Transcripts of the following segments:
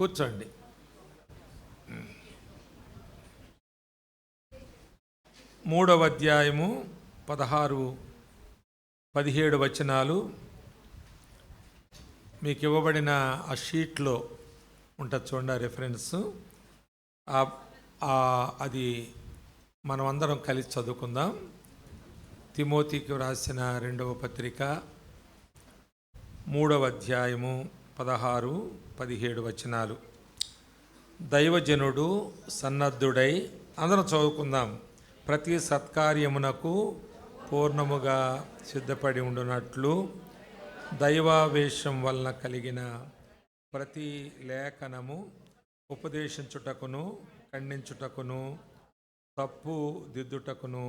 కూర్చోండి. మూడవ అధ్యాయము 16-17 వచనాలు మీకు ఇవ్వబడిన ఆ షీట్లో ఉంటుంది చూడండి, రెఫరెన్స్. అది మనం అందరం కలిసి చదువుకుందాం. తిమోతికి వ్రాసిన 2వ పత్రిక 3వ అధ్యాయము 16-17 వచనాలు. దైవజనుడు సన్నద్ధుడై, అందరం చదువుకుందాం. ప్రతి సత్కార్యమునకు పూర్ణముగా సిద్ధపడి ఉండునట్లు దైవావేశం వలన కలిగిన ప్రతి లేఖనము ఉపదేశించుటకును, ఖండించుటకును, తప్పు దిద్దుటకును,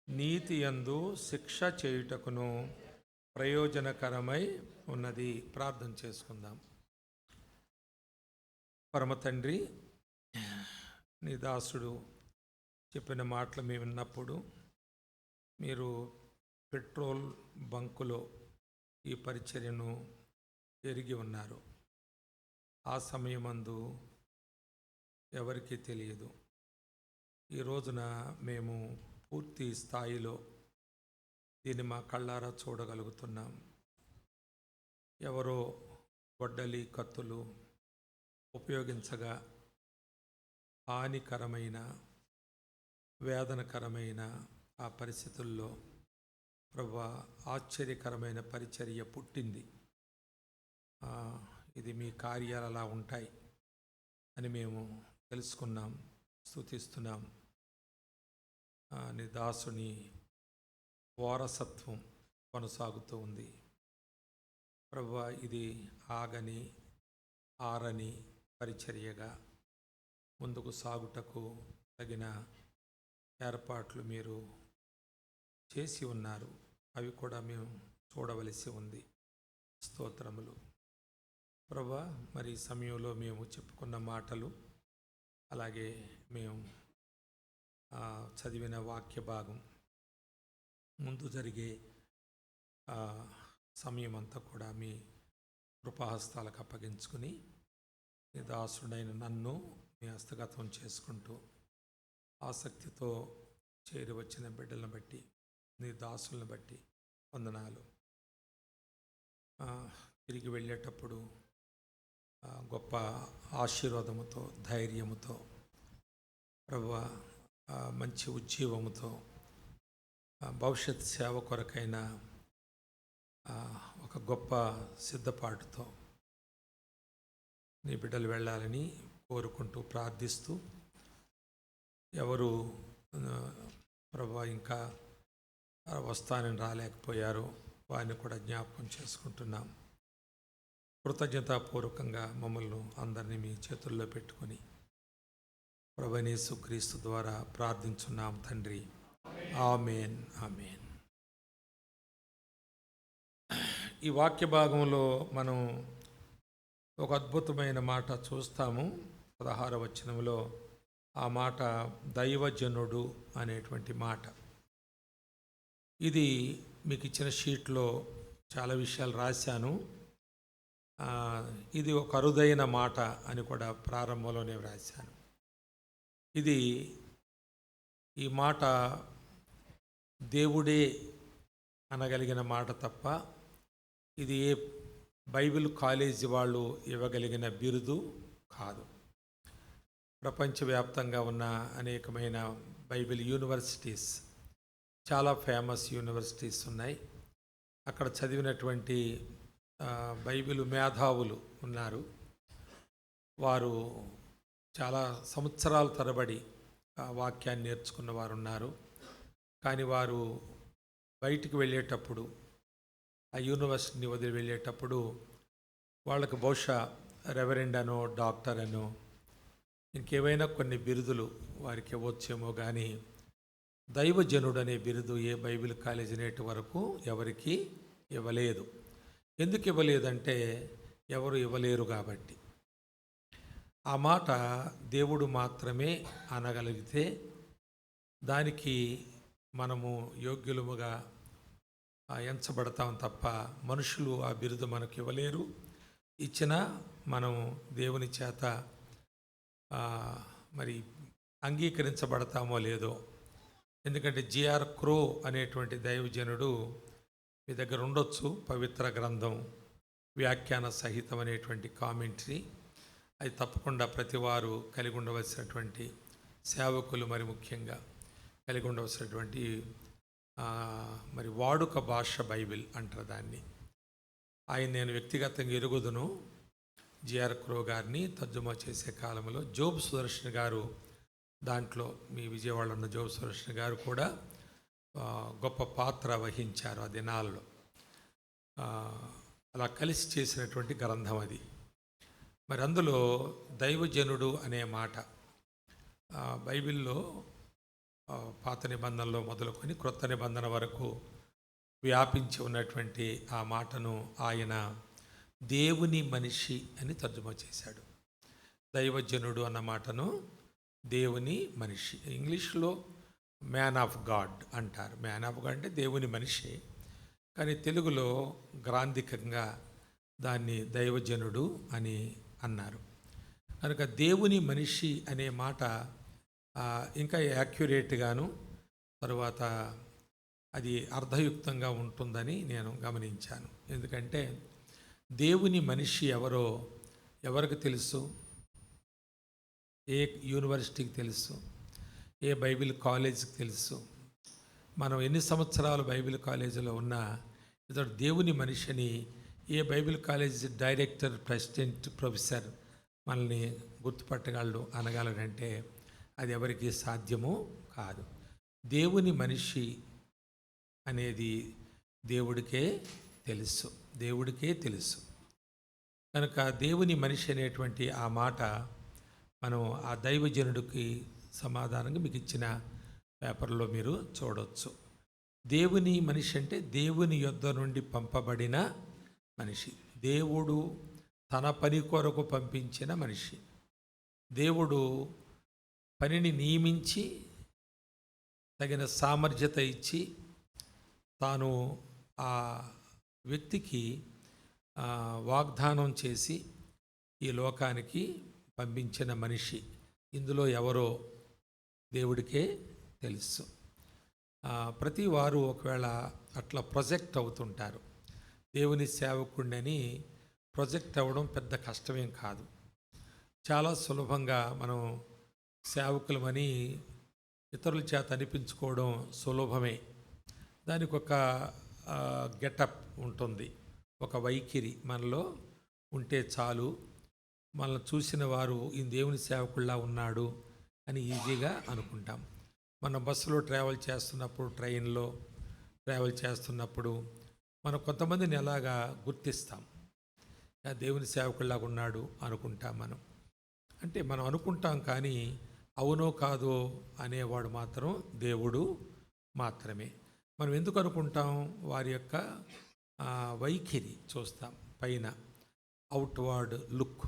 నీతి యందు శిక్ష చేయుటకును ప్రయోజనకరమై ఉన్నది. ప్రార్థన చేసుకుందాం. పరమ తండ్రి, నీ దాసుడు చెప్పిన మాటలు మేము విన్నప్పుడు మీరు పెట్రోల్ బంకులో ఈ పరిచర్యను ఎరిగి ఉన్నారు. ఆ సమయమందు ఎవరికీ తెలియదు. ఈ రోజున మేము పూర్తి స్థాయిలో దీన్ని మా కళ్ళారా చూడగలుగుతున్నాం. ఎవరో గొడ్డలి, కత్తులు ఉపయోగించగా హానికరమైన, వేదనకరమైన ఆ పరిస్థితుల్లో ప్రభువా ఆశ్చర్యకరమైన పరిచర్య పుట్టింది. ఇది మీ కార్యాలు అలా ఉంటాయి అని మేము తెలుసుకున్నాం, స్తుతిస్తున్నాం. నీ దాసుని వారసత్వం కొనసాగుతూ ఉంది ప్రభువా. ఇది ఆగని ఆరని పరిచర్యగా ముందుకు సాగుటకు తగిన ఏర్పాట్లు మీరు చేసి ఉన్నారు. అవి కూడా మేము చూడవలసి ఉంది. స్తోత్రములు ప్రభువా. మరి ఈ సమయంలో మేము చెప్పుకున్న మాటలు, అలాగే మేము చదివిన వాక్య భాగం, ముందు జరిగే సమయం అంతా కూడా మీ కృపాహస్తాలకు అప్పగించుకుని నీ దాసుడైన నన్ను మీ హస్తగతం చేసుకుంటూ ఆసక్తితో చేరి వచ్చిన బిడ్డలను బట్టి, నీ దాసులను బట్టి వందనాలు. తిరిగి వెళ్ళేటప్పుడు గొప్ప ఆశీర్వాదముతో, ధైర్యముతో ప్రభువా, మంచి ఉజ్జీవముతో, భవిష్యత్ సేవ కొరకైన ఒక గొప్ప సిద్ధపాటుతో నీ బిడ్డలు వెళ్ళాలని కోరుకుంటూ ప్రార్థిస్తూ, ఎవరు ప్రభువా ఇంకా వస్తానని రాలేకపోయారో వారిని కూడా జ్ఞాపకం చేసుకుంటున్నాం. కృతజ్ఞతాపూర్వకంగా మమ్మల్ని అందరినీ మీ చేతుల్లో పెట్టుకొని ప్రభువైన యేసుక్రీస్తు ద్వారా ప్రార్థించున్నాం తండ్రి. ఆమేన్, ఆమేన్. ఈ వాక్య భాగంలో మనం ఒక అద్భుతమైన మాట చూస్తాము. 16వ వచనంలో ఆ మాట దైవజనుడు అనేటువంటి మాట. ఇది మీకు ఇచ్చిన షీట్లో చాలా విషయాలు రాశాను. ఇది ఒక అరుదైన మాట అని కూడా ప్రారంభంలోనే రాశాను. ఈ మాట దేవుడే అనగలిగిన మాట తప్ప ఇది ఏ బైబిల్ కాలేజీ వాళ్ళు ఇవ్వగలిగిన బిరుదు కాదు. ప్రపంచవ్యాప్తంగా ఉన్న అనేకమైన బైబిల్ యూనివర్సిటీస్, చాలా ఫేమస్ యూనివర్సిటీస్ ఉన్నాయి. అక్కడ చదివినటువంటి బైబిల్ మేధావులు ఉన్నారు. వారు చాలా సంవత్సరాల తరబడి వాక్యాన్ని నేర్చుకున్న వారు ఉన్నారు. కానీ వారు బయటికి వెళ్ళేటప్పుడు, ఆ యూనివర్సిటీని వదిలి వెళ్ళేటప్పుడు వాళ్ళకు బహుశా రెవరెండ్ అనో, డాక్టర్ అనో, ఇంకేమైనా కొన్ని బిరుదులు వారికి ఇవ్వచ్చేమో, కానీ దైవజనుడు అనే బిరుదు ఏ బైబిల్ కాలేజీ నేటి వరకు ఎవరికి ఇవ్వలేదు. ఎందుకు ఇవ్వలేదంటే ఎవరు ఇవ్వలేరు కాబట్టి. ఆ మాట దేవుడు మాత్రమే అనగలిగితే దానికి మనము యోగ్యులముగా ఎంచబడతాం తప్ప మనుషులు ఆ బిరుదు మనకు ఇవ్వలేరు. ఇచ్చినా మనం దేవుని చేత మరి అంగీకరించబడతామో లేదో. ఎందుకంటే జిఆర్ క్రో అనేటువంటి దైవజనుడు మీ దగ్గర ఉండొచ్చు, పవిత్ర గ్రంథం వ్యాఖ్యాన సహితం అనేటువంటి కామెంటరీ. అది తప్పకుండా ప్రతివారు కలిగి ఉండవలసినటువంటి సేవకులు మరి ముఖ్యంగా కలిగి ఉండవలసినటువంటి మరి వాడుక భాష బైబిల్ అంటారు దాన్ని. ఆయన నేను వ్యక్తిగతంగా ఎరుగుదును. జిఆర్ క్రో గారిని తర్జుమా చేసే కాలంలో జోబ్ సుదర్శన్ గారు, దాంట్లో మీ విజయవాడలో ఉన్న జోబ్ సుదర్శన్ గారు కూడా గొప్ప పాత్ర వహించారు ఆ దినాల్లో. అలా కలిసి చేసినటువంటి గ్రంథం అది. మరి అందులో దైవజనుడు అనే మాట బైబిల్లో పాత నిబంధనలో మొదలుకొని క్రొత్త నిబంధన వరకు వ్యాపించి ఉన్నటువంటి ఆ మాటను ఆయన దేవుని మనిషి అని తర్జుమా చేశాడు. దైవజనుడు అన్న మాటను దేవుని మనిషి, ఇంగ్లీష్లో మ్యాన్ ఆఫ్ గాడ్ అంటారు. మ్యాన్ ఆఫ్ గాడ్ అంటే దేవుని మనిషి, కానీ తెలుగులో గ్రాంధికంగా దాన్ని దైవజనుడు అని అన్నారు. కనుక దేవుని మనిషి అనే మాట ఇంకా యాక్యురేట్గాను తర్వాత అది అర్థయుక్తంగా ఉంటుందని నేను గమనించాను. ఎందుకంటే దేవుని మనిషి ఎవరో ఎవరికి తెలుసు? ఏ యూనివర్సిటీకి తెలుసు? ఏ బైబిల్ కాలేజీకి తెలుసు? మనం ఎన్ని సంవత్సరాలు బైబిల్ కాలేజీలో ఉన్నా ఇతడు దేవుని మనిషిని ఏ Bible college director, president, professor మనల్ని గుర్తుపట్టగలడు అనగలడంటే అది ఎవరికి సాధ్యమో కాదు. దేవుని మనిషి అనేది దేవుడికే తెలుసు, దేవుడికే తెలుసు. కనుక దేవుని మనిషి అనేటువంటి ఆ మాట మనం ఆ దైవజనుడికి సమాధానంగా మీకు ఇచ్చిన పేపర్లో మీరు చూడవచ్చు. దేవుని మనిషి అంటే దేవుని యొద్ద నుండి పంపబడిన మనిషి, దేవుడు తన పని కొరకు పంపించిన మనిషి. దేవుడు పనిని నియమించి తగిన సామర్థ్యత ఇచ్చి తాను ఆ వ్యక్తికి వాగ్దానం చేసి ఈ లోకానికి పంపించిన మనిషి. ఇందులో ఎవరో దేవుడికే తెలుసు. ప్రతి వారు ఒకవేళ అట్లా ప్రొజెక్ట్ అవుతుంటారు. దేవుని సేవకుడిని ప్రొజెక్ట్ అవ్వడం పెద్ద కష్టమేం కాదు. చాలా సులభంగా మనం సేవకులమని ఇతరుల చేత అనిపించుకోవడం సులభమే. దానికి ఒక గెటప్ ఉంటుంది, ఒక వైఖరి మనలో ఉంటే చాలు. మనల్ని చూసిన వారు ఈ దేవుని సేవకుల్లా ఉన్నాడు అని ఈజీగా అనుకుంటాం. మన బస్సులో ట్రావెల్ చేస్తున్నప్పుడు, ట్రైన్లో ట్రావెల్ చేస్తున్నప్పుడు మనం కొంతమందిని ఎలాగా గుర్తిస్తాం? దేవుని సేవకుల్లాగా ఉన్నాడు అనుకుంటాం. అంటే మనం అనుకుంటాం, కానీ అవునో కాదో అనేవాడు మాత్రం దేవుడు మాత్రమే. మనం ఎందుకు అనుకుంటాం? వారి యొక్క వైఖరి చూస్తాం, పైన అవుట్వర్డ్ లుక్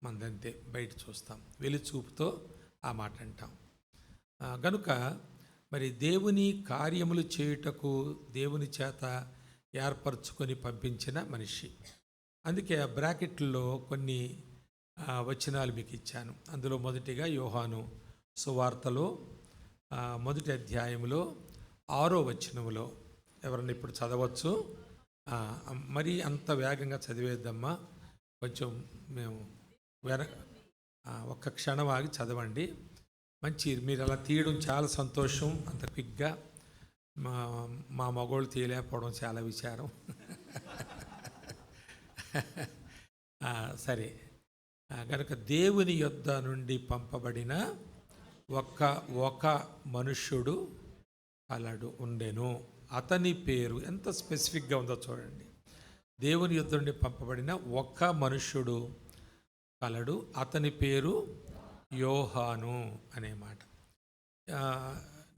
మనదంతే, బయట చూస్తాం, వెలిచూపుతో ఆ మాట అంటాం. గనుక మరి దేవుని కార్యములు చేయుటకు దేవుని చేత ఏర్పరచుకొని పంపించిన మనిషి. అందుకే ఆ బ్రాకెట్లో కొన్ని వచనాలు మీకు ఇచ్చాను. అందులో మొదటిగా యోహాను సువార్తలో 1వ అధ్యాయంలో 6వ వచనంలో ఎవరన్నా ఇప్పుడు చదవచ్చు? మరి అంత వేగంగా చదివేద్దమ్మా, కొంచెం మేము ఒక్క క్షణం ఆగి చదవండి. మంచి, మీరు అలా తీయడం చాలా సంతోషం. అంత క్విక్గా మా మగోళ్ళు తీయలేకపోవడం చాలా విచారం. సరే, కనుక దేవుని యొద్ద నుండి పంపబడిన ఒక మనుష్యుడు కలడు ఉండెను, అతని పేరు ఎంత స్పెసిఫిక్గా ఉందో చూడండి. దేవుని యొద్ద నుండి పంపబడిన ఒక మనుష్యుడు కలడు, అతని పేరు యోహాను అనే మాట.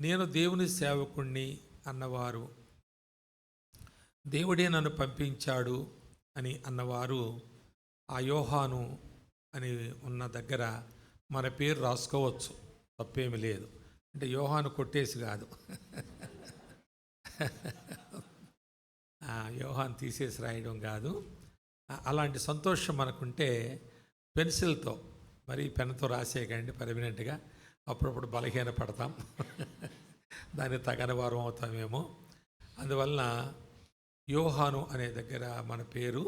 నేను దేవుని సేవకుణ్ణి అన్నవారు, దేవుడే నన్ను పంపించాడు అని అన్నవారు ఆ యోహాను అని ఉన్న దగ్గర మన పేరు రాసుకోవచ్చు, తప్పేమి లేదు. అంటే యోహాను కొట్టేసి కాదు, యోహాను తీసేసి రాయడం కాదు. అలాంటి సంతోషం మనకుంటే పెన్సిల్తో మరి పెన్నుతో రాసేయకండి పర్మనెంట్గా, అప్పుడప్పుడు బలహీన పడతాం, దానికి తగని వారం అవుతామేమో. అందువలన యోహాను అనే దగ్గర మన పేరు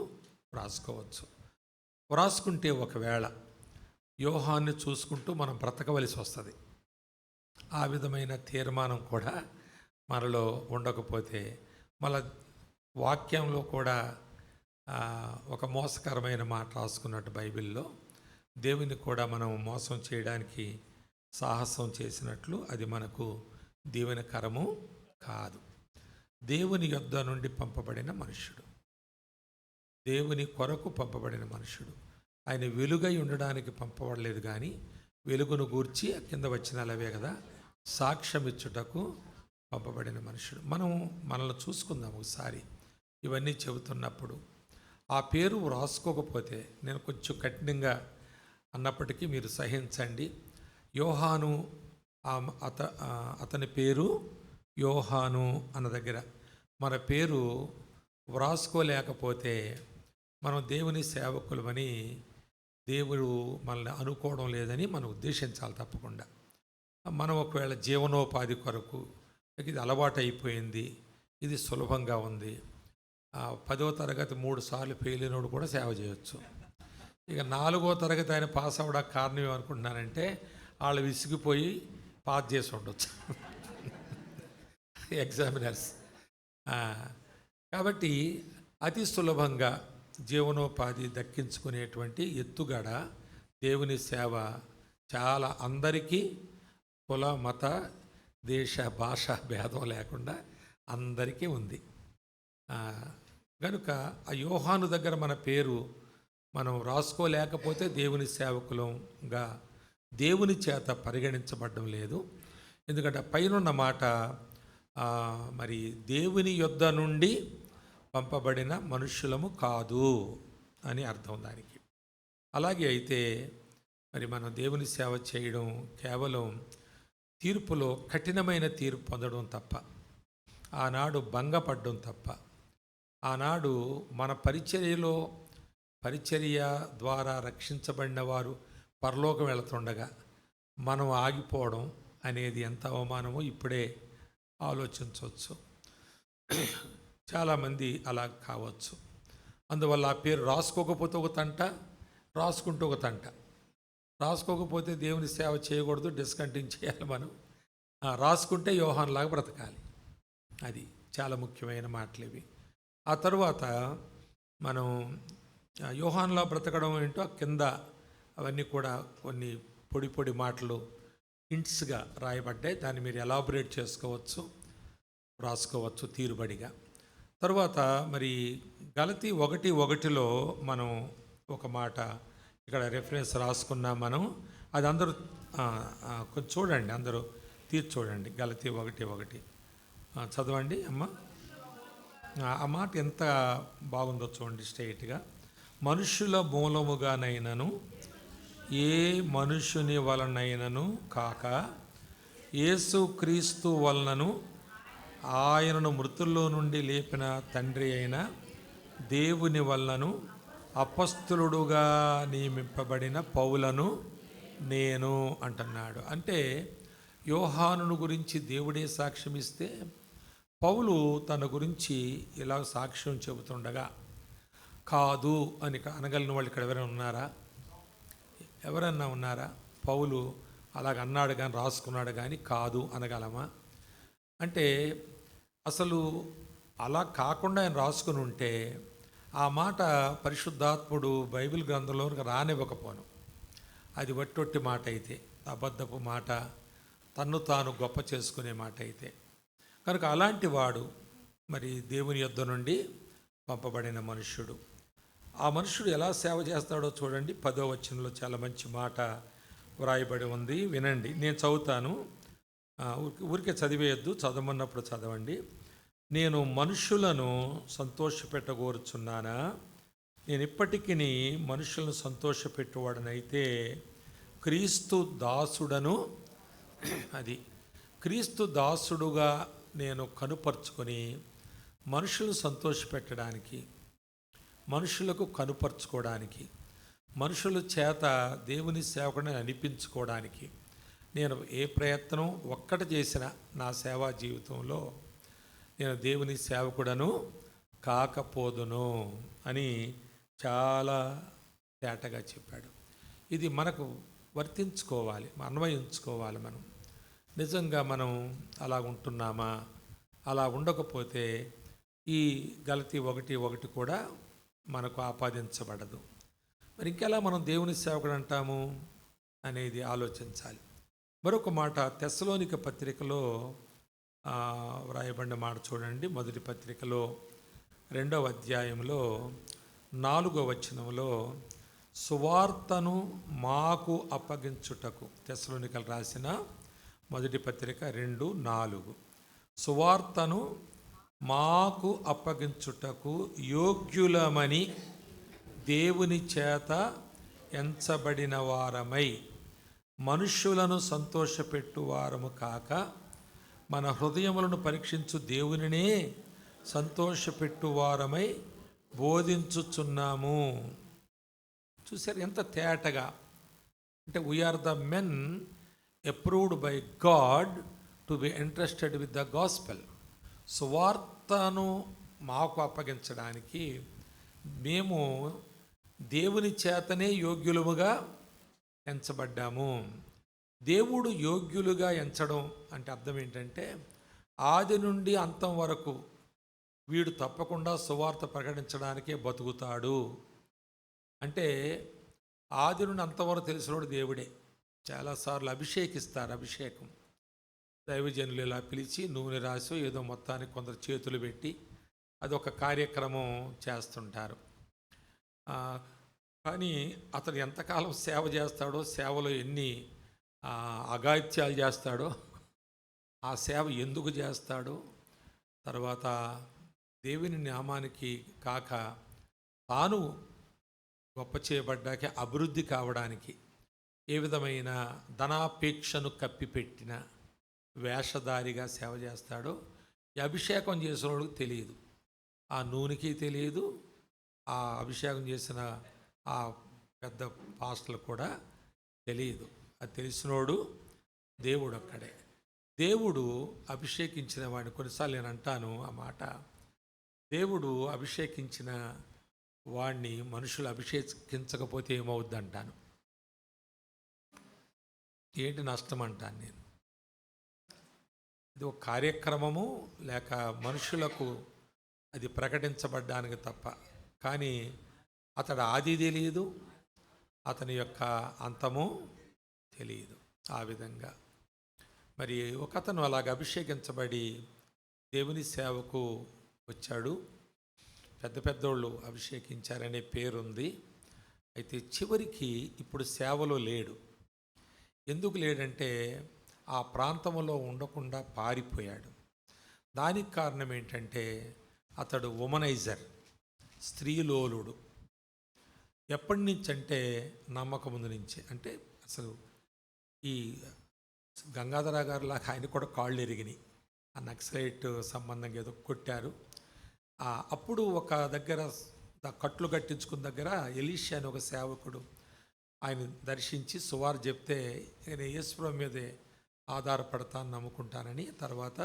వ్రాసుకోవచ్చు. వ్రాసుకుంటే ఒకవేళ యోహాన్ని చూసుకుంటూ మనం బ్రతకవలసి వస్తుంది. ఆ విధమైన తీర్మానం కూడా మనలో ఉండకపోతే మళ్ళా వాక్యంలో కూడా ఒక మోసకరమైన మాట రాసుకున్నట్టు బైబిల్లో దేవుని కూడా మనం మోసం చేయడానికి సాహసం చేసినట్లు అది మనకు దీవెనకరము కాదు. దేవుని యొద్ద నుండి పంపబడిన మనుష్యుడు, దేవుని కొరకు పంపబడిన మనుషుడు, ఆయన వెలుగై ఉండడానికి పంపబడలేదు కానీ వెలుగును గూర్చి కింద వచ్చినాలవే కదా సాక్ష్యం ఇచ్చుటకు పంపబడిన మనుషుడు. మనం మనల్ని చూసుకుందాం ఒకసారి. ఇవన్నీ చెబుతున్నప్పుడు ఆ పేరు రాసుకోకపోతే నేను కొంచెం కఠినంగా అన్నప్పటికీ మీరు సహించండి. యోహాను అతని పేరు యోహాను అన్న దగ్గర మన పేరు వ్రాసుకోలేకపోతే మనం దేవుని సేవకులమని దేవుడు మనల్ని అనుకోవడం లేదని మనం ఉద్దేశించాలి తప్పకుండా. మనం ఒకవేళ జీవనోపాధి కొరకు ఇది అలవాటు అయిపోయింది, ఇది సులభంగా ఉంది, 10వ తరగతి 3 సార్లు ఫెయిల్ అయినోడు కూడా సేవ చేయొచ్చు. ఇక 4వ తరగతి ఆయన పాస్ అవ్వడానికి కారణం ఏమనుకుంటున్నానంటే వాళ్ళు విసిగిపోయి పాస్ చేసి ఉండొచ్చు ఎగ్జామినర్స్. కాబట్టి అతి సులభంగా జీవనోపాధి దక్కించుకునేటువంటి ఎత్తుగడ దేవుని సేవ చాలా అందరికీ కుల మత దేశ భాష భేదం లేకుండా అందరికీ ఉంది. కనుక ఆ యోహాను దగ్గర మన పేరు మనం రాసుకోలేకపోతే దేవుని సేవకులంగా దేవుని చేత పరిగణించబడడం లేదు. ఎందుకంటే పైనున్న మాట మరి దేవుని యొద్ద నుండి పంపబడిన మనుష్యులము కాదు అని అర్థం దానికి. అలాగే అయితే మరి మనం దేవుని సేవ చేయడం కేవలం తీర్పులో కఠినమైన తీర్పు పొందడం తప్ప, ఆనాడు భంగపడడం తప్ప, ఆనాడు మన పరిచర్య ద్వారా రక్షించబడిన వారు పరలోకం వెళుతుండగా మనం ఆగిపోవడం అనేది ఎంత అవమానమో ఇప్పుడే ఆలోచించవచ్చు. చాలామంది అలా కావచ్చు. అందువల్ల ఆ పేరు రాసుకోకపోతే ఒక తంట, రాసుకుంటూ ఒక తంట. రాసుకోకపోతే దేవుని సేవ చేయకూడదు, డిస్కంటిన్యూ చేయాలి మనం. రాసుకుంటే యోహాన్లాగా బ్రతకాలి. అది చాలా ముఖ్యమైన మాటలు ఇవి. ఆ తరువాత మనం యోహాన్లా బ్రతకడం ఏంటో కింద అవన్నీ కూడా కొన్ని పొడి పొడి మాటలు హింట్స్గా రాయబడ్డాయి. దాన్ని మీరు ఎలాబొరేట్ చేసుకోవచ్చు, రాసుకోవచ్చు తీరుబడిగా. తరువాత మరి గలతీ 1:1 మనం ఒక మాట ఇక్కడ రెఫరెన్స్ రాసుకున్నాం మనం. అది అందరూ కొంచెం చూడండి, అందరూ తీర్చి చూడండి. గలతీ 1:1 చదవండి అమ్మ. ఆ మాట ఎంత బాగుందో చూడండి స్ట్రైట్గా. మనుష్యుల మూలముగానైనను ఏ మనుష్యుని వలనైనను కాక యేసుక్రీస్తు వలనను ఆయనను మృతుల్లో నుండి లేపిన తండ్రి అయిన దేవుని వలనను అపొస్తలుడుగా నియమింపబడిన పౌలను నేను అంటున్నాడు. అంటే యోహానును గురించి దేవుడే సాక్ష్యం ఇస్తే పౌలు తన గురించి ఇలా సాక్ష్యం చెబుతుండగా కాదు అని అనగలిగిన వాళ్ళు ఇక్కడ ఎవరన్నా ఉన్నారా? పౌలు అలాగ అన్నాడు కానీ రాసుకున్నాడు కానీ కాదు అనగలమా? అంటే అసలు అలా కాకుండా ఆయన రాసుకుని ఉంటే ఆ మాట పరిశుద్ధాత్ముడు బైబిల్ గ్రంథంలోకి రానివ్వకపోను. అది వట్టొట్టి మాట అయితే, అబద్ధపు మాట, తన్ను తాను గొప్ప చేసుకునే మాట అయితే. కనుక అలాంటి వాడు మరి దేవుని యొద్ద నుండి పంపబడిన మనుష్యుడు. ఆ మనుష్యుడు ఎలా సేవ చేస్తాడో చూడండి. 10వ వచనంలో చాలా మంచి మాట వ్రాయబడి ఉంది, వినండి. నేను చదువుతాను, ఊరికే చదివేయద్దు, చదవమన్నప్పుడు చదవండి. నేను మనుషులను సంతోషపెట్టగోరుచున్నానా? నేను ఇప్పటికీ మనుషులను సంతోషపెట్టువాడనైతే క్రీస్తు దాసుడను. అది క్రీస్తు దాసుడుగా నేను కనుపరుచుకొని మనుషులను సంతోషపెట్టడానికి, మనుషులకు కనుపరుచుకోవడానికి, మనుషుల చేత దేవుని సేవకుని అనిపించుకోవడానికి నేను ఏ ప్రయత్నం ఒక్కటి చేసినా నా సేవా జీవితంలో నేను దేవుని సేవకుడను కాకపోదును అని చాలా తేటగా చెప్పాడు. ఇది మనకు వర్తించుకోవాలి, అన్వయించుకోవాలి. మనం నిజంగా మనం అలా ఉంటున్నామా? అలా ఉండకపోతే ఈ గలతీ 1:1 కూడా మనకు ఆపాదించబడదు. మరి ఇంకెలా మనం దేవుని సేవకుడు అంటాము అనేది ఆలోచించాలి. మరొక మాట తెస్సలోనిక పత్రికలో వ్రాయబడిన మాట చూడండి. మొదటి పత్రికలో 2వ అధ్యాయంలో 4వ వచనంలో సువార్తను మాకు అప్పగించుటకు, తెస్సలోనికలు రాసిన మొదటి పత్రిక 2:4, సువార్తను మాకు అప్పగించుటకు యోగ్యులమని దేవుని చేత ఎంచబడిన వారమై మనుష్యులను సంతోషపెట్టు వారము కాక మన హృదయములను పరీక్షించు దేవునినే సంతోషపెట్టు వారమై బోధించుచున్నాము. చూసారు ఎంత తేటగా? అంటే we are the men approved by God to be interested with the gospel. సువార్తను మాకు అప్పగించడానికి మేము దేవుని చేతనే యోగ్యులముగా ఎంచబడ్డాము. దేవుడు యోగ్యులుగా ఎంచడం అంటే అర్థం ఏంటంటే ఆది నుండి అంతం వరకు వీడు తప్పకుండా సువార్త ప్రకటించడానికే బతుకుతాడు. అంటే ఆది నుండి అంతవరకు తెలిసినోడు దేవుడే. చాలాసార్లు అభిషేకిస్తారు. అభిషేకం దైవజనులు ఇలా పిలిచి నూనె రాసి ఏదో మొత్తానికి కొందరు చేతులు పెట్టి అదొక కార్యక్రమం చేస్తుంటారు. కానీ అతను ఎంతకాలం సేవ చేస్తాడో, సేవలో ఎన్ని అఘాయిత్యాలు చేస్తాడో, ఆ సేవ ఎందుకు చేస్తాడో, తర్వాత దేవుని నామానికి కాక తాను గొప్ప చేయబడ్డాక అభివృద్ధి కావడానికి ఏ విధమైన ధనాపేక్షను కప్పిపెట్టిన వేషధారిగా సేవ చేస్తాడో ఈ అభిషేకం చేసిన వాడికి తెలియదు, ఆ నూనెకి తెలియదు, ఆ అభిషేకం చేసిన ఆ పెద్ద పాస్టర్లు కూడా తెలియదు. అది తెలిసినోడు దేవుడు ఒక్కడే. దేవుడు అభిషేకించిన వాడిని, కొన్నిసార్లు నేను అంటాను ఆ మాట, దేవుడు అభిషేకించిన వాడిని మనుషులు అభిషేకించకపోతే ఏమవుద్ది అంటాను. ఏంటి నష్టం అంటాను నేను. ఇది ఒక కార్యక్రమము లేక మనుషులకు అది ప్రకటించబడ్డానికి తప్ప. కానీ అతడు ఆది తెలియదు, అతని యొక్క అంతము తెలియదు. ఆ విధంగా మరి ఒకతను అలాగ అభిషేకించబడి దేవుని సేవకు వచ్చాడు. పెద్ద పెద్దోళ్ళు అభిషేకించారనే పేరుంది. అయితే చివరికి ఇప్పుడు సేవలో లేడు. ఎందుకు లేడంటే ఆ ప్రాంతంలో ఉండకుండా పారిపోయాడు. దానికి కారణం ఏంటంటే అతడు ఉమనైజర్, స్త్రీలోలుడు. ఎప్పటి నుంచి అంటే నమ్మకం ముందు నుంచి. అంటే అసలు ఈ గంగాధర గారు లాగా ఆయన కూడా కాళ్ళు ఎరిగినాయి. ఆ నక్సలైట్ సంబంధంగా ఏదో కొట్టారు. అప్పుడు ఒక దగ్గర కట్లు కట్టించుకున్న దగ్గర ఎలీషా అని ఒక సేవకుడు ఆయన దర్శించి సువార్ చెప్తే నేను యేసుప్రభు మీదే ఆధారపడతాను, నమ్ముకుంటానని, తర్వాత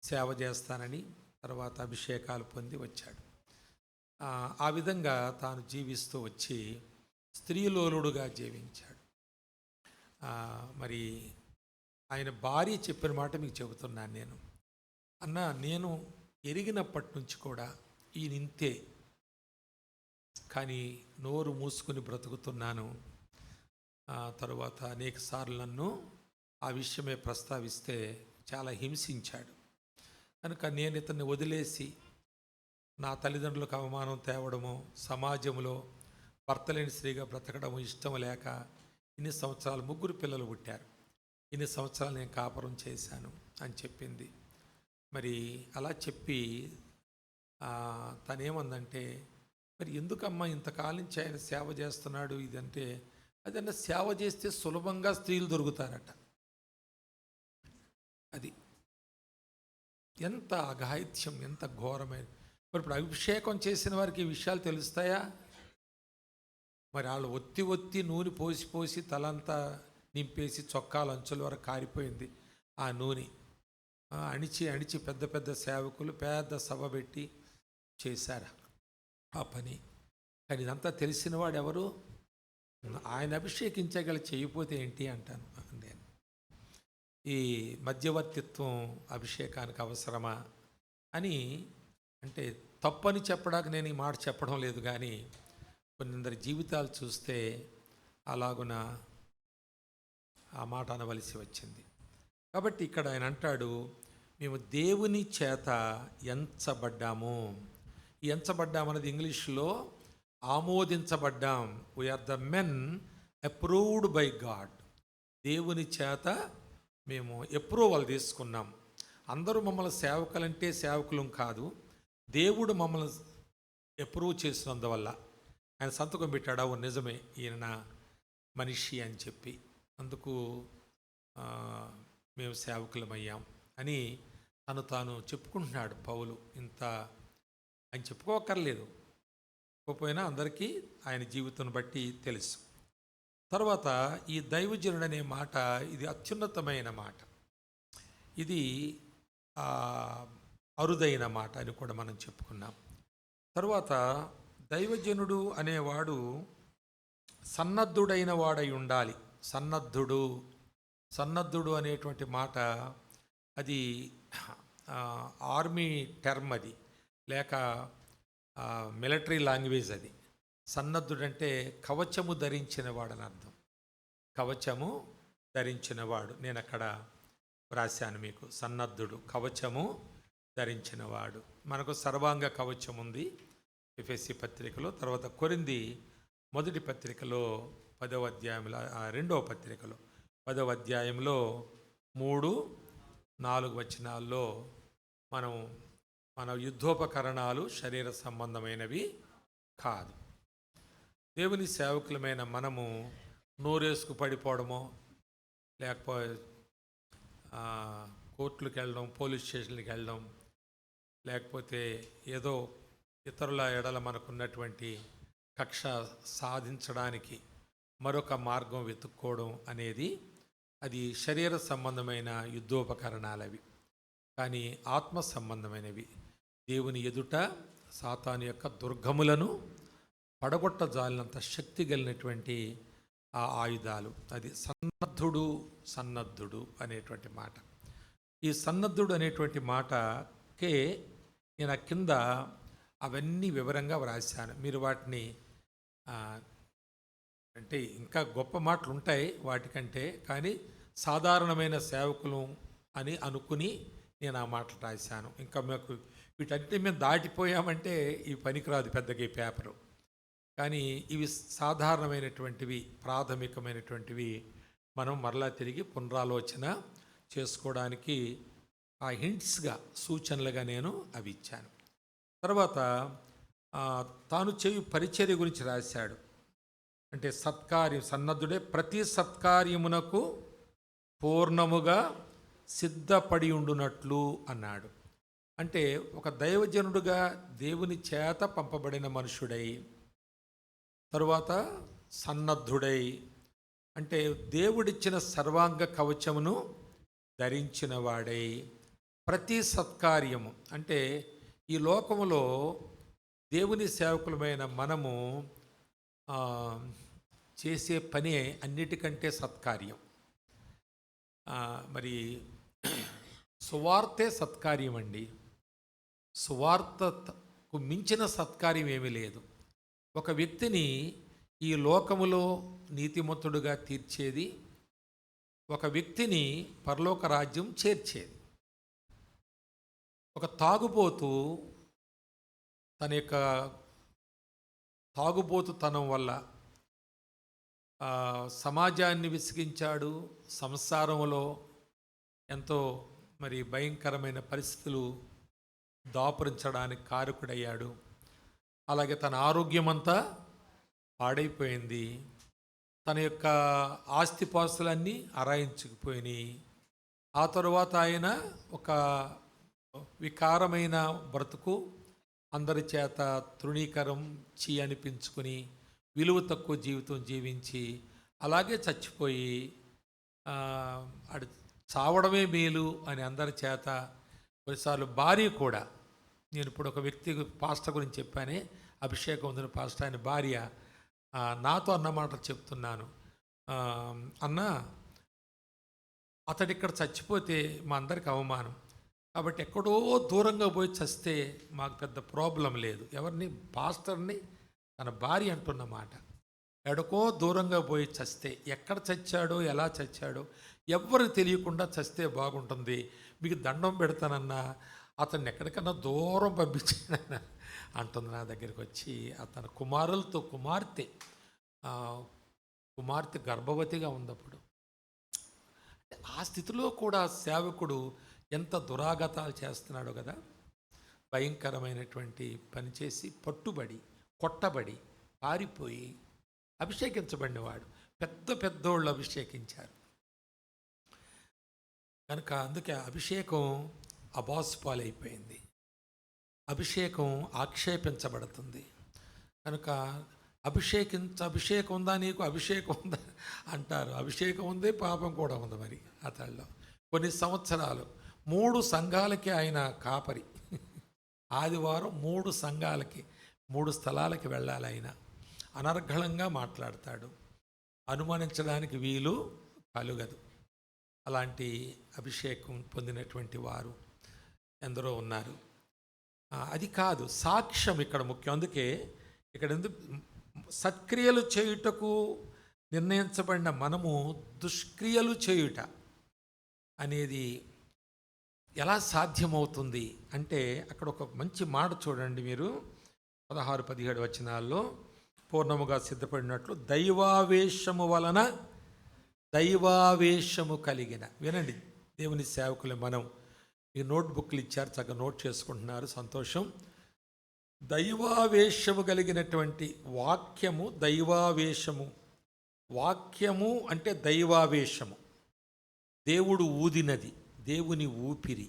సేవ చేస్తానని, తర్వాత అభిషేకాలు పొంది వచ్చాడు. ఆ విధంగా తాను జీవిస్తూ వచ్చి స్త్రీలోలుడుగా జీవించాడు. మరి ఆయన భార్య చెప్పిన మాట మీకు చెబుతున్నాను నేను. అన్న, నేను ఎరిగినప్పటి నుంచి కూడా ఈయన ఇంతే, కానీ నోరు మూసుకొని బ్రతుకుతున్నాను. తరువాత అనేక సార్లు నన్ను ఆ విషయమే ప్రస్తావిస్తే చాలా హింసించాడు. కనుక నేను ఇతన్ని వదిలేసి నా తల్లిదండ్రులకు అవమానం తేవడము, సమాజంలో భర్త లేని స్త్రీగా బ్రతకడము ఇష్టం లేక ఇన్ని సంవత్సరాలు 3 పిల్లలు పుట్టారు, ఇన్ని సంవత్సరాలు నేను కాపురం చేశాను అని చెప్పింది. మరి అలా చెప్పి తనేమందంటే, మరి ఎందుకమ్మా ఇంతకాలం నుంచి ఆయన సేవ చేస్తున్నాడు ఇదంటే, అదన్నా సేవ చేస్తే సులభంగా స్త్రీలు దొరుకుతారట. అది ఎంత అఘాయిత్యం, ఎంత ఘోరమైన. మరి ఇప్పుడు అభిషేకం చేసిన వారికి ఈ విషయాలు తెలుస్తాయా? మరి వాళ్ళు ఒత్తి ఒత్తి నూనె పోసి పోసి తలంతా నింపేసి చొక్కాల అంచుల వరకు కారిపోయింది ఆ నూనె. అణిచి అణిచి పెద్ద పెద్ద సేవకులు పెద్ద సభ పెట్టి చేశారు ఆ పని. కానీ ఇదంతా తెలిసిన వాడు ఎవరు? ఆయన అభిషేకించగల చేయకపోతే ఏంటి అంటాను నేను. ఈ మధ్యవర్తిత్వం అభిషేకానికి అవసరమా అని అంటే తప్పని చెప్పడానికి నేను ఈ మాట చెప్పడం లేదు, కానీ కొందరి జీవితాలు చూస్తే అలాగున ఆ మాట అనవలసి వచ్చింది. కాబట్టి ఇక్కడ ఆయన అంటాడు, మేము దేవుని చేత ఎంచబడ్డాము. ఈ ఎంచబడ్డామన్నది ఇంగ్లీష్లో ఆమోదించబడ్డాం. We are the men approved by God. దేవుని చేత మేము అప్రూవల్ తీసుకున్నాం. అందరూ మమ్మల్ని సేవకులంటే సేవకులం కాదు, దేవుడు మమ్మల్ని అప్రూవ్ చేసినందువల్ల ఆయన సంతకం పెట్టాడు, అవును నిజమే ఈయన నా మనిషి అని చెప్పి, అందుకు మేము సేవకులమయ్యాం అని తను తాను చెప్పుకుంటున్నాడు పౌలు. ఇంత ఆయన చెప్పుకోకర్లేదు, పోయినా అందరికీ ఆయన జీవితం బట్టి తెలుసు. తర్వాత ఈ దైవజనుడు అనే మాట ఇది అత్యున్నతమైన మాట, ఇది అరుదైన మాట అని కూడా మనం చెప్పుకున్నాం. తర్వాత దైవజనుడు అనేవాడు సన్నద్ధుడైన వాడై ఉండాలి. సన్నద్ధుడు అనేటువంటి మాట అది ఆర్మీ టర్మ్, అది లేక మిలిటరీ లాంగ్వేజ్. అది సన్నద్ధుడు అంటే కవచము ధరించినవాడు అని అర్థం. కవచము ధరించినవాడు, నేను అక్కడ రాశాను మీకు, సన్నద్ధుడు కవచము ధరించినవాడు. మనకు సర్వాంగ కవచం ఉంది ఎఫెసీ పత్రికలో. తర్వాత కొరింథీ మొదటి పత్రికలో 10వ అధ్యాయంలో, 2వ పత్రికలో 10వ అధ్యాయంలో 3-4 వచనాల్లో మన యుద్ధోపకరణాలు శరీర సంబంధమైనవి కాదు. దేవుని సేవకులమైన మనము నోరేసుకు పడిపోవడమో, లేకపోతే కోర్టులకు వెళ్ళడం, పోలీస్ స్టేషన్లకు వెళ్ళడం, లేకపోతే ఏదో ఇతరుల ఎడల మనకున్నటువంటి కక్ష సాధించడానికి మరొక మార్గం వెతుక్కోవడం అనేది అది శరీర సంబంధమైన యుద్ధోపకరణాలవి. కానీ ఆత్మ సంబంధమైనవి దేవుని ఎదుట సాతాను యొక్క దుర్గములను పడగొట్టజాలినంత శక్తి కలిగినటువంటి ఆ ఆయుధాలు. అది సన్నద్ధుడు అనేటువంటి మాట. ఈ సన్నద్ధుడు అనేటువంటి మాటకే నేను కింద అవన్నీ వివరంగా వ్రాశాను. మీరు వాటిని అంటే ఇంకా గొప్ప మాటలు ఉంటాయి వాటికంటే, కానీ సాధారణమైన సేవకులు అని అనుకుని నేను ఆ మాటలు రాశాను. ఇంకా మాకు వీటంటే మేము దాటిపోయామంటే ఈ పనికిరాదు పెద్దగా ఈ పేపరు. కానీ ఇవి సాధారణమైనటువంటివి, ప్రాథమికమైనటువంటివి మనం మరలా తిరిగి పునరాలోచన చేసుకోవడానికి ఆ హింట్స్గా, సూచనలుగా నేను అవి ఇచ్చాను. తర్వాత తాను చేయు పరిచర్య గురించి రాశాడు. అంటే సత్కార్యం, సన్నద్ధుడే ప్రతి సత్కార్యమునకు పూర్ణముగా సిద్ధపడి ఉండునట్లు అన్నాడు. అంటే ఒక దైవజనుడుగా దేవుని చేత పంపబడిన మనుషుడై, తరువాత సన్నద్ధుడై అంటే దేవుడిచ్చిన సర్వాంగ కవచమును ధరించిన వాడై, ప్రతి సత్కార్యము అంటే ఈ లోకములో దేవుని సేవకులమైన మనము చేసే పనే అన్నిటికంటే సత్కార్యం. మరి సువార్తే సత్కార్యం అండి. సువార్తకు మించిన సత్కార్యం ఏమీ లేదు. ఒక వ్యక్తిని ఈ లోకములో నీతిమంతుడుగా తీర్చేది, ఒక వ్యక్తిని పరలోక రాజ్యం చేర్చేది. ఒక తాగుబోతు తన యొక్క తాగుబోతుతనం వల్ల సమాజాన్ని విసిగించాడు, సంసారంలో ఎంతో మరి భయంకరమైన పరిస్థితులు దాపురించడానికి కారకుడయ్యాడు. అలాగే తన ఆరోగ్యమంతా పాడైపోయింది, తన యొక్క ఆస్తిపాస్తులన్నీ అరాయించుకుపోయినాయి. ఆ తరువాత ఆయన ఒక వికారమైన బ్రతుకు, అందరి చేత తృణీకరించి అనిపించుకుని విలువ తక్కువ జీవితం జీవించి అలాగే చచ్చిపోయి అడి చావడమే మేలు అని అందరి చేత కొన్నిసార్లు భార్య కూడా, నేను ఇప్పుడు ఒక వ్యక్తి పాస్టర్ గురించి చెప్పానే, అభిషేకం ఉందని పాస్టర్, ఆయన భార్య నాతో అన్న మాటలు చెప్తున్నాను. అన్న, అతడు ఇక్కడ చచ్చిపోతే మా అందరికి అవమానం, కాబట్టి ఎక్కడో దూరంగా పోయి చస్తే మాకు పెద్ద ప్రాబ్లం లేదు. ఎవరిని? పాస్టర్ని తన భార్య అంటున్న మాట. ఎక్కడికో దూరంగా పోయి చస్తే, ఎక్కడ చచ్చాడో ఎలా చచ్చాడో ఎవ్వరికి తెలియకుండా చస్తే బాగుంటుంది, మీకు దండం పెడతానన్నా అతన్ని ఎక్కడికన్నా దూరం పంపించానన్న అంటుంది నా దగ్గరికి వచ్చి. అతని కుమారులతో కుమార్తె గర్భవతిగా ఉన్నప్పుడు ఆ స్థితిలో కూడా సేవకుడు ఎంత దురాగతాలు చేస్తున్నాడో కదా. భయంకరమైనటువంటి పనిచేసి పట్టుబడి కొట్టబడి పారిపోయి అభిషేకించబడినవాడు. పెద్దోళ్ళు అభిషేకించారు కనుక అందుకే అభిషేకం అబాసుపాలైపోయింది, అభిషేకం ఆక్షేపించబడుతుంది. కనుక అభిషేకం ఉందా నీకు, అభిషేకం ఉందా అంటారు. అభిషేకం ఉంది, పాపం కూడా ఉంది. మరి అతల్లో కొన్ని సంవత్సరాలు 3 సంఘాలకి ఆయన కాపరి. ఆదివారం 3 సంఘాలకి 3 స్థలాలకి వెళ్ళాలి. ఆయన అనర్గళంగా మాట్లాడతాడు, అనుమానించడానికి వీలు కలుగదు. అలాంటి అభిషేకం పొందినటువంటి వారు ఎందరో ఉన్నారు. అది కాదు, సాక్ష్యం ఇక్కడ ముఖ్యం. అందుకే ఇక్కడ సత్క్రియలు చేయుటకు నిర్ణయించబడిన మనము దుష్క్రియలు చేయుట అనేది ఎలా సాధ్యమవుతుంది అంటే, అక్కడ ఒక మంచి మాట చూడండి మీరు, 16-17 వచనాల్లో, పూర్ణముగా సిద్ధపడినట్లు దైవావేశము కలిగిన. వినండి, దేవుని సేవకులే మనం. ఈ నోట్బుక్లు ఇచ్చారు, చక్కగా నోట్ చేసుకుంటున్నారు, సంతోషం. దైవావేశము కలిగినటువంటి వాక్యము, వాక్యము అంటే దైవావేశము, దేవుడు ఊదినది, దేవుని ఊపిరి,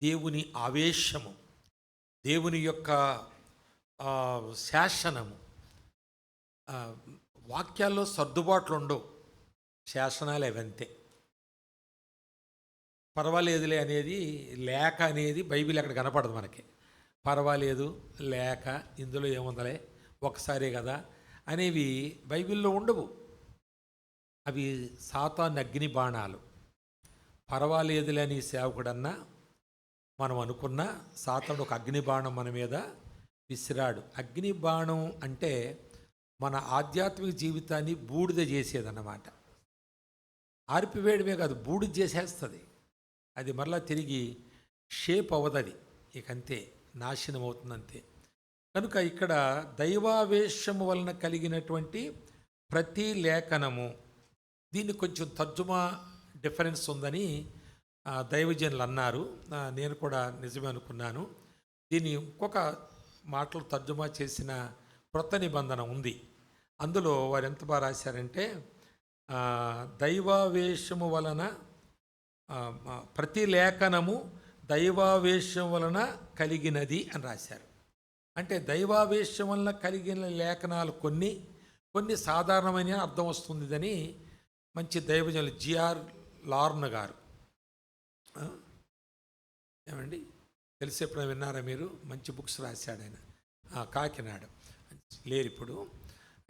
దేవుని ఆవేశము, దేవుని యొక్క శాసనము. వాక్యాల్లో సర్దుబాట్లు ఉండవు, శాసనాలు అవంతే. పర్వాలేదులే అనేది, లేక అనేది బైబిల్ ఎక్కడ కనపడదు మనకి. పర్వాలేదు, లేక, ఇందులో ఏముందలే, ఒకసారే కదా అనేవి బైబిల్లో ఉండవు. అవి సాతాను అగ్ని బాణాలు. పర్వాలేదులే అని సేవకుడన్నా మనం అనుకున్న సాతానుడు ఒక అగ్ని బాణం మన మీద విసిరాడు. అగ్ని బాణం అంటే మన ఆధ్యాత్మిక జీవితాన్ని బూడిద చేసేదన్నమాట. ఆర్పివేయడమే కాదు, బూడిద చేసేస్తుంది. అది మరలా తిరిగి షేప్ అవ్వదది, ఇక అంతే, నాశనం అవుతుందంతే. కనుక ఇక్కడ దైవావేశము వలన కలిగినటువంటి ప్రతి లేఖనము, దీన్ని కొంచెం తర్జుమా డిఫరెన్స్ ఉందని దైవజనులు అన్నారు. నేను కూడా నిజమే అనుకున్నాను. దీన్ని ఇంకొక మాటలు తర్జుమా చేసిన క్రొత్త నిబంధన ఉంది. అందులో వారు ఎంత బాగా రాశారంటే, దైవావేశము వలన ప్రతి లేఖనము దైవావేశం వలన కలిగినది అని రాశారు. అంటే దైవావేశం వలన కలిగిన లేఖనాలు కొన్ని సాధారణమైన అర్థం వస్తుందని మంచి దైవజనులు జిఆర్ లార్న్ గారు, ఏమండి తెలిసి ఎప్పుడైనా విన్నారా మీరు? మంచి బుక్స్ రాశాడు ఆయన, కాకినాడ, లేరు ఇప్పుడు.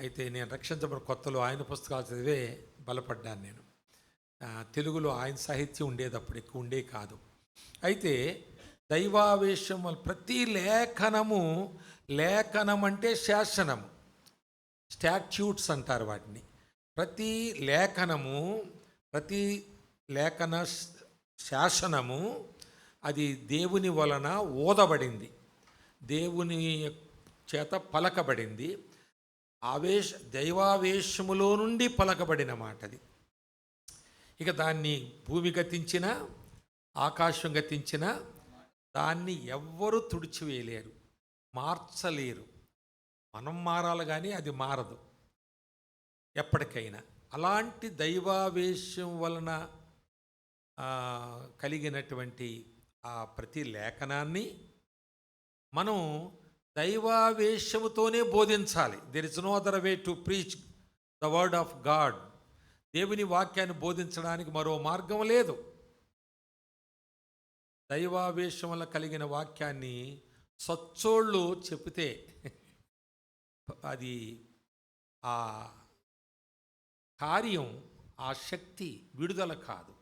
అయితే నేను రక్షించబడిన కొత్తలో ఆయన పుస్తకాలు చదివే బలపడ్డాను నేను. తెలుగులో ఆయన సాహిత్యం ఉండేది, అప్పుడు ఎక్కువ ఉండే కాదు. అయితే దైవావేశం వల్ల ప్రతి లేఖనం అంటే శాసనము, స్టాట్యూట్స్ అంటారు వాటిని. ప్రతి లేఖన శాసనము అది దేవుని వలన ఓదబడింది, దేవుని చేత పలకబడింది. దైవావేశములో నుండి పలకబడిన మాట అది. ఇక దాన్ని భూమి గతించిన, ఆకాశం గతించిన, దాన్ని ఎవ్వరూ తుడిచివేయలేరు, మార్చలేరు. మనం మారాలి కానీ అది మారదు ఎప్పటికైనా. అలాంటి దైవావేశం వలన కలిగినటువంటి ఆ ప్రతి లేఖనాన్ని మనం దైవావేశముతోనే బోధించాలి. There is no other way to preach the word of God. దేవుని వాక్యాన్ని బోధించడానికి మరో మార్గం లేదు. దైవావేశం వల్ల కలిగిన వాక్యాన్ని సచ్చోళ్ళు చెబితే అది ఆ కార్యం, ఆ శక్తి విడుదల కాదు.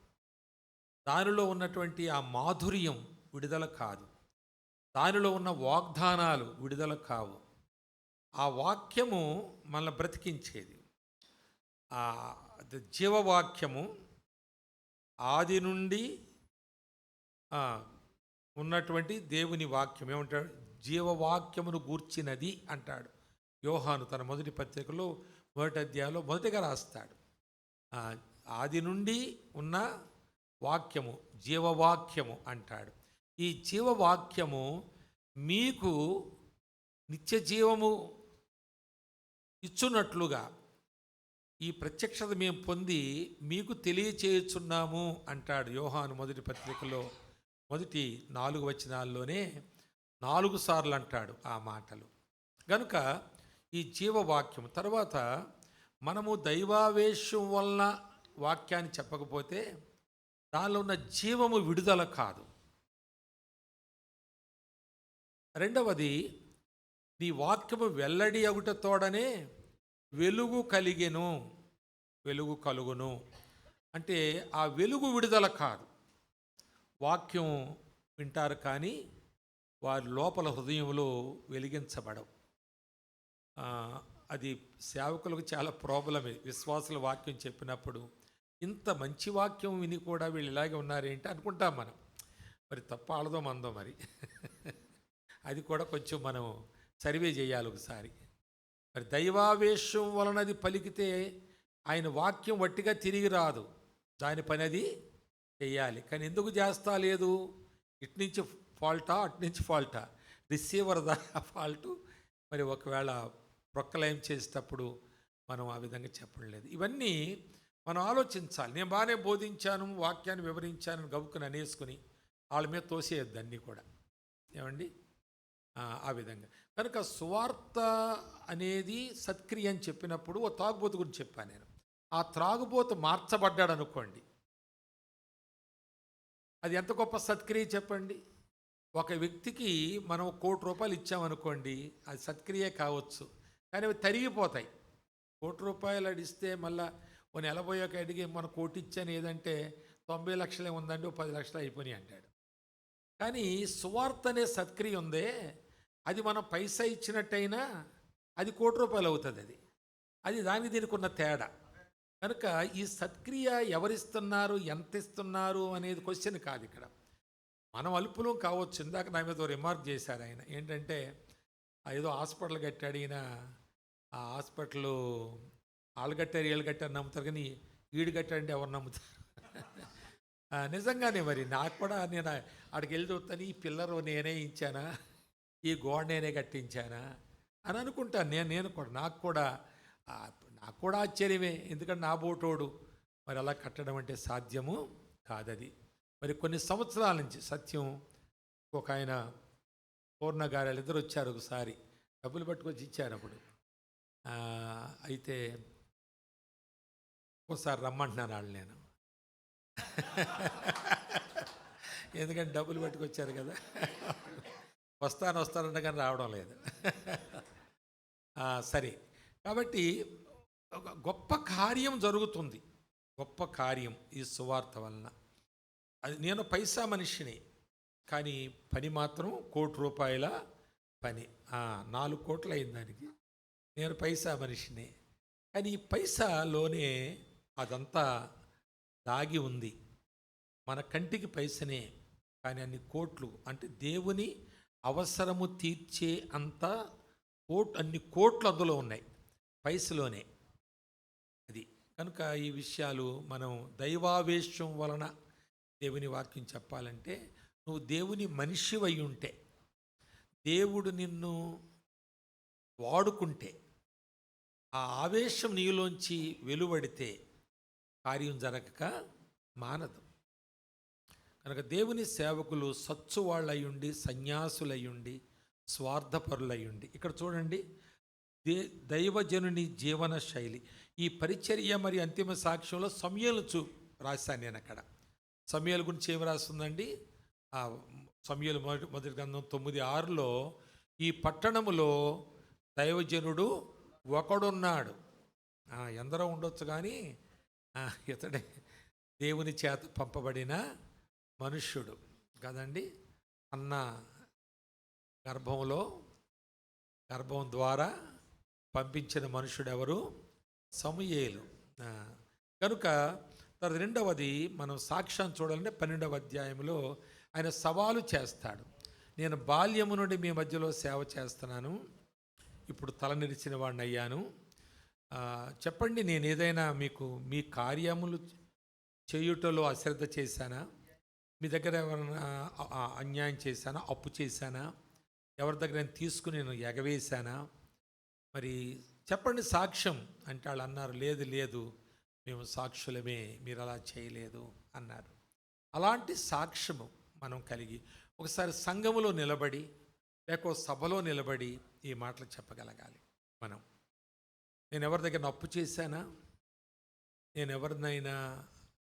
దానిలో ఉన్నటువంటి ఆ మాధుర్యం విడుదల కాదు. దానిలో ఉన్న వాగ్దానాలు విడుదల కావు. ఆ వాక్యము మనల్ని బ్రతికించేది. ఆ జీవవాక్యము ఆది నుండి ఉన్నటువంటి దేవుని వాక్యం ఏమంటాడు? జీవవాక్యమును గూర్చినది అంటాడు యోహాను తన మొదటి పత్రికలో 1వ అధ్యాయంలో మొదటిగా రాస్తాడు. ఆది నుండి ఉన్న వాక్యము జీవవాక్యము అంటాడు. ఈ జీవవాక్యము మీకు నిత్య జీవము ఇచ్చున్నట్లుగా ఈ ప్రత్యక్షత మేము పొంది మీకు తెలియచేయుచున్నాము అంటాడు యోహాను మొదటి పత్రికలో మొదటి 4 వచనాల్లోనే 4 సార్లు అంటాడు ఆ మాటలు. గనుక ఈ జీవవాక్యం తర్వాత మనము దైవావేశం వలన వాక్యాన్ని చెప్పకపోతే దానిలో ఉన్న జీవము విడుదల కాదు. రెండవది, నీ వాక్యము వెల్లడి అగుటతోడనే వెలుగు కలిగెను, వెలుగు కలుగును అంటే ఆ వెలుగు విడుదల కాదు. వాక్యం వింటారు కానీ వారి లోపల హృదయంలో వెలిగించబడవు. అది సేవకులకు చాలా ప్రాబ్లమే. విశ్వాసుల వాక్యం చెప్పినప్పుడు ఇంత మంచి వాక్యం విని కూడా వీళ్ళు ఇలాగే ఉన్నారేంటి అనుకుంటాం మనం. మరి తప్ప ఆడదో మందో మరి అది కూడా కొంచెం మనం సర్వే చేయాలి ఒకసారి. మరి దైవావేశం వలనది పలికితే ఆయన వాక్యం వట్టిగా తిరిగి రాదు, దాని పని అది చెయ్యాలి. కానీ ఎందుకు చేస్తా లేదు? ఇటు నుంచి ఫాల్టా అటు నుంచి ఫాల్టా, రిసీవర్ దా ఫాల్టు. మరి ఒకవేళ ప్రొక్లైమ్ చేసేటప్పుడు మనం ఆ విధంగా చెప్పడం లేదు. ఇవన్నీ మనం ఆలోచించాలి. నేను బాగానే బోధించాను, వాక్యాన్ని వివరించాను గబుక్కుని అనేసుకుని వాళ్ళ మీద తోసేయద్దు అన్నీ కూడా. ఏమండి? ఆ విధంగా కనుక సువార్త అనేది సత్క్రియ అని చెప్పినప్పుడు ఓ తాగుబోతు గురించి చెప్పాను నేను. ఆ త్రాగుబోతు మార్చబడ్డాడు అనుకోండి, అది ఎంత గొప్ప సత్క్రియ చెప్పండి. ఒక వ్యక్తికి మనం ₹1,00,00,000 ఇచ్చామనుకోండి, అది సత్క్రియ కావచ్చు, కానీ అవి తరిగిపోతాయి. ₹1,00,00,000 అడిస్తే మళ్ళీ ఓ నెల పోయాక అడిగి మన 1,00,00,000 ఇచ్చాను ఏదంటే 90 లక్షలే ఉందండి, 10 లక్షలు అయిపోయినాయి అంటాడు. కానీ సువార్త అనే సత్క్రియ ఉందే, అది మనం పైసా ఇచ్చినట్టయినా అది ₹1,00,00,000 అవుతుంది. అది దానికి దీనికి ఉన్న తేడా. కనుక ఈ సత్క్రియ ఎవరిస్తున్నారు, ఎంత ఇస్తున్నారు అనేది క్వశ్చన్ కాదు ఇక్కడ. మనం అల్పులు కావచ్చు. ఇందాక నా మీద రిమార్క్ చేశారు ఆయన, ఏంటంటే ఏదో హాస్పిటల్ కట్టాడు ఈయన, ఆ హాస్పిటల్ వాళ్ళు కట్టారు వీళ్ళు కట్టారు నమ్ముతారు, కానీ వీడు కట్టాడంటే ఎవరు నమ్ముతారు? నిజంగానే మరి నాకు కూడా నేను అక్కడికి వెళ్ళి చూస్తాను, ఈ పిల్లరు నేనే ఇచ్చానా, ఈ గోడ నేనే కట్టించానా అని అనుకుంటాను. నేను కూడా నాకు కూడా ఆశ్చర్యమే. ఎందుకంటే నా బోటోడు మరి అలా కట్టడం అంటే సాధ్యము కాదది. మరి కొన్ని సంవత్సరాల నుంచి సత్యం ఒక ఆయన పూర్ణ గారు ఇద్దరు వచ్చారు ఒకసారి, డబ్బులు పట్టుకొచ్చి ఇచ్చారు. అప్పుడు అయితే ఒకసారి రమ్మంటున్నాను వాళ్ళు, నేను ఎందుకంటే డబ్బులు పట్టుకొచ్చారు కదా, వస్తానంటే కానీ రావడం లేదు. సరే, కాబట్టి ఒక గొప్ప కార్యం జరుగుతుంది, గొప్ప కార్యం ఈ సువార్త వలన. అది నేను పైసా మనిషిని, కానీ పని మాత్రం ₹1,00,00,000 పని. 4 కోట్లు అయింది దానికి. నేను పైసా మనిషిని, కానీ ఈ పైసాలోనే అదంతా దాగి ఉంది. మన కంటికి పైసనే, కానీ అన్ని కోట్లు, అంటే దేవుని అవసరము తీర్చే అంత అన్ని కోట్లు అందులో ఉన్నాయి, పైసలోనే. అది కనుక ఈ విషయాలు మనం దైవావేశం వలన దేవుని వాక్యం చెప్పాలంటే, నువ్వు దేవుని మనిషివై ఉంటే, దేవుడు నిన్ను వాడుకుంటే, ఆ ఆవేశం నీలోంచి వెలువడితే కార్యం జరగక మానదు. కనుక దేవుని సేవకులు సచ్చువాళ్ళయ్యుండి, సన్యాసులయ్యుండి, స్వార్థపరులయ్యుండి. ఇక్కడ చూడండి, దైవజనుని జీవన శైలి, ఈ పరిచర్య మరి అంతిమ సాక్ష్యంలో సమూయేలు రాశాను నేను. అక్కడ సమూయేలు గురించి ఏమి రాస్తుందండి? ఆ సమూయేలు మొదటి గ్రంథం 9:6లో ఈ పట్టణములో దైవజనుడు ఒకడున్నాడు. ఎందరో ఉండొచ్చు కానీ ఇతడే దేవుని చేత పంపబడిన మనుష్యుడు కదండి. అన్న గర్భం ద్వారా పంపించిన మనుషుడు ఎవరు? సమూయేలు. కనుక రెండవది మనం సాక్ష్యాన్ని చూడాలంటే 12వ అధ్యాయంలో ఆయన సవాలు చేస్తాడు. నేను బాల్యము నుండి మీ మధ్యలో సేవ చేస్తున్నాను, ఇప్పుడు తలనిరిచిన వాడిని అయ్యాను. చెప్పండి, నేను ఏదైనా మీకు మీ కార్యములు చేయుటలో అశ్రద్ధ చేశానా? మీ దగ్గర ఎవరైనా అన్యాయం చేశానా? అప్పు చేశానా? ఎవరి దగ్గర నేను తీసుకుని నేను ఎగవేశానా? మరి చెప్పండి సాక్ష్యం అంటే వాళ్ళు అన్నారు, లేదు మేము సాక్షులమే, మీరు అలా చేయలేదు అన్నారు. అలాంటి సాక్ష్యము మనం కలిగి ఒకసారి సంఘములో నిలబడి లేక సభలో నిలబడి ఈ మాటలు చెప్పగలగాలి. నేను ఎవరి దగ్గర అప్పు చేశానా? నేను ఎవరినైనా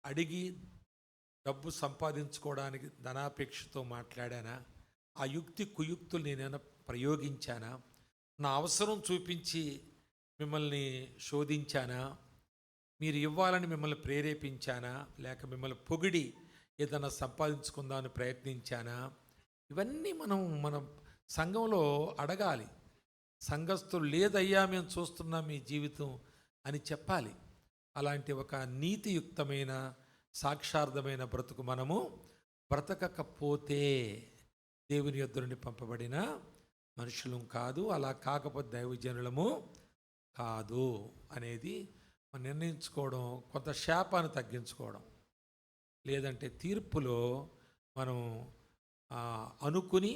అడిగి డబ్బు సంపాదించుకోవడానికి ధనాపేక్షతో మాట్లాడానా? ఆ యుక్తి కుయుక్తులు నేనైనా ప్రయోగించానా? నా అవసరం చూపించి మిమ్మల్ని శోధించానా? మీరు ఇవ్వాలని మిమ్మల్ని ప్రేరేపించానా? లేక మిమ్మల్ని పొగిడి ఏదైనా సంపాదించుకుందామని ప్రయత్నించానా? ఇవన్నీ మన సంఘంలో అడగాలి. సంఘస్థులు లేదయ్యా మేము చూస్తున్నాం మీ జీవితం అని చెప్పాలి. అలాంటి ఒక నీతియుక్తమైన సాక్షార్థమైన బ్రతుకు మనము బ్రతకకపోతే దేవుని యొద్ద నుండి పంపబడిన మనుషులం కాదు, అలా కాకపోతే దైవజనులము కాదు అనేది మనం నిర్ణయించుకోవడం, కొంత శాపాన్ని తగ్గించుకోవడం. లేదంటే తీర్పులో మనం అనుకుని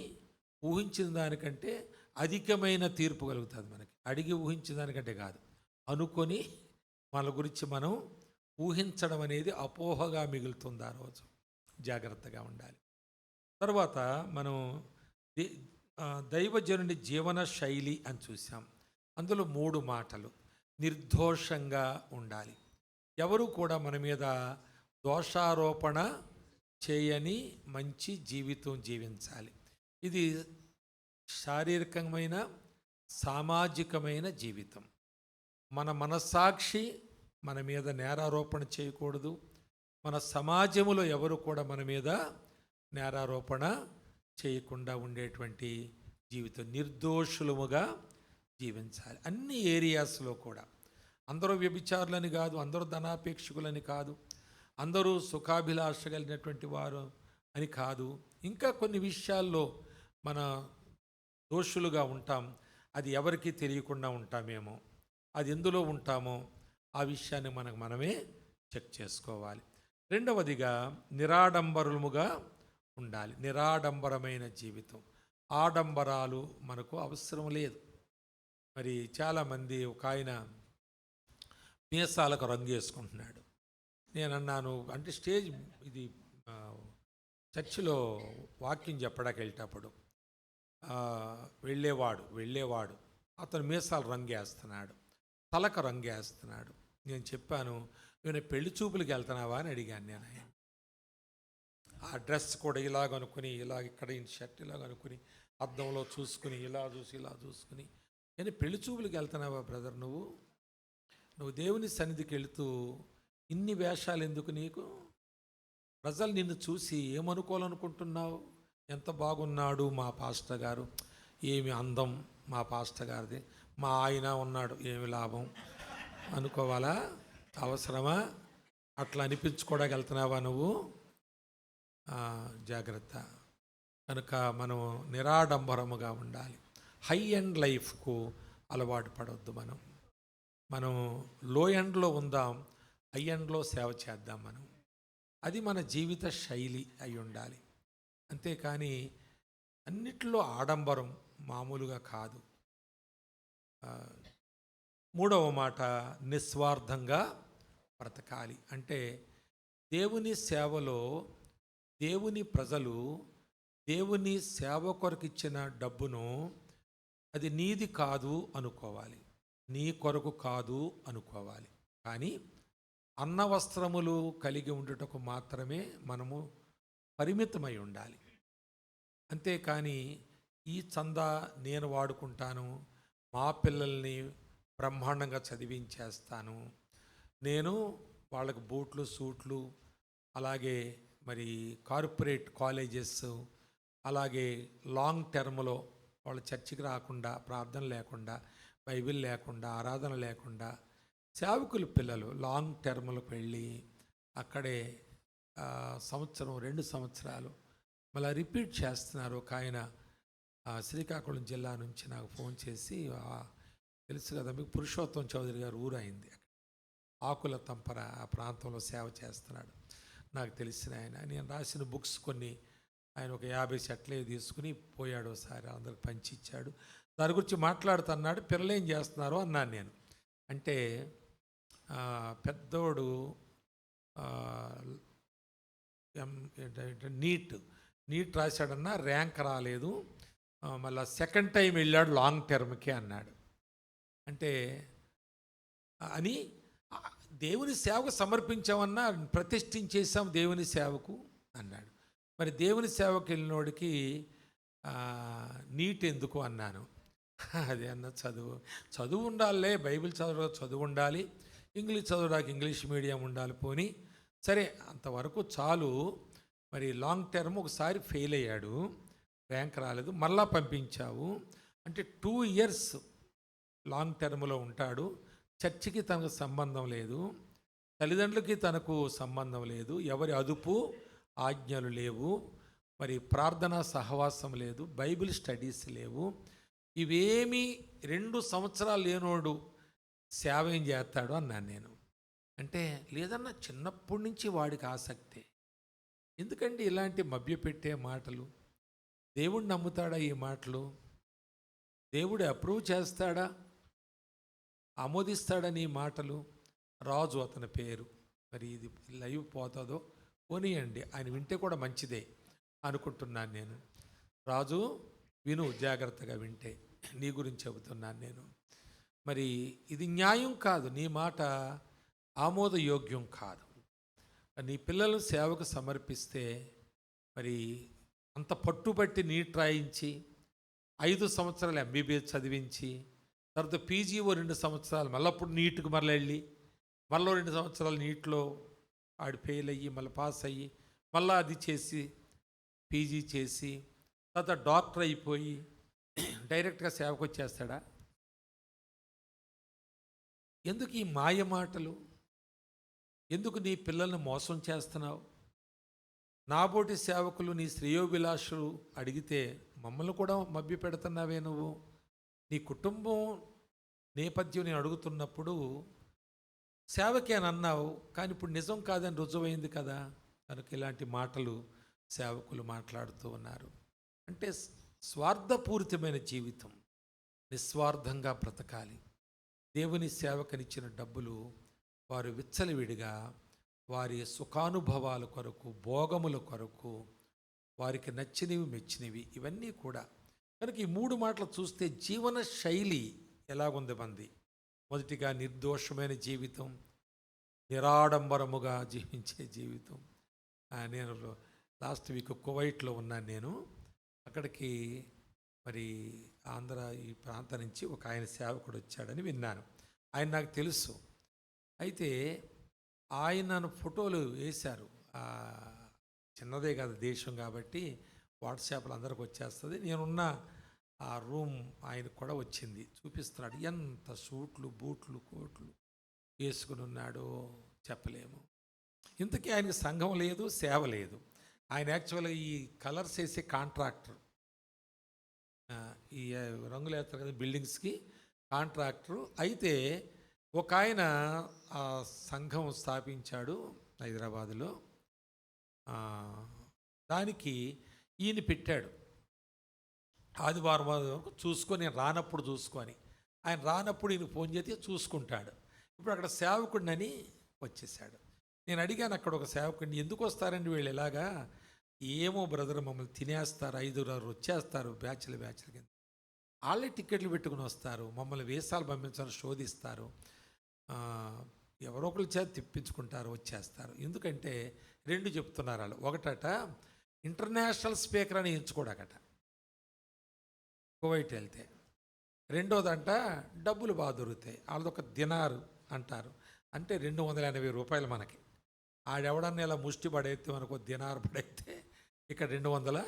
ఊహించిన దానికంటే అధికమైన తీర్పు కలుగుతుంది మనకి. అడిగి ఊహించిన దానికంటే కాదు, అనుకొని మన గురించి మనం ఊహించడం అనేది అపోహగా మిగులుతుంది. ఆ రోజు జాగ్రత్తగా ఉండాలి. తర్వాత మనం దైవజనుని జీవన శైలి అని చూసాం. అందులో 3 మాటలు. నిర్దోషంగా ఉండాలి. ఎవరు కూడా మన మీద దోషారోపణ చేయని మంచి జీవితం జీవించాలి. ఇది శారీరకమైన సామాజికమైన జీవితం. మన మనస్సాక్షి మన మీద నేరారోపణ చేయకూడదు. మన సమాజంలో ఎవరు కూడా మన మీద నేరారోపణ చేయకుండా ఉండేటువంటి జీవితం, నిర్దోషులముగా జీవించాలి. అన్ని ఏరియాస్లో కూడా. అందరూ వ్యభిచారులని కాదు, అందరూ ధనాపేక్షకులని కాదు, అందరూ సుఖాభిలాష కలిగినటువంటి వారు అని కాదు. ఇంకా కొన్ని విషయాల్లో మన దోషులుగా ఉంటాం. అది ఎవరికీ తెలియకుండా ఉంటామేమో. అది ఎందులో ఉంటామో ఆ విషయాన్ని మనమే చెక్ చేసుకోవాలి. రెండవదిగా నిరాడంబరముగా ఉండాలి. నిరాడంబరమైన జీవితం. ఆడంబరాలు మనకు అవసరం లేదు. మరి చాలామంది, ఒక ఆయన మీసాలకు రంగు వేసుకుంటున్నాడు. నేను అన్నాను, అంటే స్టేజ్ ఇది చర్చిలో వాక్యం చెప్పడానికి వెళ్ళేటప్పుడు వెళ్ళేవాడు అతను మీసాలు రంగేస్తున్నాడు, తలకు రంగేస్తున్నాడు. నేను చెప్పాను, నేను పెళ్లి చూపులకు వెళ్తున్నావా అని అడిగాను. నేను ఆయన ఆ డ్రెస్ కూడా ఇలాగనుకుని, ఇక్కడ షర్ట్ ఇలాగనుకుని, అద్దంలో చూసుకుని, ఇలా చూసుకుని, నేను పెళ్లి చూపులకు వెళ్తున్నావా బ్రదర్? నువ్వు దేవుని సన్నిధికి వెళుతూ ఇన్ని వేషాలు ఎందుకు నీకు? ప్రజలు నిన్ను చూసి ఏమనుకోవాలనుకుంటున్నావు? ఎంత బాగున్నాడు మా పాస్టర్ గారు, ఏమి అందం మా పాస్టర్ గారిది, మా ఆయన ఉన్నాడు, ఏమి లాభం అనుకోవాలా? అవసరమా? అట్లా అనిపించుకోవడానికి వెళ్తున్నావా నువ్వు? జాగ్రత్త. కనుక మనం నిరాడంబరముగా ఉండాలి. హై ఎండ్ లైఫ్కు అలవాటు పడవద్దు. మనం లో ఎండ్లో ఉందాం, హై ఎండ్లో సేవ చేద్దాం. అది మన జీవిత శైలి అయి ఉండాలి. అంతేకాని అన్నిట్లో ఆడంబరం మామూలుగా కాదు. మూడవ మాట, నిస్వార్థంగా బ్రతకాలి. అంటే దేవుని సేవలో దేవుని ప్రజలు దేవుని సేవ కొరకు ఇచ్చిన డబ్బును అది నీది కాదు అనుకోవాలి, నీ కొరకు కాదు అనుకోవాలి. కానీ అన్న వస్త్రములు కలిగి ఉండుటకు మాత్రమే మనము పరిమితమై ఉండాలి. అంతేకాని ఈ చందా నేను వాడుకుంటాను, మా పిల్లల్ని బ్రహ్మాండంగా చదివించేస్తాను, నేను వాళ్ళకు బూట్లు సూట్లు, అలాగే మరి కార్పొరేట్ కాలేజెస్, అలాగే లాంగ్ టర్మ్లో వాళ్ళ చర్చికి రాకుండా, ప్రార్థన లేకుండా, బైబిల్ లేకుండా, ఆరాధన లేకుండా సేవకులు పిల్లలు లాంగ్ టర్మ్లకు వెళ్ళి అక్కడే సంవత్సరం 2 సంవత్సరాలు మళ్ళీ రిపీట్ చేస్తున్నారు. ఒక ఆయన శ్రీకాకుళం జిల్లా నుంచి నాకు ఫోన్ చేసి, తెలుసు కదా మీకు పురుషోత్తం చౌదరి గారు ఊరు అయింది, ఆకుల తంపర ఆ ప్రాంతంలో సేవ చేస్తున్నాడు, నాకు తెలిసిన ఆయన. నేను రాసిన బుక్స్ కొన్ని ఆయన ఒక 50 సెట్లే తీసుకుని పోయాడు, ఒకసారి అందరికి పంచి ఇచ్చాడు. దాని గురించి మాట్లాడుతున్నాడు. పిల్లలు ఏం చేస్తున్నారు అన్నాను నేను. అంటే పెద్దోడు ఏంటంటే నీట్ రాశాడన్నా, ర్యాంక్ రాలేదు, మళ్ళీ సెకండ్ టైం వెళ్ళాడు లాంగ్ టర్మ్కే అన్నాడు. అంటే అని దేవుని సేవకు సమర్పించామన్నా, ప్రతిష్ఠించేసాం దేవుని సేవకు అన్నాడు. మరి దేవుని సేవకు వెళ్ళినోడికి నీట్ ఎందుకు అన్నాను. అదే అన్న చదువు ఉండాలే, బైబిల్ చదువు ఉండాలి, ఇంగ్లీష్ చదవడానికి ఇంగ్లీష్ మీడియం ఉండాలి, పోనీ సరే అంతవరకు చాలు. మరి లాంగ్ టర్మ్ ఒకసారి ఫెయిల్ అయ్యాడు, ర్యాంక్ రాలేదు, మళ్ళా పంపించావు అంటే 2 years లాంగ్ టర్మ్లో ఉంటాడు. చర్చికి తనకు సంబంధం లేదు, తల్లిదండ్రులకి తనకు సంబంధం లేదు, ఎవరి అదుపు ఆజ్ఞలు లేవు, మరి ప్రార్థనా సహవాసం లేదు, బైబిల్ స్టడీస్ లేవు. ఇవేమీ 2 సంవత్సరాలు లేనోడు సేవ ఏం చేస్తాడు అన్నాను నేను. అంటే లేదన్నా చిన్నప్పటి నుంచి వాడికి ఆసక్తే. ఎందుకంటే ఇలాంటి మభ్యపెట్టే మాటలు, దేవుడు నమ్ముతాడా ఈ మాటలు? దేవుడు అప్రూవ్ చేస్తాడా, ఆమోదిస్తాడని ఈ మాటలు? రాజు అతని పేరు, మరి ఇది లైవ్ పోతుందో పోనీయండి, ఆయన వింటే కూడా మంచిదే అనుకుంటున్నాను నేను. రాజు విను, జాగ్రత్తగా వింటే నీ గురించి చెబుతున్నాను నేను. మరి ఇది న్యాయం కాదు, నీ మాట ఆమోదయోగ్యం కాదు. నీ పిల్లలు సేవకు సమర్పిస్తే మరి అంత పట్టుబట్టి నీట్ రాయించి 5 సంవత్సరాలు ఎంబీబీఎస్ చదివించి, తర్వాత పీజీఓ 2 సంవత్సరాలు, మళ్ళీ అప్పుడు నీట్కి మళ్ళీ వెళ్ళి, మళ్ళీ 2 సంవత్సరాలు నీట్లో ఆడు ఫెయిల్ అయ్యి మళ్ళీ పాస్ అయ్యి, మళ్ళీ అది చేసి పీజీ చేసి, తర్వాత డాక్టర్ అయిపోయి డైరెక్ట్గా సేవకు వచ్చేస్తాడా? ఎందుకు ఈ మాయ మాటలు? ఎందుకు నీ పిల్లల్ని మోసం చేస్తున్నావు? నాబోటి సేవకులు, నీ శ్రేయోభిలాషులు అడిగితే మమ్మల్ని కూడా మభ్య పెడుతున్నావే నువ్వు. నీ కుటుంబం నేపథ్యం నేను అడుగుతున్నప్పుడు సేవకి అని అన్నావు, కానీ ఇప్పుడు నిజం కాదని రుజువైంది కదా. కనుక ఇలాంటి మాటలు సేవకులు మాట్లాడుతూ ఉన్నారు. అంటే స్వార్థపూరితమైన జీవితం, నిస్వార్థంగా బ్రతకాలి. దేవుని సేవకనిచ్చిన డబ్బులు వారు విచ్చలవిడిగా వారి సుఖానుభవాల కొరకు, భోగముల కొరకు, వారికి నచ్చినవి మెచ్చినవి, ఇవన్నీ కూడా. కనుక ఈ 3 మాటలు చూస్తే జీవన శైలి ఎలాగుంది మంది? మొదటిగా నిర్దోషమైన జీవితం, నిరాడంబరముగా జీవించే జీవితం. నేను లాస్ట్ వీక్ కువైట్లో ఉన్నాను. నేను అక్కడికి మరి ఆంధ్ర ఈ ప్రాంతం నుంచి ఒక ఆయన సేవకుడు వచ్చాడని విన్నాను. ఆయన నాకు తెలుసు. అయితే ఆయన ఫోటోలు వేశారు. చిన్నదే కదా దేశం కాబట్టి వాట్సాప్లో అందరికి వచ్చేస్తుంది. నేనున్న ఆ రూమ్ ఆయనకు కూడా వచ్చింది, చూపిస్తున్నాడు. ఎంత సూట్లు, బూట్లు, కోట్లు వేసుకుని ఉన్నాడో చెప్పలేము. ఇంతకీ ఆయనకి సంఘం లేదు, సేవ లేదు. ఆయన యాక్చువల్గా ఈ కలర్స్ వేసే కాంట్రాక్టర్, ఈ రంగులు వేస్తారు కదా బిల్డింగ్స్కి, కాంట్రాక్టరు. అయితే ఒక ఆయన ఆ సంఘం స్థాపించాడు హైదరాబాదులో. దానికి ఈయన పెట్టాడు ఆదివారం వరకు చూసుకొని, నేను రానప్పుడు చూసుకొని. ఆయన రానప్పుడు ఈయన ఫోన్ చేస్తే చూసుకుంటాడు. ఇప్పుడు అక్కడ సేవకుడినని వచ్చేసాడు. నేను అడిగాను అక్కడ ఒక సేవకుడిని, ఎందుకు వస్తారండి వీళ్ళు ఇలాగా? ఏమో బ్రదర్ మమ్మల్ని తినేస్తారు, 5 వచ్చేస్తారు బ్యాచ్లు కింద, వాళ్ళే టికెట్లు పెట్టుకుని వస్తారు, మమ్మల్ని వేసాలు పంపించాలని శోధిస్తారు, ఎవరో ఒకరి చేత తిప్పించుకుంటారు, వచ్చేస్తారు. ఎందుకంటే 2 చెప్తున్నారు వాళ్ళు. ఒకటట ఇంటర్నేషనల్ స్పీకర్ అని ఎంచుకోడాకట కువైట్ వెళ్తే. రెండోదంట డబ్బులు బాగా దొరుకుతాయి, వాళ్ళదొక దినారు అంటారు, అంటే 280 రూపాయలు మనకి. ఆడెవడన్నా ఇలా ముష్టి పడైతే మనకు దినారు పడైతే ఇక్కడ 200.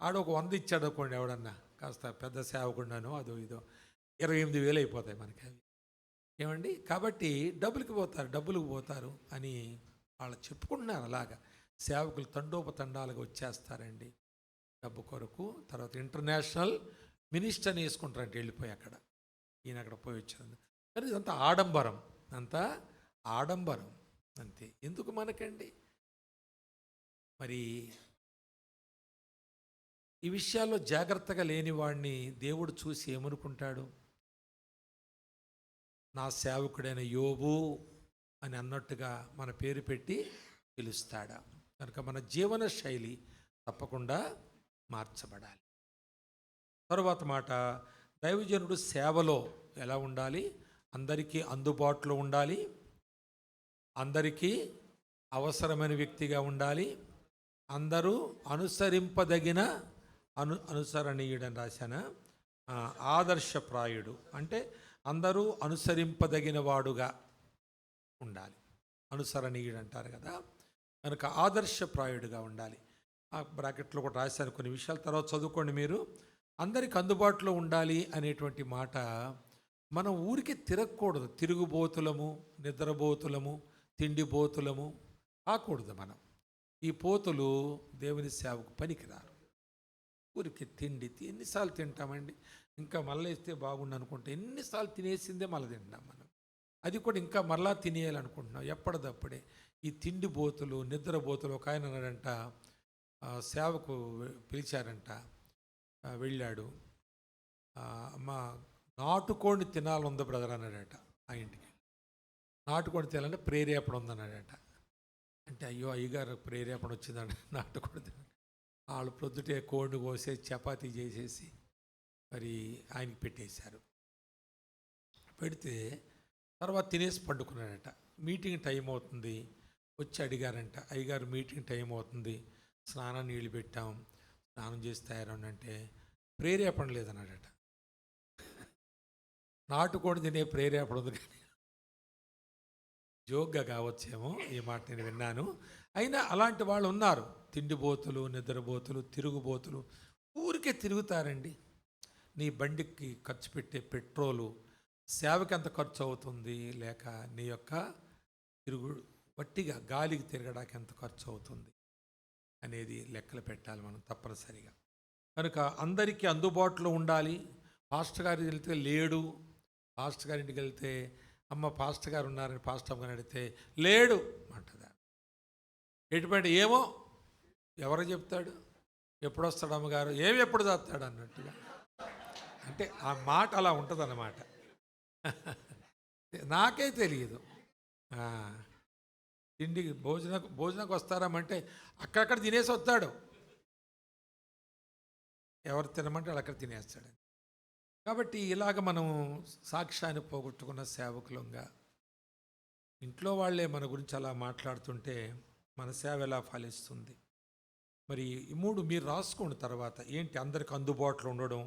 ఆడ ఒక 100 ఇచ్చాడు అనుకోండి ఎవడన్నా, కాస్త పెద్ద సేవకుండాను అదో ఇదో 28,000 అయిపోతాయి మనకి అవి. ఏమండి, కాబట్టి డబ్బులకు పోతారు అని వాళ్ళు చెప్పుకుంటున్నారు. అలాగా సేవకులు తండోపతండాలుగా వచ్చేస్తారండి డబ్బు కొరకు. తర్వాత ఇంటర్నేషనల్ మినిస్టర్ని వేసుకుంటారంటే వెళ్ళిపోయి అక్కడ, ఈయన అక్కడ పోయి వచ్చారు. కానీ ఇదంతా ఆడంబరం, అంతా ఆడంబరం అంతే. ఎందుకు మనకండి? మరి ఈ విషయాల్లో జాగ్రత్తగా లేని వాడిని దేవుడు చూసి ఏమనుకుంటాడు? నా సేవకుడైన యోబు అని అన్నట్టుగా మన పేరు పెట్టి పిలుస్తాడా? కనుక మన జీవన శైలి తప్పకుండా మార్చబడాలి. తరువాత మాట, దైవజనుడు సేవలో ఎలా ఉండాలి? అందరికీ అందుబాటులో ఉండాలి, అందరికీ అవసరమైన వ్యక్తిగా ఉండాలి, అందరూ అనుసరింపదగిన అనుసరణీయుడని రాశాన, ఆదర్శప్రాయుడు అంటే అందరూ అనుసరింపదగిన వాడుగా ఉండాలి. అనుసరణీయుడు అంటారు కదా, కనుక ఆదర్శప్రాయుడుగా ఉండాలి. ఆ బ్రాకెట్లో కూడా రాశాను కొన్ని విషయాలు, తర్వాత చదువుకోండి మీరు. అందరికి అందుబాటులో ఉండాలి అనేటువంటి మాట, మనం ఊరికి తిరగకూడదు. తిరుగుబోతులము, నిద్రబోతులము, తిండిబోతులము కాకూడదు మనం. ఈ పోతులు దేవుని సేవకు పనికిరారు. ఊరికి తిండి ఎన్నిసార్లు తింటామండి? ఇంకా మళ్ళీ ఇస్తే బాగుండు అనుకుంటే ఎన్నిసార్లు తినేసిందే మళ్ళీ తింటాం మనం. అది కూడా ఇంకా మళ్ళా తినేయాలనుకుంటున్నాం ఎప్పటిదప్పుడే. ఈ తిండిబోతులు, నిద్రబోతులు. ఒక ఆయన అన్నాడంట, సేవకు పిలిచారంట, వెళ్ళాడు. మా నాటుకోడిని తినాలంది బ్రదర్ అన్నాడట. ఆ ఇంటికి నాటుకోడి తినాలంటే ప్రేరేపణ ఉందన్నాడట. అంటే అయ్యో అయ్యగారు ప్రేరేపణ వచ్చిందండి నాటుకోడి తిన. వాళ్ళు ప్రొద్దుటే కోడిని కోసేసి చపాతీ చేసేసి మరి ఆయనకి పెట్టేశారు. పెడితే తర్వాత తినేసి పండుకున్నాడట. మీటింగ్ టైం అవుతుంది, వచ్చి అడిగారంట, అయ్యగారు మీటింగ్ టైం అవుతుంది, స్నానం నీళ్ళు పెట్టాం, స్నానం చేసి తయారవునంటే ప్రేరేపణ లేదన్నాడట. నాటుకోడి తినే ప్రేరేపణ ఉంది కానీ జోక్గా కావచ్చేమో ఈ మాట నేను విన్నాను. అయినా అలాంటి వాళ్ళు ఉన్నారు, తిండిబోతులు, నిద్రబోతులు, తిరుగుబోతులు. ఊరికే తిరుగుతారండి. నీ బండికి ఖర్చు పెట్టే పెట్రోలు సేవకి ఎంత ఖర్చు అవుతుంది, లేక నీ యొక్క వట్టిగా గాలికి తిరగడానికి ఎంత ఖర్చు అవుతుంది అనేది లెక్కలు పెట్టాలి మనం తప్పనిసరిగా. కనుక అందరికీ అందుబాటులో ఉండాలి. పాస్టర్ గారికి వెళ్తే లేడు, పాస్టర్ గారింటికి వెళ్తే అమ్మ పాస్టర్ గారు ఉన్నారని పాస్టర్ అమ్మగారు అడిగితే లేడు అంటదా. ఎటువంటి ఏమో ఎవరు చెప్తాడు, ఎప్పుడు వస్తాడు అమ్మగారు, ఏమి ఎప్పుడు చేస్తాడు అన్నట్టుగా. అంటే ఆ మాట అలా ఉంటుంది అన్నమాట. నాకే తెలియదు. తిండికి భోజనకు వస్తారామంటే అక్కడక్కడ తినేసి వస్తాడు, ఎవరు తినమంటే వాళ్ళు అక్కడ తినేస్తాడు. కాబట్టి ఇలాగ మనం సాక్ష్యాన్ని పోగొట్టుకున్న సేవకులంగా ఇంట్లో వాళ్ళే మన గురించి అలా మాట్లాడుతుంటే మన సేవ ఎలా ఫలిస్తుంది? మరి ఈ 3 మీరు రాసుకోండి. తర్వాత ఏంటి? అందరికి అందుబాటులో ఉండడం,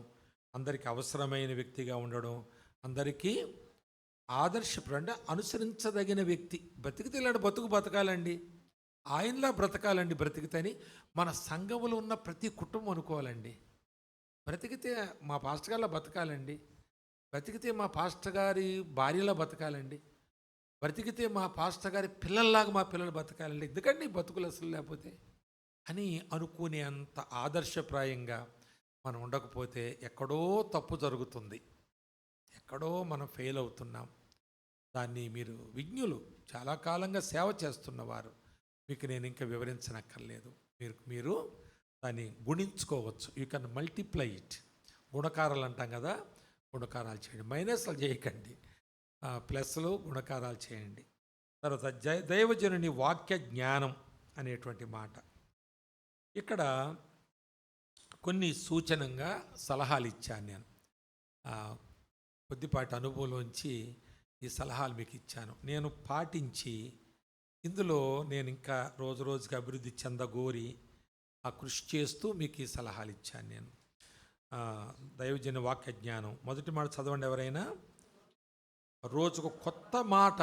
అందరికీ అవసరమైన వ్యక్తిగా ఉండడం, అందరికీ ఆదర్శప్రాయుడు అంటే అనుసరించదగిన వ్యక్తి. బ్రతికితే ఇలాంటి బతకాలండి, ఆయనలా బ్రతకాలండి. బ్రతికితేని మన సంఘములో ఉన్న ప్రతి కుటుంబం అనుకోవాలండి, బ్రతికితే మా పాస్టర్ గారిలా బతకాలండి, బ్రతికితే మా పాస్టర్ గారి భార్యలా బతకాలండి, బ్రతికితే మా పాస్టర్ గారి పిల్లల్లాగా మా పిల్లలు బతకాలండి. ఎందుకండి బతుకులు అసలు లేకపోతే అని అనుకునే అంత ఆదర్శప్రాయంగా మనం ఉండకపోతే ఎక్కడో తప్పు జరుగుతుంది, ఎక్కడో మనం ఫెయిల్ అవుతున్నాం. దాన్ని మీరు విజ్ఞులు, చాలా కాలంగా సేవ చేస్తున్నవారు, మీకు నేను ఇంకా వివరించనక్కర్లేదు. మీరు దాన్ని గుణించుకోవచ్చు. You can multiply it. గుణకారాలు అంటాం కదా, గుణకారాలు చేయండి, మైనస్లు చేయకండి, ప్లస్లు గుణకారాలు చేయండి. తర్వాత దైవజనుని వాక్య జ్ఞానం అనేటువంటి మాట, ఇక్కడ కొన్ని సూచనంగా సలహాలు ఇచ్చాను నేను. కొద్దిపాటి అనుభవంలోంచి ఈ సలహాలు మీకు ఇచ్చాను. నేను పాటించి ఇందులో నేను ఇంకా రోజు రోజుకి అభివృద్ధి చెందగోరి ఆ కృషి చేస్తూ మీకు ఈ సలహాలు ఇచ్చాను నేను. దైవజన వాక్య జ్ఞానం మొదటి మాట చదవండి ఎవరైనా. రోజుకు కొత్త మాట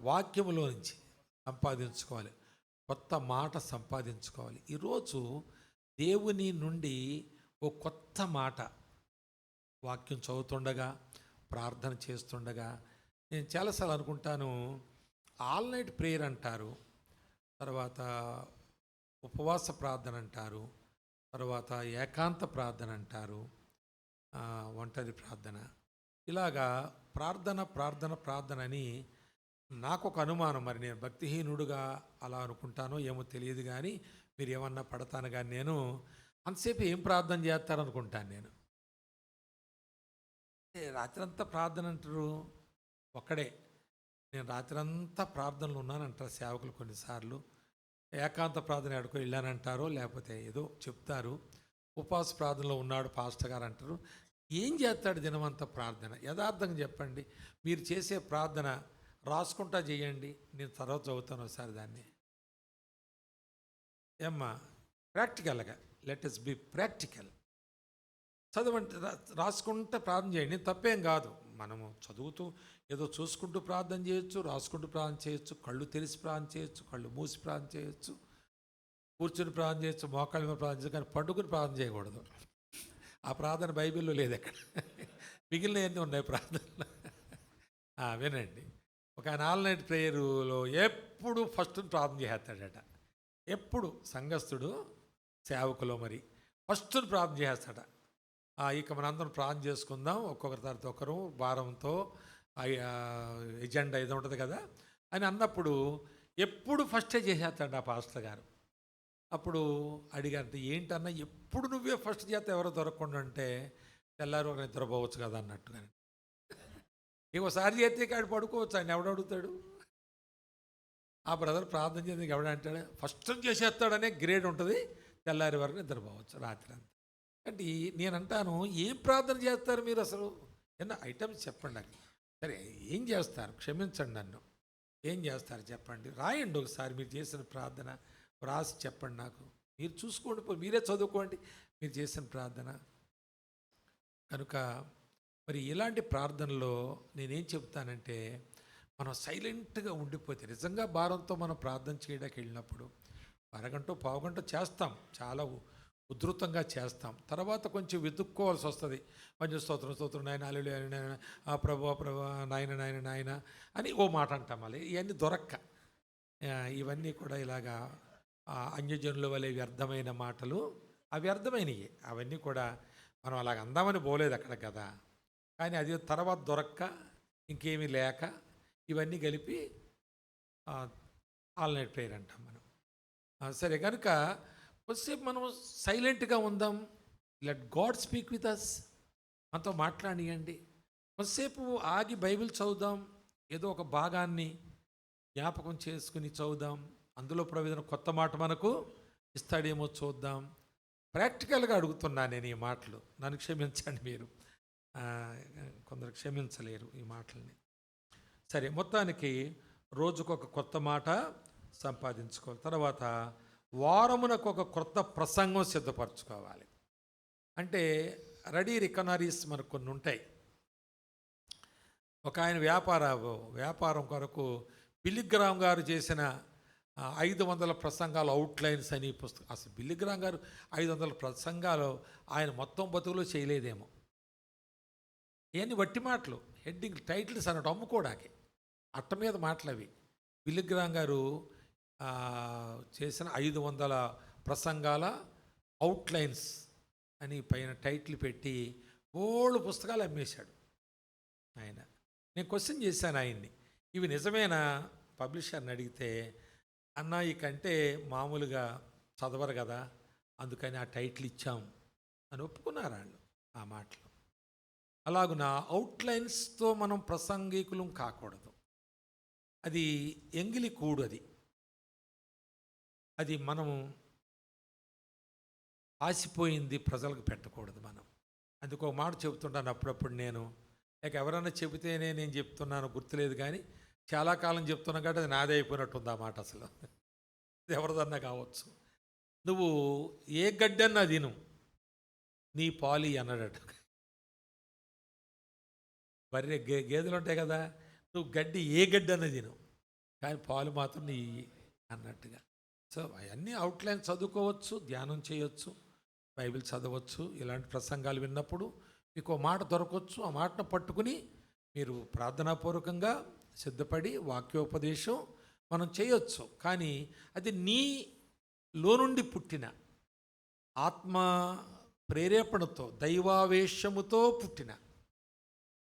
వాక్యములో నుంచి సంపాదించుకోవాలి. కొత్త మాట సంపాదించుకోవాలి. ఈరోజు దేవుని నుండి ఓ కొత్త మాట వాక్యం చదువుతుండగా, ప్రార్థన చేస్తుండగా నేను చాలాసార్లు అనుకుంటాను, ఆల్ నైట్ ప్రేయర్ అంటారు, తర్వాత ఉపవాస ప్రార్థన అంటారు, తర్వాత ఏకాంత ప్రార్థన అంటారు, ఒంటరి ప్రార్థన, ఇలాగా ప్రార్థన ప్రార్థన ప్రార్థన అని నాకు ఒక అనుమానం. మరి నేను భక్తిహీనుడుగా అలా అనుకుంటానో ఏమో తెలియదు, కానీ మీరు ఏమన్నా పడతాను, కానీ నేను అంతసేపు ఏం ప్రార్థన చేస్తారనుకుంటాను. నేను రాత్రంతా ప్రార్థన అంటారు, ఒక్కడే నేను రాత్రంతా ప్రార్థనలు ఉన్నానంటారు సేవకులు. కొన్నిసార్లు ఏకాంత ప్రార్థన ఎక్కడికో వెళ్ళానంటారో లేకపోతే ఏదో చెప్తారు. ఉపవాస ప్రార్థనలో ఉన్నాడు పాస్టర్ గారు అంటారు. ఏం చేస్తాడు దినమంతా ప్రార్థన? యథార్థంగా చెప్పండి. మీరు చేసే ప్రార్థన రాసుకుంటా చేయండి, నేను తర్వాత చదువుతాను ఒకసారి దాన్ని. ఏమ్మా, ప్రాక్టికల్గా లెట్ us బి ప్రాక్టికల్. చదవండి, రాసుకుంటూ ప్రార్థన చేయండి, తప్పేం కాదు. మనము చదువుతూ ఏదో చూసుకుంటూ ప్రార్థన చేయొచ్చు, రాసుకుంటూ ప్రార్థన చేయొచ్చు, కళ్ళు తెరిచి ప్రార్థన చేయొచ్చు, కళ్ళు మూసి ప్రార్థన చేయొచ్చు, కూర్చుని ప్రార్థన చేయొచ్చు, మోకాళ్ళ మీద ప్రార్థన చేయొచ్చు, కానీ పడుకుని ప్రార్థన చేయకూడదు. ఆ ప్రార్థన బైబిల్లో లేదు ఎక్కడ. మిగిలినవన్నీ ఉన్నాయి ప్రార్థనలు. వినండి, ఒక ఆల్ నైట్ ప్రేయరులో ఎప్పుడు ఫస్ట్ ప్రార్థన చేస్తాడట. ఎప్పుడు సంఘస్థుడు సేవకులో మరి ఫస్ట్ ప్రార్థన చేస్తాడ. ఇక మనందరం ప్రార్థన చేసుకుందాం, ఒక్కొక్కరి తర్వాత ఒకరు భారంతో ఎజెండా ఏదో ఉంటుంది కదా అని అన్నప్పుడు ఎప్పుడు ఫస్టే చేసేస్తాడు ఆ పాస్టర్ గారు. అప్పుడు అడిగారంటే, ఏంటన్నా ఎప్పుడు నువ్వే ఫస్ట్ చేస్తే ఎవరో దొరకకుండా అంటే, తెల్లారు ఒక నిద్రపోవచ్చు కదా అన్నట్టుగా. ఇంకోసారి చేస్తే కాడు పడుకోవచ్చు, ఆయన ఎవడడుగుతాడు? ఆ బ్రదర్ ప్రార్థన చేసి ఎవడంటాడు? ఫస్ట్ చేసేస్తాడనే గ్రేడ్ ఉంటుంది, తెల్లారి వరకు నిద్రపోవచ్చు రాత్రి అంతా. అంటే నేనంటాను, ఏం ప్రార్థన చేస్తారు మీరు అసలు? ఎన్నో ఐటమ్స్ చెప్పండి నాకు. సరే, ఏం చేస్తారు? క్షమించండి నన్ను. ఏం చేస్తారు చెప్పండి, రాయండి ఒకసారి మీరు చేసిన ప్రార్థన రాసి చెప్పండి నాకు. మీరు చూసుకోండి, మీరే చదువుకోండి మీరు చేసిన ప్రార్థన. కనుక మరి ఇలాంటి ప్రార్థనలో నేనేం చెప్తానంటే, మనం సైలెంట్గా ఉండిపోతే, నిజంగా భారంతో మనం ప్రార్థన చేయడానికి వెళ్ళినప్పుడు అరగంట పావుగంట చేస్తాం, చాలా ఉధృతంగా చేస్తాం. తర్వాత కొంచెం వెతుక్కోవాల్సి వస్తుంది. మంచి స్తోత్రం స్తోత్రం నాయన, హల్లెలూయా నాయన, ప్రభు ప్రభు, నాయన నాయన నాయన అని ఓ మాట అంటాం. మళ్ళీ ఇవన్నీ దొరక్క, ఇవన్నీ కూడా ఇలాగా అన్యజనుల వలె వ్యర్థమైన మాటలు, అవి వ్యర్థమైనవి. అవన్నీ కూడా మనం అలాగ అందామని పోలేదు అక్కడ కదా, కానీ అది తర్వాత దొరక్క, ఇంకేమీ లేక ఇవన్నీ కలిపి ఆల్ నైట్ ప్రేయర్ అంటాం మనం. సరే, కనుక కొద్దిసేపు మనం సైలెంట్గా ఉందాం. Let God speak with us. మనతో మాట్లాడియండి. కొద్దిసేపు ఆగి బైబిల్ చదువుదాం. ఏదో ఒక భాగాన్ని జ్ఞాపకం చేసుకుని చదువుదాం. అందులో ప్రవేదన కొత్త మాట మనకు ఇస్తాడేమో చూద్దాం. ప్రాక్టికల్గా అడుగుతున్నాను నేను ఈ మాటలు, నన్ను క్షమించండి. మీరు కొందరు క్షమించలేరు ఈ మాటల్ని. సరే, మొత్తానికి రోజుకొక కొత్త మాట సంపాదించుకోవాలి. తర్వాత వారమునకు ఒక కొత్త ప్రసంగం సిద్ధపరచుకోవాలి. అంటే రెడీ రికనరీస్ మనకు కొన్ని ఉంటాయి. ఒక ఆయన వ్యాపారం కొరకు బిల్లిగ్రామ్ గారు చేసిన 500 ప్రసంగాలు అవుట్లైన్స్ అని పుస్తకం. అసలు బిల్లిగ్రామ్ గారు 500 ప్రసంగాలు ఆయన మొత్తం బతుకులో చేయలేదేమో. ఇవన్నీ వట్టి మాటలు, హెడ్డింగ్ టైటిల్స్ అన్నట్టు అమ్ముకోవడానికి, అట్ట మీద మాటలు అవి. బిల్లిగ్రామ్ గారు చేసిన 500 ప్రసంగాల అవుట్లైన్స్ అని పైన టైటిల్ పెట్టి ఓల్డ్ పుస్తకాలు అమ్మేశాడు ఆయన. నేను క్వశ్చన్ చేశాను ఆయన్ని, ఇవి నిజమేనా? పబ్లిషర్ని అడిగితే, అన్న ఈ కంటే మామూలుగా చదవరు కదా, అందుకని ఆ టైటిల్ ఇచ్చాం అని ఒప్పుకున్నారు వాళ్ళు ఆ మాటలు. అలాగున అవుట్లైన్స్తో మనం ప్రసంగికులం కాకూడదు. అది ఎంగిలి కూడు. అది మనం పాసిపోయింది ప్రజలకు పెట్టకూడదు మనం. అందుకు ఒక మాట చెబుతుంటాను అప్పుడప్పుడు నేను, లేక ఎవరైనా చెబితేనే నేను చెప్తున్నాను గుర్తులేదు, కానీ చాలా కాలం చెప్తున్నా కాబట్టి అది నాదే అయిపోయినట్టుంది ఆ మాట. అసలు ఎవరిదన్నా కావచ్చు. నువ్వు ఏ గడ్డన్నా తిను, నీ పాలి అన్నాడట. బర్రె గేదెలు ఉంటాయి కదా, నువ్వు గడ్డి ఏ గడ్డి అన్న తిను, కానీ పాలు మాత్రం నీ అన్నట్టుగా. సో అవన్నీ అవుట్లైన్ చదువుకోవచ్చు, ధ్యానం చేయొచ్చు, బైబిల్ చదవచ్చు. ఇలాంటి ప్రసంగాలు విన్నప్పుడు మీకు ఒక మాట దొరకవచ్చు. ఆ మాటను పట్టుకుని మీరు ప్రార్థనాపూర్వకంగా సిద్ధపడి వాక్యోపదేశం మనం చేయొచ్చు. కానీ అది నీలో నుండి పుట్టిన ఆత్మ ప్రేరేపణతో, దైవావేశముతో పుట్టిన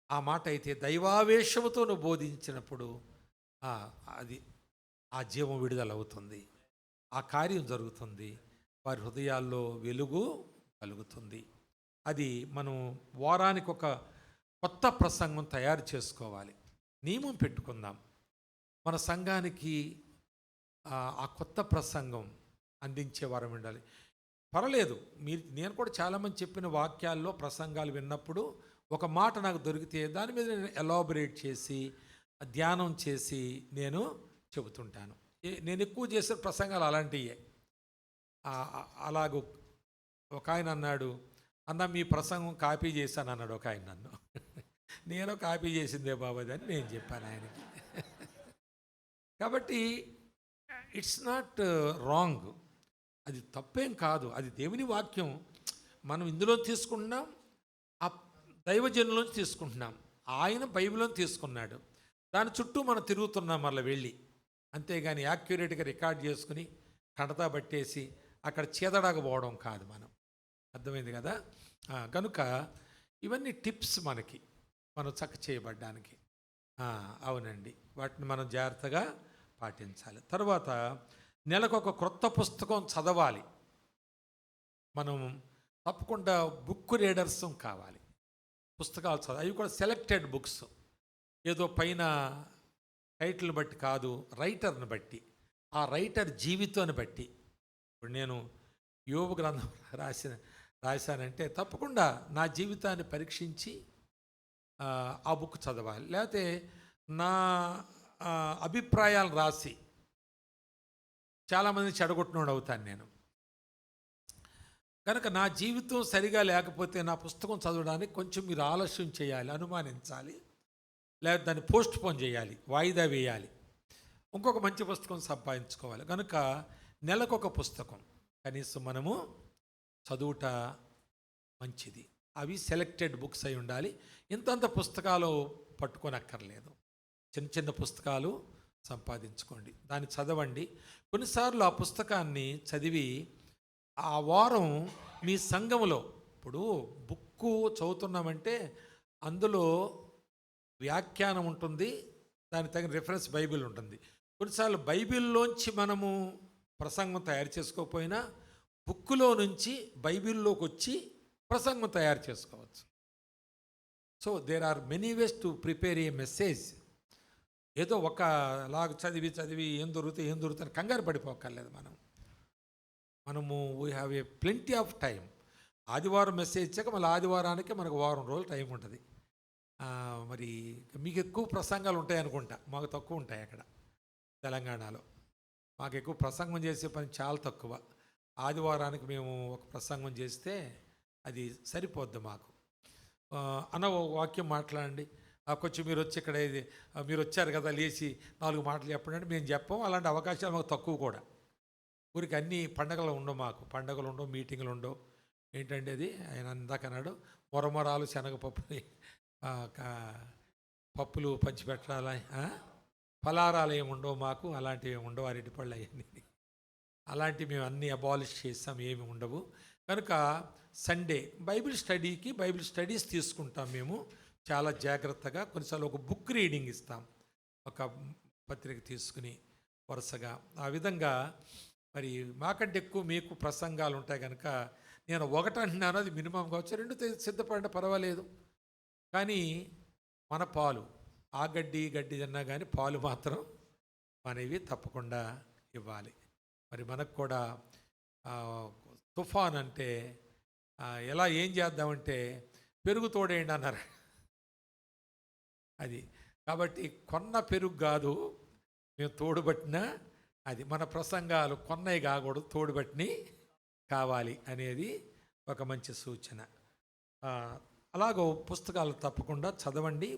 ఆ మాట అయితే, దైవావేశముతో నువ్వు బోధించినప్పుడు అది ఆ జీవం విడుదలవుతుంది, ఆ కార్యం జరుగుతుంది, వారి హృదయాల్లో వెలుగు కలుగుతుంది. అది మనం వారానికి ఒక కొత్త ప్రసంగం తయారు చేసుకోవాలి, నియమం పెట్టుకుందాం. మన సంఘానికి ఆ కొత్త ప్రసంగం అందించే వారం ఉండాలి. పర్లేదు, నేను కూడా చాలామంది చెప్పిన వాక్యాల్లో ప్రసంగాలు విన్నప్పుడు ఒక మాట నాకు దొరికితే దాని మీద నేను ఎలాబరేట్ చేసి ధ్యానం చేసి నేను చెబుతుంటాను. నేను ఎక్కువ చేసే ప్రసంగాలు అలాంటివే. అలాగూ ఒక ఆయన అన్నాడు, అన్న మీ ప్రసంగం కాపీ చేశాను అన్నాడు ఒక ఆయన నన్ను. నేను కాపీ చేసిందే బాబాయ్ అని నేను చెప్పాను ఆయనకి. కాబట్టి ఇట్స్ నాట్ రాంగ్, అది తప్పేం కాదు, అది దేవుని వాక్యం. మనం ఇందులో తీసుకుంటున్నాం, ఆ దైవజనులోంచి తీసుకుంటున్నాం, ఆయన బైబిల్లో తీసుకున్నాడు, దాని చుట్టూ మనం తిరుగుతున్నాం మళ్ళీ వెళ్ళి. అంతేగాని యాక్యురేట్గా రికార్డ్ చేసుకుని కడతా పట్టేసి అక్కడ చీదడాకపోవడం కాదు మనం. అర్థమైంది కదా? కనుక ఇవన్నీ టిప్స్ మనకి, మనం చక్క చేయబడ్డానికి. అవునండి, వాటిని మనం జాగ్రత్తగా పాటించాలి. తర్వాత నెలకొక క్రొత్త పుస్తకం చదవాలి. మనం తప్పకుండా బుక్ రీడర్స్ కావాలి, పుస్తకాలు చదవాలి. అవి కూడా సెలెక్టెడ్ బుక్స్, ఏదో పైన టైటిల్ని బట్టి కాదు, రైటర్ని బట్టి, ఆ రైటర్ జీవితాన్ని బట్టి. ఇప్పుడు నేను యోబు గ్రంథం రాశానంటే తప్పకుండా నా జీవితాన్ని పరీక్షించి ఆ బుక్ చదవాలి. లేకపోతే నా అభిప్రాయాలు రాసి చాలామంది చెడగొట్టినోడు అవుతాను నేను. కనుక నా జీవితం సరిగా లేకపోతే నా పుస్తకం చదవడానికి కొంచెం మీరు ఆలస్యం చేయాలి, అనుమానించాలి, లేదా దాన్ని పోస్ట్ పోన్ చేయాలి, వాయిదా వేయాలి, ఇంకొక మంచి పుస్తకం సంపాదించుకోవాలి. కనుక నెలకొక పుస్తకం కనీసం మనము చదువుట మంచిది. అవి సెలెక్టెడ్ బుక్స్ అయి ఉండాలి. ఇంతంత పుస్తకాలు పట్టుకోనక్కర్లేదు, చిన్న చిన్న పుస్తకాలు సంపాదించుకోండి, దాన్ని చదవండి. కొన్నిసార్లు ఆ పుస్తకాన్ని చదివి ఆ వారం మీ సంఘములో, ఇప్పుడు బుక్కు చదువుతున్నామంటే అందులో వ్యాఖ్యానం ఉంటుంది, దానికి తగిన రిఫరెన్స్ బైబిల్ ఉంటుంది. కొన్నిసార్లు బైబిల్లోంచి మనము ప్రసంగం తయారు చేసుకోకపోయినా బుక్కులో నుంచి బైబిల్లోకి వచ్చి ప్రసంగం తయారు చేసుకోవచ్చు. So there are many ways to prepare a message. ఏదో ఒకలాగా చదివి ఏం దొరుకుతుంది కంగారు పడిపోక్కర్లేదు. మనము we have a plenty of time. ఆదివారం మెసేజ్ ఇచ్చాక మళ్ళీ ఆదివారానికి మనకు వారం రోజులు టైం ఉంటుంది. మరి మీకు ఎక్కువ ప్రసంగాలు ఉంటాయి అనుకుంటా, మాకు తక్కువ ఉంటాయి అక్కడ తెలంగాణలో. మాకు ఎక్కువ ప్రసంగం చేసే పని చాలా తక్కువ. ఆదివారానికి మేము ఒక ప్రసంగం చేస్తే అది సరిపోద్ది మాకు. అన్న వాక్యం మాట్లాడండి, కొంచెం మీరు వచ్చి ఇక్కడ మీరు వచ్చారు కదా లేచి 4 మాటలు చెప్పండి అంటే మేము చెప్పాం. అలాంటి అవకాశాలు మాకు తక్కువ కూడా. ఊరికి అన్ని పండగలు ఉండవు, మాకు పండగలు ఉండవు, మీటింగులు ఉండవు. ఏంటంటే అది ఆయన అందాక అన్నాడు, మొరమొరాలు శనగపప్పుని పప్పులు పంచిపెట్టాలి, ఫలారాలు ఏమి ఉండవు మాకు, అలాంటివి ఏమి ఉండవు, అరటిపళ్ళు అవన్నీ అలాంటివి మేము అన్నీ అబాలిష్ చేస్తాం, ఏమి ఉండవు. కనుక సండే బైబిల్ స్టడీస్ తీసుకుంటాం మేము చాలా జాగ్రత్తగా. కొన్నిసార్లు ఒక బుక్ రీడింగ్ ఇస్తాం, ఒక పత్రిక తీసుకుని వరుసగా. ఆ విధంగా మరి మాకంటే ఎక్కువ మీకు ప్రసంగాలు ఉంటాయి కనుక నేను ఒకటి అంటున్నాను, అది మినిమం కావచ్చు, 2 సిద్ధపడిన పర్వాలేదు. కానీ మన పాలు, ఆ గడ్డి తిన్నా కానీ పాలు మాత్రం మనవి తప్పకుండా ఇవ్వాలి. మరి మనకు కూడా తుఫాన్ అంటే ఎలా ఏం చేద్దామంటే పెరుగు తోడేయండి అన్నారు. అది కాబట్టి కొన్న పెరుగు కాదు మేము తోడుబట్టిన, అది మన ప్రసంగాలు కొన్నవి కాకూడదు, తోడుబట్టిని కావాలి అనేది ఒక మంచి సూచన. అలాగో పుస్తకాలు తప్పకుండా చదవండి.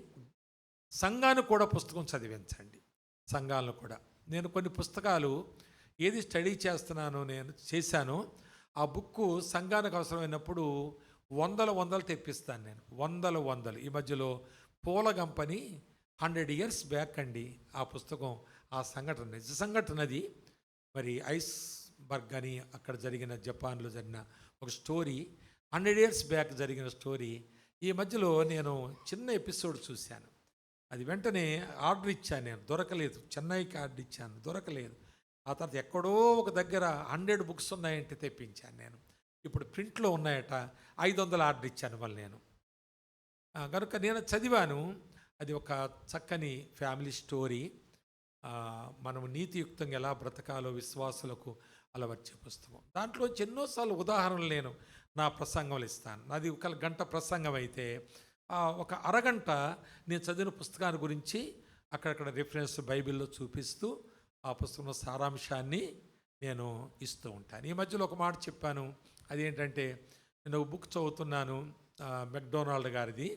సంఘాన్ని కూడా పుస్తకం చదివించండి. సంఘాలను కూడా నేను కొన్ని పుస్తకాలు ఏది స్టడీ చేస్తున్నానో నేను చేశానో ఆ బుక్కు సంఘానికి అవసరమైనప్పుడు వందలు తెప్పిస్తాను నేను. వందలు ఈ మధ్యలో పూలగంపని 100 years బ్యాక్ అండి ఆ పుస్తకం. ఆ సంఘటన నిజ సంఘటన అది. మరి ఐస్బర్గ్ అని అక్కడ జరిగిన జపాన్లో జరిగిన ఒక స్టోరీ, 100 years బ్యాక్ జరిగిన స్టోరీ. ఈ మధ్యలో నేను చిన్న ఎపిసోడ్ చూశాను. అది వెంటనే ఆర్డర్ ఇచ్చాను నేను, దొరకలేదు. చెన్నైకి ఆర్డర్ ఇచ్చాను, దొరకలేదు. ఆ తర్వాత ఎక్కడో ఒక దగ్గర 100 books ఉన్నాయంటే తెప్పించాను నేను. ఇప్పుడు ప్రింట్లో ఉన్నాయట, 500 ఆర్డర్ ఇచ్చాను మళ్ళీ నేను. కనుక నేను చదివాను. అది ఒక చక్కని ఫ్యామిలీ స్టోరీ. మనం నీతియుక్తంగా ఎలా బ్రతకాలో విశ్వాసులకు అలవర్చే పుస్తకం. దాంట్లో ఎన్నోసార్లు ఉదాహరణలు నేను నా ప్రసంగంలో ఇస్తాను. అది ఒక గంట ప్రసంగం అయితే ఒక అరగంట నేను చదివిన పుస్తకాన్ని గురించి అక్కడక్కడ రిఫరెన్స్ బైబిల్లో చూపిస్తూ ఆ పుస్తకంలో సారాంశాన్ని నేను ఇస్తూ ఉంటాను. ఈ మధ్యలో ఒక మాట చెప్పాను. అదేంటంటే నేను ఒక బుక్ చదువుతున్నాను, మెక్డొనాల్డ్ గారిది.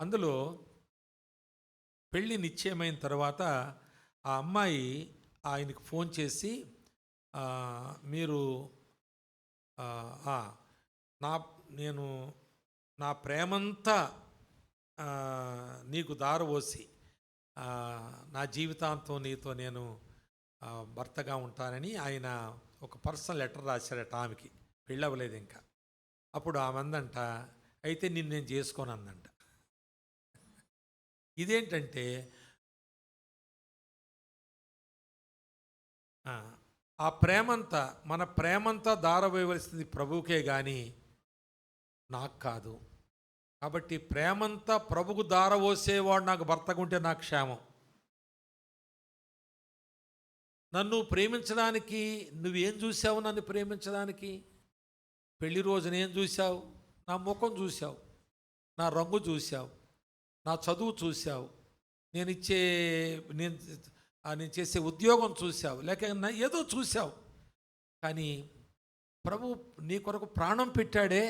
అందులో పెళ్ళి నిశ్చయమైన తర్వాత ఆ అమ్మాయి ఆయనకు ఫోన్ చేసి, మీరు నేను నా ప్రేమంతా నీకు దారవోసి నా జీవితాంతం నీతో నేను భర్తగా ఉంటానని ఆయన ఒక పర్సనల్ లెటర్ రాశాడట ఆమెకి. పెళ్ళి అవ్వలేదు ఇంకా. అప్పుడు ఆమె అందంట, అయితే నిన్ను నేను చేసుకోను అందంట. ఇదేంటంటే ఆ ప్రేమంతా, మన ప్రేమంతా దారవేయవలసింది ప్రభువుకే కానీ నాకు కాదు. కాబట్టి ప్రేమంతా ప్రభుకు దారవోసేవాడు నాకు భర్తగా ఉంటే నాకు క్షేమం. నన్ను ప్రేమించడానికి నువ్వేం చూసావు? నన్ను ప్రేమించడానికి పెళ్లి రోజున ఏం చూసావు? నా ముఖం చూసావు, నా రంగు చూసావు, నా చదువు చూసావు, నేను చేసే ఉద్యోగం చూసావు, లేక ఏదో చూసావు. కానీ ప్రభు నీ కొరకు ప్రాణం పెట్టాడే,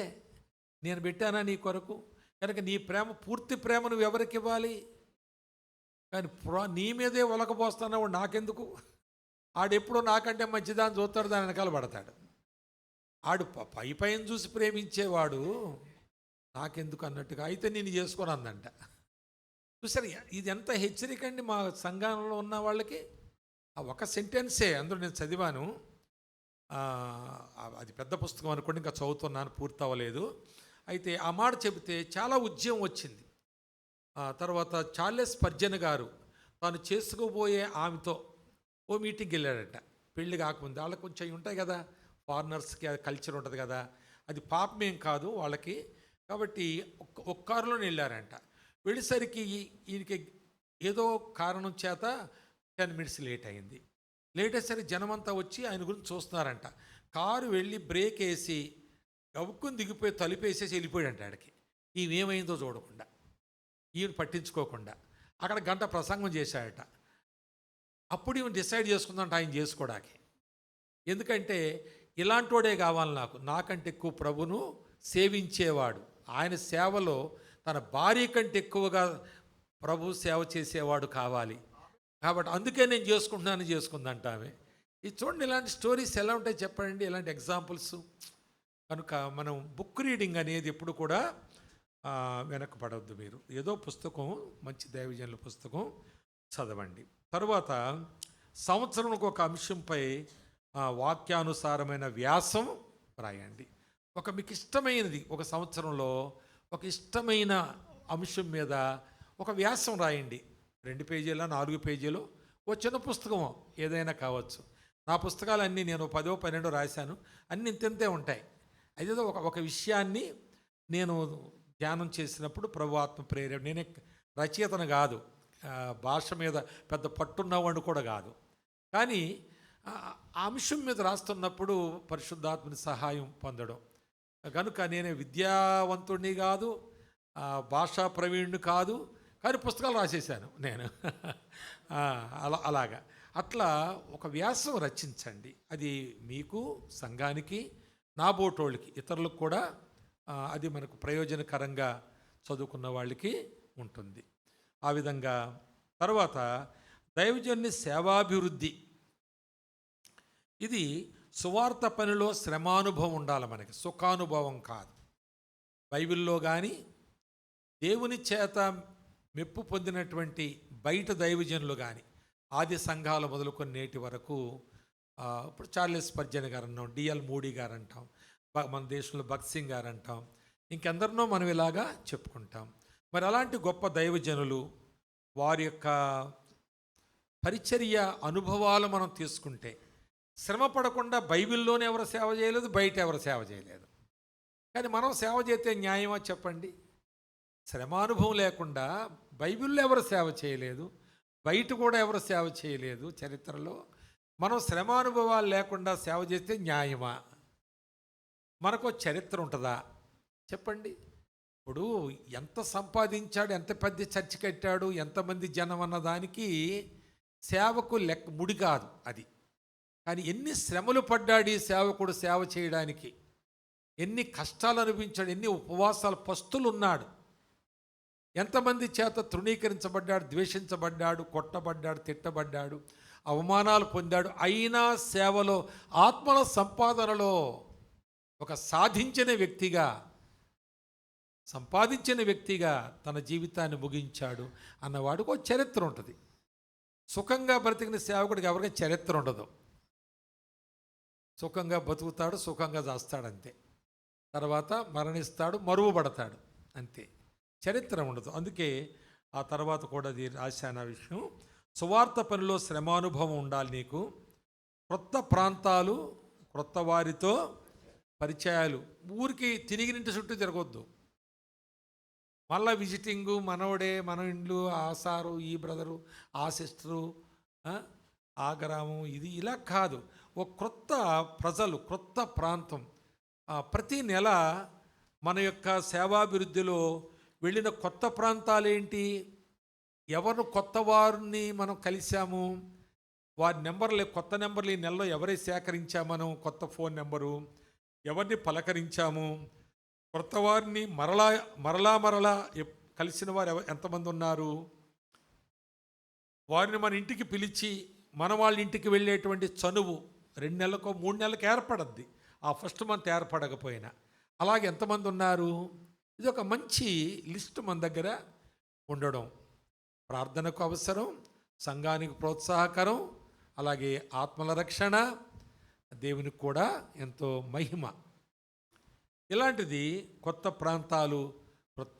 నేను పెట్టానా నీ కొరకు? కనుక నీ ప్రేమ, పూర్తి ప్రేమ నువ్వు ఎవరికి ఇవ్వాలి? కానీ నీ మీదే ఒలకపోస్తున్నావు, నాకెందుకు? ఆడెప్పుడో నాకంటే మంచిదాన్ని చూస్తాడు, దాని వెనకాల పడతాడు. ఆడు పైన చూసి ప్రేమించేవాడు నాకెందుకు అన్నట్టుగా, అయితే నేను చేసుకొని అందంట. చూసారు, ఇది ఎంత హెచ్చరిక అండి మా సంఘంలో ఉన్న వాళ్ళకి. ఆ ఒక సెంటెన్సే అందులో నేను చదివాను. అది పెద్ద పుస్తకం అనుకోండి, ఇంకా చదువుతున్నాను, పూర్తి అవ్వలేదు. అయితే ఆ మాట చెబితే చాలా ఉద్యమం వచ్చింది. తర్వాత చార్లెస్ స్పర్జన్ గారు తాను చేసుకోబోయే ఆమెతో ఓ మీటింగ్కి వెళ్ళాడట. పెళ్ళి కాకముందు. వాళ్ళకి కొంచెం ఉంటాయి కదా, ఫారినర్స్కి కల్చర్ ఉంటుంది కదా, అది పాపమేం కాదు వాళ్ళకి. కాబట్టి ఒక్క కారులోనే వెళ్ళారంట. వెళ్ళేసరికి ఈయనకి ఏదో కారణం చేత 10 minutes లేట్ అయింది. లేట్ అయ్యేసరికి జనమంతా వచ్చి ఆయన గురించి చూస్తున్నారంట. కారు వెళ్ళి బ్రేక్ వేసి గవుక్కుని దిగిపోయి తలుపేసేసి వెళ్ళిపోయాడంట ఆడికి. ఈయనేమైందో చూడకుండా, ఈయన పట్టించుకోకుండా అక్కడ గంట ప్రసంగం చేశాడట. అప్పుడు ఈయన డిసైడ్ చేసుకుందంట ఆయన చేసుకోవడానికి. ఎందుకంటే ఇలాంటోడే కావాలి నాకంటే ఎక్కువ ప్రభును సేవించేవాడు, ఆయన సేవలో తన భార్య కంటే ఎక్కువగా ప్రభు సేవ చేసేవాడు కావాలి. కాబట్టి అందుకే నేను చేసుకుందంట ఆమె. ఇది చూడండి, ఇలాంటి స్టోరీస్ ఎలా ఉంటాయి చెప్పండి, ఇలాంటి ఎగ్జాంపుల్స్. కనుక మనం బుక్ రీడింగ్ అనేది ఎప్పుడు కూడా వెనకపడవద్దు. మీరు ఏదో పుస్తకం, మంచి దైవజనుల పుస్తకం చదవండి. తరువాత సంవత్సరంలో ఒక అంశంపై వాక్యానుసారమైన వ్యాసం రాయండి. మీకు ఇష్టమైనది, ఒక సంవత్సరంలో ఒక ఇష్టమైన అంశం మీద ఒక వ్యాసం రాయండి. 2 పేజీలో 4 పేజీలో ఓ చిన్న పుస్తకం ఏదైనా కావచ్చు. నా పుస్తకాలన్నీ నేను 10, 12 రాశాను, అన్నీ ఇంతే ఉంటాయి. అయితే ఒక విషయాన్ని నేను ధ్యానం చేసినప్పుడు ప్రభు ఆత్మ ప్రేరేపణ, నేనే రచయితను కాదు, భాష మీద పెద్ద పట్టున్నవాడు కూడా కాదు, కానీ ఆ అంశం మీద రాస్తున్నప్పుడు పరిశుద్ధాత్మని సహాయం పొందడం. కనుక నేను విద్యావంతుడిని కాదు, భాషా ప్రవీణుని కాదు, కానీ పుస్తకాలు రాసేసాను నేను. అలాగా అట్లా ఒక వ్యాసం రచించండి. అది మీకు, సంఘానికి, నాబోటోళ్ళకి, ఇతరులకు కూడా అది మనకు ప్రయోజనకరంగా చదువుకున్న వాళ్ళకి ఉంటుంది. ఆ విధంగా తర్వాత దైవజనుని సేవాభివృద్ధి. ఇది సువార్త పనిలో శ్రమానుభవం ఉండాలి మనకి, సుఖానుభవం కాదు. బైబిల్లో కానీ దేవుని చేత మెప్పు పొందినటువంటి బయట దైవజనులు కానీ, ఆది సంఘాలు మొదలుకొని నేటి వరకు, ఇప్పుడు చార్లెస్ స్పర్జన్ గారు అంటాం, డిఎల్ మూడీ గారు అంటాం, మన దేశంలో భగత్ సింగ్ గారు అంటాం, ఇంకెందరినో మనం ఇలాగా చెప్పుకుంటాం. మరి అలాంటి గొప్ప దైవజనులు వారి యొక్క పరిచర్య అనుభవాలు మనం తీసుకుంటే, శ్రమ పడకుండా బైబిల్లోనే ఎవరు సేవ చేయలేదు, బయట ఎవరు సేవ చేయలేదు. కానీ మనం సేవ చేస్తే న్యాయమా చెప్పండి? శ్రమానుభవం లేకుండా బైబిల్లో ఎవరు సేవ చేయలేదు, బయట కూడా ఎవరు సేవ చేయలేదు చరిత్రలో. మనం శ్రమానుభవాలు లేకుండా సేవ చేస్తే న్యాయమా? మనకు చరిత్ర ఉంటుందా చెప్పండి? ఇప్పుడు ఎంత సంపాదించాడు, ఎంత పెద్ద చర్చి కట్టాడు, ఎంతమంది జనం అన్నదానికి సేవకు లెక్క ముడి కాదు అది. కానీ ఎన్ని శ్రమలు పడ్డాడు ఈ సేవకుడు సేవ చేయడానికి, ఎన్ని కష్టాలు అనిపించాడు, ఎన్ని ఉపవాసాలు, పస్తులు ఉన్నాడు, ఎంతమంది చేత తృణీకరించబడ్డాడు, ద్వేషించబడ్డాడు, కొట్టబడ్డాడు, తిట్టబడ్డాడు, అవమానాలు పొందాడు. అయినా సేవలో, ఆత్మల సంపాదనలో ఒక సంపాదించిన వ్యక్తిగా తన జీవితాన్ని ముగించాడు అన్నవాడికి ఒక చరిత్ర ఉంటుంది. సుఖంగా బ్రతికిన సేవకుడికి ఎవరికి చరిత్ర ఉండదు. సుఖంగా బతుకుతాడు, సుఖంగా చేస్తాడు అంతే. తర్వాత మరణిస్తాడు, మరువబడతాడు అంతే, చరిత్ర ఉండదు. అందుకే ఆ తర్వాత కూడా అది రాశాను ఆ విషయం. సువార్త పనిలో శ్రమానుభవం ఉండాలి నీకు. క్రొత్త ప్రాంతాలు, క్రొత్త వారితో పరిచయాలు. ఊరికి తిరిగినింటి చుట్టూ తిరగొద్దు. మళ్ళీ విజిటింగు, మనవడే, మన ఇండ్లు, ఆ సారు, ఈ బ్రదరు, ఆ సిస్టరు, ఆ గ్రామం, ఇది ఇలా కాదు. ఒక క్రొత్త ప్రజలు, క్రొత్త ప్రాంతం. ప్రతి నెల మన యొక్క సేవాభివృద్ధిలో వెళ్ళిన కొత్త ప్రాంతాలు ఏంటి, ఎవరు కొత్త వారిని మనం కలిసాము, వారి నెంబర్లు, కొత్త నెంబర్లు ఈ నెలలో ఎవరై సేకరించాము, మనం కొత్త ఫోన్ నెంబరు, ఎవరిని పలకరించాము, కొత్త వారిని మరలా కలిసిన వారు ఎంతమంది ఉన్నారు, వారిని మన ఇంటికి పిలిచి మన వాళ్ళ ఇంటికి వెళ్ళేటువంటి చనువు 2 నెలలకో 3 నెలలకు ఏర్పడద్ది, ఆ ఫస్ట్ మంత్ ఏర్పడకపోయినా. అలాగే ఎంతమంది ఉన్నారు, ఇది ఒక మంచి లిస్ట్ మన దగ్గర ఉండడం. ప్రార్థనకు అవసరం, సంఘానికి ప్రోత్సాహకరం, అలాగే ఆత్మల రక్షణ, దేవునికి కూడా ఎంతో మహిమ. ఇలాంటిది కొత్త ప్రాంతాలు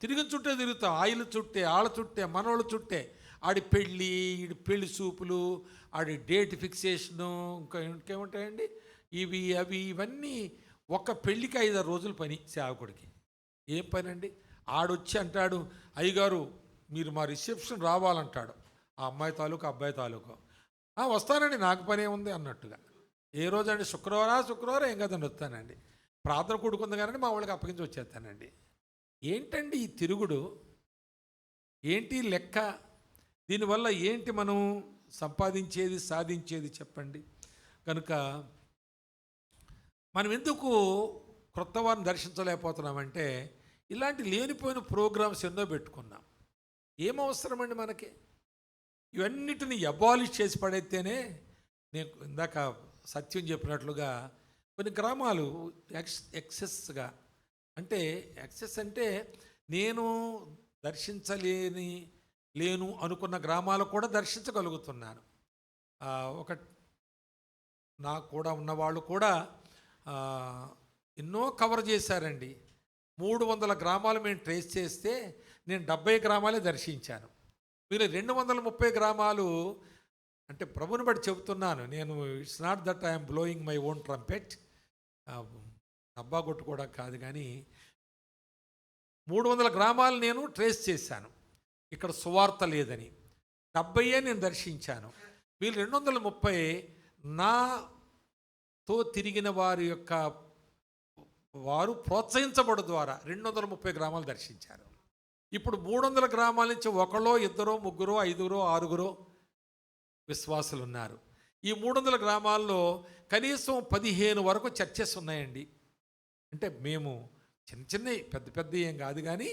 తిరిగి చుట్టే తిరుగుతాం. ఆయిల చుట్టే, ఆళ్ళ చుట్టే, మనోళ్ళ చుట్టే, ఆడి పెళ్ళి చూపులు, ఆడి డేట్ ఫిక్సేషను, ఇంకేముంటాయండి ఇవన్నీ. ఒక పెళ్ళికి 5-6 రోజుల పని సేవకుడికి. ఏం పని అండి? ఆడొచ్చి అంటాడు, అయ్యగారు మీరు మా రిసెప్షన్ రావాలంటాడు. ఆ అమ్మాయి తాలూకు, అబ్బాయి తాలూకు. వస్తానండి, నాకు పనే ఉంది అన్నట్టుగా. ఏ రోజు అండి? శుక్రవారం ఏం కదండి, వస్తానండి, ప్రార్థన కూడుకుంది కానీ మా వాళ్ళకి అప్పగించి వచ్చేస్తానండి. ఏంటండి ఈ తిరుగుడు? ఏంటి లెక్క? దీనివల్ల ఏంటి మనం సంపాదించేది, సాధించేది చెప్పండి? కనుక మనం ఎందుకు క్రొత్త వారిని దర్శించలేకపోతున్నామంటే, ఇలాంటి లేనిపోయిన ప్రోగ్రామ్స్ ఎన్నో పెట్టుకున్నాం. ఏమవసరమండి మనకి? ఇవన్నిటిని అబాలిష్ చేసి పడైతేనే, నేను ఇందాక సత్యం చెప్పినట్లుగా కొన్ని గ్రామాలు ఎక్సెస్గా, అంటే ఎక్సెస్ అంటే నేను లేను అనుకున్న గ్రామాలు కూడా దర్శించగలుగుతున్నాను. నాకు కూడా ఉన్నవాళ్ళు కూడా ఎన్నో కవర్ చేశారండి. 300 గ్రామాలు మేము ట్రేస్ చేస్తే నేను 70 గ్రామాలే దర్శించాను. మీరు 230 గ్రామాలు అంటే ప్రభుని బట్టి చెబుతున్నాను నేను. It's not that I'm blowing my own trumpet, డబ్బా కొట్టు కూడా కాదు, కానీ 300 గ్రామాలు నేను ట్రేస్ చేశాను. ఇక్కడ సువార్త లేదని 70 నేను దర్శించాను. వీళ్ళు 230 నా తో తిరిగిన వారి యొక్క వారు ప్రోత్సహించబడు ద్వారా 230 గ్రామాలు దర్శించారు. ఇప్పుడు 300 గ్రామాల నుంచి ఒకళ్ళో ఇద్దరో ముగ్గురో ఐదుగురో ఆరుగురో విశ్వాసులు ఉన్నారు. ఈ 300 గ్రామాల్లో కనీసం 15 వరకు చర్చెస్ ఉన్నాయండి. అంటే మేము చిన్న చిన్నవి పెద్ద పెద్ద ఏం కాదు, కానీ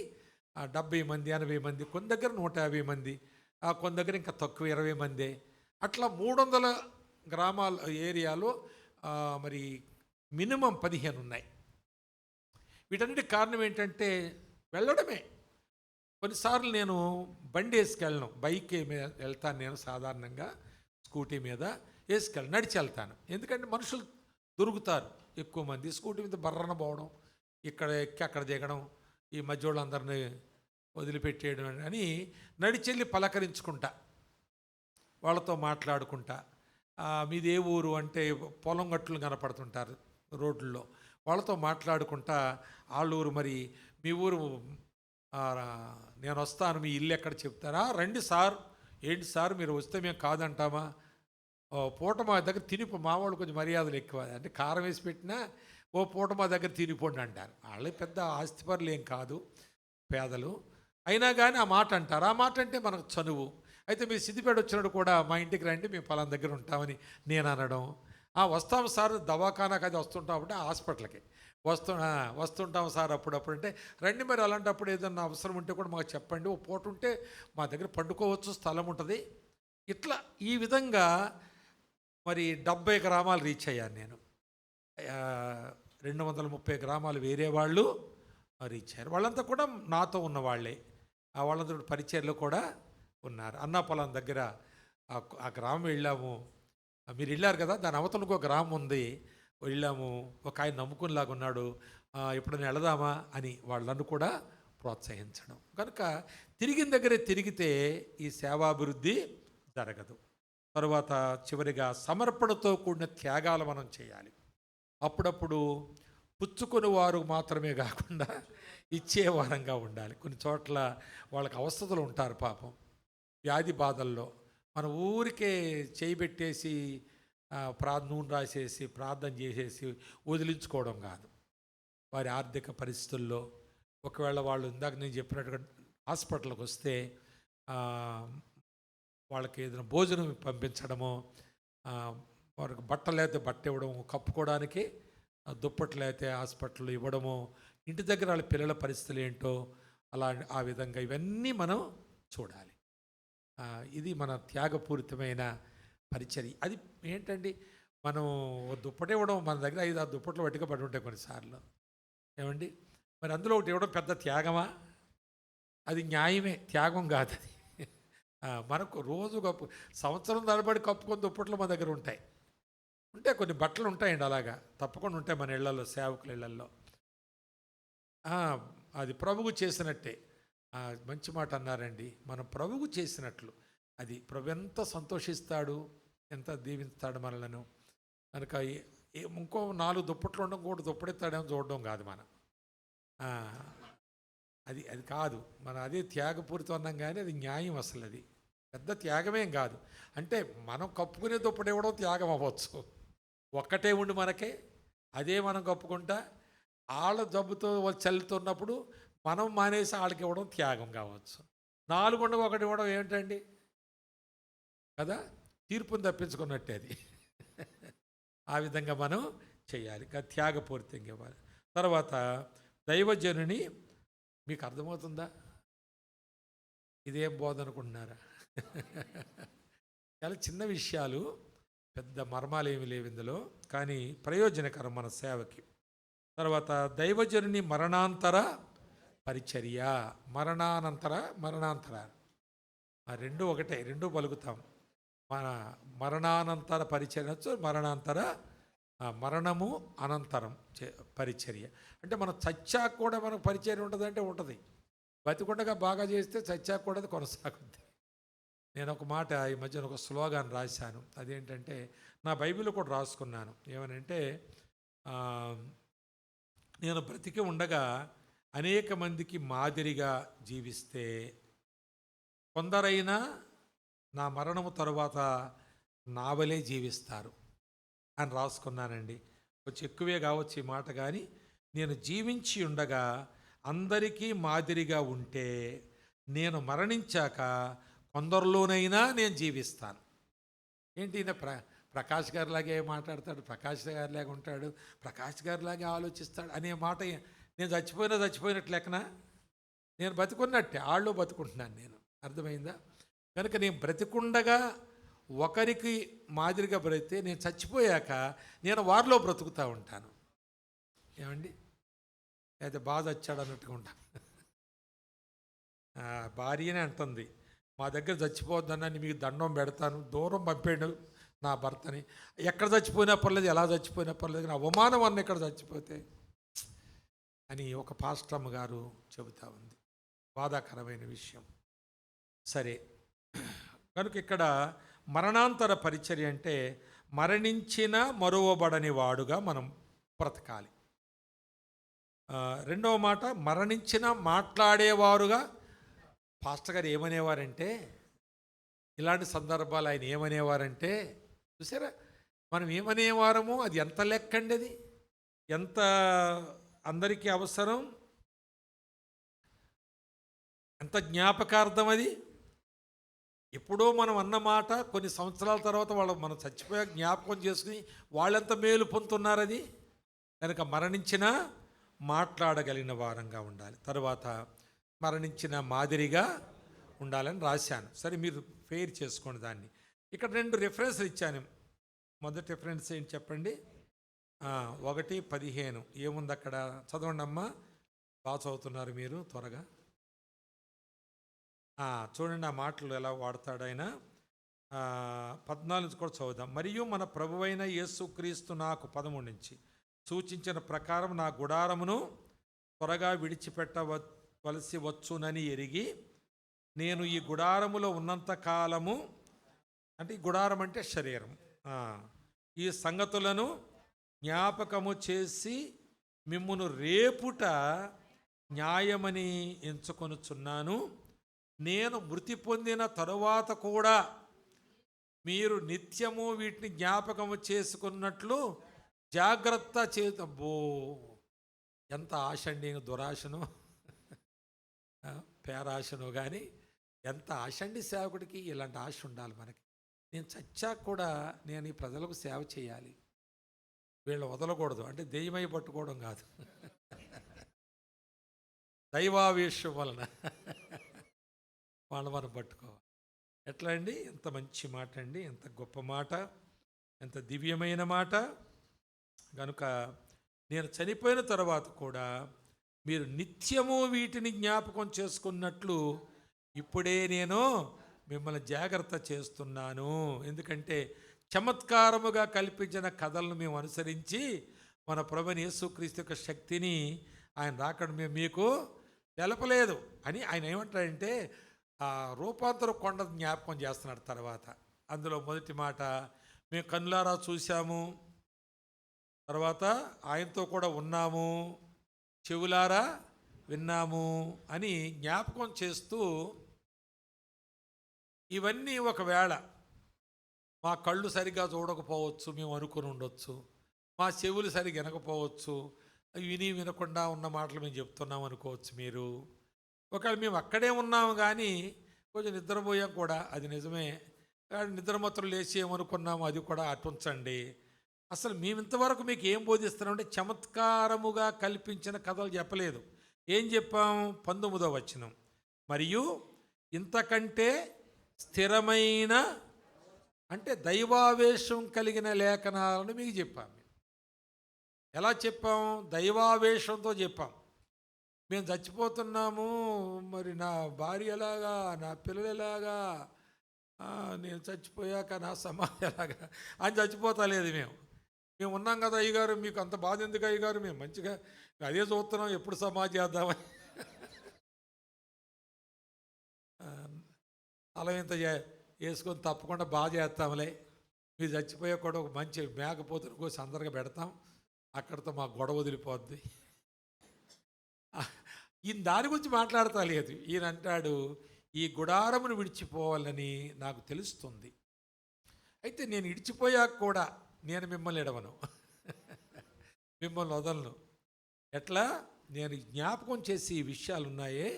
70 మంది 80 మంది, కొన్ని దగ్గర 150 మంది, కొన్ని దగ్గర ఇంకా తక్కువ 20 మందే. అట్లా 300 గ్రామాల ఏరియాలో మరి మినిమం 15 ఉన్నాయి. వీటన్నిటి కారణం ఏంటంటే వెళ్ళడమే. కొన్నిసార్లు నేను బండి వేసుకెళ్ళను, బైక్ మీద వెళ్తాను. నేను సాధారణంగా స్కూటీ మీద వేసుకెళ్ళను, నడిచి వెళ్తాను. ఎందుకంటే మనుషులు దొరుకుతారు ఎక్కువ మంది. స్కూటీ మీద బర్రన పోవడం, ఇక్కడ ఎక్కి అక్కడ దిగడం, ఈ మధ్య వాళ్ళందరినీ వదిలిపెట్టేయడం అని నడిచెళ్ళి పలకరించుకుంటా, వాళ్ళతో మాట్లాడుకుంటా. మీది ఏ ఊరు అంటే పొలం గట్లు కనపడుతుంటారు రోడ్లలో, వాళ్ళతో మాట్లాడుకుంటా వాళ్ళ ఊరు, మరి మీ ఊరు నేను వస్తాను, మీ ఇల్లు ఎక్కడ చెప్తారా, రండి సార్. ఏంటి సార్ మీరు వస్తే మేము కాదంటామా, పూట మా దగ్గర తినిపో. మా వాళ్ళు కొంచెం మర్యాదలు ఎక్కువ, అంటే కారం వేసి పెట్టినా ఓ పూట మా దగ్గర తినిపోండి అంటారు. వాళ్ళే పెద్ద ఆస్తిపరులు ఏం కాదు, పేదలు అయినా కానీ ఆ మాట అంటారు. ఆ మాట అంటే మనకు చనువు. అయితే మీరు సిద్దిపేట వచ్చినప్పుడు కూడా మా ఇంటికి రండి, మేము పలానా దగ్గర ఉంటామని నేను అనడం. వస్తాం సార్, దవాఖానాకి అది వస్తుంటాం అంటే హాస్పిటల్కి వస్తుంటాం సార్ అప్పుడప్పుడు అంటే రండి, మరి అలాంటప్పుడు ఏదన్నా అవసరం ఉంటే కూడా మాకు చెప్పండి, ఓ పూట ఉంటే మా దగ్గర పండుకోవచ్చు, స్థలం ఉంటుంది. ఇట్లా ఈ విధంగా మరి 70 గ్రామాలు రీచ్ అయ్యాను నేను. 230 గ్రామాలు వేరే వాళ్ళు రీచ్ అయ్యారు. వాళ్ళంతా కూడా నాతో ఉన్న వాళ్ళే. వాళ్ళందరూ పరిచయలో కూడా ఉన్నారు. అన్నాపొలం దగ్గర ఆ గ్రామం వెళ్ళాము. మీరు వెళ్ళారు కదా, దాని అవతలకు ఒక గ్రామం ఉంది, వెళ్ళాము. ఒక ఆయన నమ్ముకునిలాగా ఉన్నాడు, ఎప్పుడైనా వెళదామా అని వాళ్ళను కూడా ప్రోత్సహించడం. కనుక తిరిగిన దగ్గరే తిరిగితే ఈ సేవాభివృద్ధి జరగదు. తరువాత చివరిగా సమర్పణతో కూడిన త్యాగాలు మనం చేయాలి. అప్పుడప్పుడు పుచ్చుకొని వారు మాత్రమే కాకుండా ఇచ్చేవారంగా ఉండాలి. కొన్ని చోట్ల వాళ్ళకి అవస్థలు ఉంటారు పాపం, వ్యాధి బాధల్లో. మన ఊరికే చేయబెట్టేసి నూనె రాసేసి ప్రార్థన చేసేసి వదిలించుకోవడం కాదు. వారి ఆర్థిక పరిస్థితుల్లో ఒకవేళ వాళ్ళు ఇందాక నేను చెప్పినట్టుగా హాస్పిటల్కి వస్తే వాళ్ళకి ఏదైనా భోజనం పంపించడమో, వారికి బట్టలు అయితే బట్ట ఇవ్వడము, కప్పుకోవడానికి దుప్పట్లు అయితే హాస్పిటల్లో ఇవ్వడము, ఇంటి దగ్గర వాళ్ళ పిల్లల పరిస్థితులు ఏంటో ఆ విధంగా ఇవన్నీ మనం చూడాలి. ఇది మన త్యాగపూరితమైన పరిచర్య. అది ఏంటండి, మనం దుప్పటి ఇవ్వడం, మన దగ్గర 5-6 దుప్పట్లు పట్టుక పడి ఉంటాయి కొన్నిసార్లు, ఏమండి, మరి అందులో ఒకటి ఇవ్వడం పెద్ద త్యాగమా? అది న్యాయమే, త్యాగం కాదు అది. మనకు రోజు సంవత్సరం తరబడి కప్పుకొని దుప్పట్లు మన దగ్గర ఉంటాయి. కొన్ని బట్టలు ఉంటాయండి, అలాగా తప్పకుండా ఉంటాయి మన ఇళ్లలో, సేవకుల ఇళ్లలో. అది ప్రభువు చేసినట్టే. మంచి మాట అన్నారండి, మనం ప్రభువు చేసినట్లు. అది ప్రభు ఎంత సంతోషిస్తాడు, ఎంత దీవిస్తాడు మనలను. కనుక ఇంకో 4 దుప్పట్లు ఉండడం కూడా దుప్పడెత్తాడేమో చూడడం కాదు మనం. అది కాదు మన, అదే త్యాగపూరితం అన్నాం, కానీ అది న్యాయం. అసలు అది పెద్ద త్యాగమేం కాదు. అంటే మనం కప్పుకునే దుప్పటి ఇవ్వడం త్యాగం అవ్వచ్చు, ఒక్కటే ఉండి మనకే అదే మనం కప్పుకుంటా వాళ్ళ జబ్బుతో చల్లుతున్నప్పుడు మనం మానేసి వాళ్ళకి ఇవ్వడం త్యాగం కావచ్చు. 4 ఉండగా ఒకటి ఇవ్వడం ఏమిటండి కదా, తీర్పుని తప్పించుకున్నట్టే అది. ఆ విధంగా మనం చేయాలి, త్యాగపూరితంగా ఇవ్వాలి. తర్వాత దైవజనుని, మీకు అర్థమవుతుందా? ఇదేం బోధ అనుకుంటున్నారా? చాలా చిన్న విషయాలు, పెద్ద మర్మాలు ఏమి లేవు ఇందులో, కానీ ప్రయోజనకరం మన సేవకి. తర్వాత దైవజనుని మరణాంతర పరిచర్య. మరణాంతర రెండు ఒకటే, రెండు పలుకుతాం. మన మరణానంతర పరిచర్య, మరణము అనంతరం పరిచర్య. అంటే మనం చచ్చాక కూడా మనకు పరిచర్య ఉంటుందంటే ఉంటుంది. బతికుండగా బాగా చేస్తే చచ్చాక కూడా అది కొనసాగుద్ది. నేను ఒక మాట ఈ మధ్యన ఒక స్లోగాన్ రాశాను. అదేంటంటే, నా బైబిల్ కూడా రాసుకున్నాను. ఏమనంటే, నేను బ్రతికి ఉండగా అనేక మందికి మాదిరిగా జీవిస్తే కొందరైనా నా మరణము తరువాత నా వలే జీవిస్తారు అని రాసుకున్నానండి. కొంచెం ఎక్కువే కావచ్చు ఈ మాట, కానీ నేను జీవించి ఉండగా అందరికీ మాదిరిగా ఉంటే నేను మరణించాక కొందరిలోనైనా నేను జీవిస్తాను. ఏంటి ఈయన ప్రకాష్ గారిలాగే మాట్లాడతాడు, ప్రకాష్ గారిలాగా ఉంటాడు, ప్రకాష్ గారిలాగే ఆలోచిస్తాడు అనే మాట నేను చచ్చిపోయినట్లు లెక్కన నేను బతికున్నట్టే వాళ్ళు బతుకుంటున్నాను నేను. అర్థమైందా? కనుక నేను బ్రతికుండగా ఒకరికి మాదిరిగా బ్రతికితే నేను చచ్చిపోయాక నేను వారిలో బ్రతుకుతూ ఉంటాను. ఏమండి? అయితే బాధ వచ్చాడు అన్నట్టుగా ఉంటాను. భార్యనే అంటుంది, మా దగ్గర చచ్చిపోవద్దన్నాను, మీకు దండం పెడతాను, దూరం పంపాడు నా భర్తని. ఎక్కడ చచ్చిపోయినా పర్లేదు, ఎలా చచ్చిపోయినా పర్లేదు, నా అవమానం అన్న ఇక్కడ చచ్చిపోతే అని ఒక పాస్టమ్మ గారు చెబుతా ఉంది. బాధాకరమైన విషయం. సరే, కనుక ఇక్కడ మరణాంతర పరిచర్య అంటే మరణించిన మరువబడని వాడుగా మనం బ్రతకాలి. రెండవ మాట, మరణించిన మాట్లాడేవారుగా. పాస్టర్ గారు ఏమనేవారంటే, ఇలాంటి సందర్భాలు ఆయన ఏమనేవారంటే, చూసారా మనం ఏమనేవారమో అది ఎంత లెక్కండి, అది ఎంత అందరికీ అవసరం, ఎంత జ్ఞాపకార్థం. అది ఎప్పుడో మనం అన్నమాట కొన్ని సంవత్సరాల తర్వాత వాళ్ళు మనం చచ్చిపోయా జ్ఞాపకం చేసుకుని వాళ్ళెంత మేలు పొందుతున్నారు. అది కనుక మరణించిన మాట్లాడగలిగిన వారంగా ఉండాలి. తర్వాత మరణించిన మాదిరిగా ఉండాలని రాశాను. సరే, మీరు ఫెయిర్ చేసుకోండి దాన్ని. ఇక్కడ 2 రెఫరెన్స్లు ఇచ్చాను. మొదటి రెఫరెన్స్ ఏంటి చెప్పండి? 1:15 ఏముంది అక్కడ? చదవండి అమ్మా, బాగా చదువుతున్నారు మీరు, త్వరగా చూడండి ఆ మాటలు ఎలా వాడతాడు ఆయన. 14 కూడా చదువుదాం. మరియు మన ప్రభువైన యేసుక్రీస్తు నాకు 13 నుంచి సూచించిన ప్రకారం నా గుడారమును త్వరగా విడిచిపెట్టవలసి వచ్చునని ఎరిగి నేను ఈ గుడారములో ఉన్నంత కాలము, అంటే ఈ గుడారం అంటే శరీరం, ఈ సంగతులను జ్ఞాపకము చేసి మిమ్మును రేపుట న్యాయమని ఎంచుకొనుచున్నాను. నేను మృతి పొందిన తరువాత కూడా మీరు నిత్యము వీటిని జ్ఞాపకము చేసుకున్నట్లు జాగ్రత్త చేతబో. ఎంత ఆశ అండి, దురాశను పేరాశను కానీ ఎంత ఆశ అండి సేవకుడికి. ఇలాంటి ఆశ ఉండాలి మనకి. నేను చచ్చాక కూడా నేను ఈ ప్రజలకు సేవ చేయాలి, వీళ్ళు వదలకూడదు. అంటే దెయ్యమై పట్టుకోవడం కాదు, దైవావేశం వలన వాళ్ళు మనం పట్టుకోవాలి. ఎట్లా అండి? ఎంత మంచి మాట అండి, ఎంత గొప్ప మాట, ఎంత దివ్యమైన మాట. కనుక నేను చనిపోయిన తర్వాత కూడా మీరు నిత్యము వీటిని జ్ఞాపకం చేసుకున్నట్లు ఇప్పుడే నేను మిమ్మల్ని జాగ్రత్త చేస్తున్నాను. ఎందుకంటే చమత్కారముగా కల్పించిన కథలను మేము అనుసరించి మన ప్రభువైన యేసుక్రీస్తు యొక్క శక్తిని ఆయన రాకడ మేము మీకు తెలపలేదు అని ఆయన ఏమంటాడంటే రూపాంతర కొండ జ్ఞాపకం చేస్తున్నాడు. తర్వాత అందులో మొదటి మాట, మేము కన్నులారా చూశాము, తర్వాత ఆయనతో కూడా ఉన్నాము, చెవులారా విన్నాము అని జ్ఞాపకం చేస్తూ, ఇవన్నీ ఒకవేళ మా కళ్ళు సరిగ్గా చూడకపోవచ్చు, మేము అనుకుని ఉండొచ్చు, మా చెవులు సరిగ్గా వినకపోవచ్చు, వినకుండా ఉన్న మాటలు మేము చెప్తున్నాం అనుకోవచ్చు మీరు. ఒకవేళ మేము అక్కడే ఉన్నాము కానీ కొంచెం నిద్రపోయాం కూడా, అది నిజమే, కానీ నిద్రమత్తులు లేచి ఏమనుకున్నాము అది కూడా అటుంచండి. అసలు మేము ఇంతవరకు మీకు ఏం బోధిస్తున్నామంటే చమత్కారముగా కల్పించిన కథలు చెప్పలేదు. ఏం చెప్పాము? 19వ వచనం, మరియు ఇంతకంటే స్థిరమైన, అంటే దైవావేశం కలిగిన లేఖనాలను మీకు చెప్పాము. ఎలా చెప్పాం? దైవావేశంతో చెప్పాం. మేము చచ్చిపోతున్నాము, మరి నా భార్య ఎలాగా, నా పిల్లలు ఎలాగా, నేను చచ్చిపోయాక నా సమాధి ఎలాగా అని చచ్చిపోతలేదు. మేము ఉన్నాం కదా అయ్యగారు, మీకు అంత బాధ ఎందుకు అయ్యగారు, మేము మంచిగా అదే చూస్తున్నాం, ఎప్పుడు సమాధి చేద్దామని. అలా ఇంత వేసుకొని తప్పకుండా బాగా చేస్తాంలే, మీరు చచ్చిపోయా కూడా ఒక మంచి మేకపోతుని కోసి అందరిగా పెడతాం, అక్కడితో మా గొడవ వదిలిపోద్ది. ఈయన దాని గురించి మాట్లాడతా లేదు. ఈయన అంటాడు, ఈ గుడారమును విడిచిపోవాలని నాకు తెలుస్తుంది. అయితే నేను విడిచిపోయాక కూడా నేను మిమ్మల్ని ఎడవను, మిమ్మల్ని వదలను. ఎట్లా? నేను జ్ఞాపకం చేసి ఈ విషయాలు ఉన్నాయే,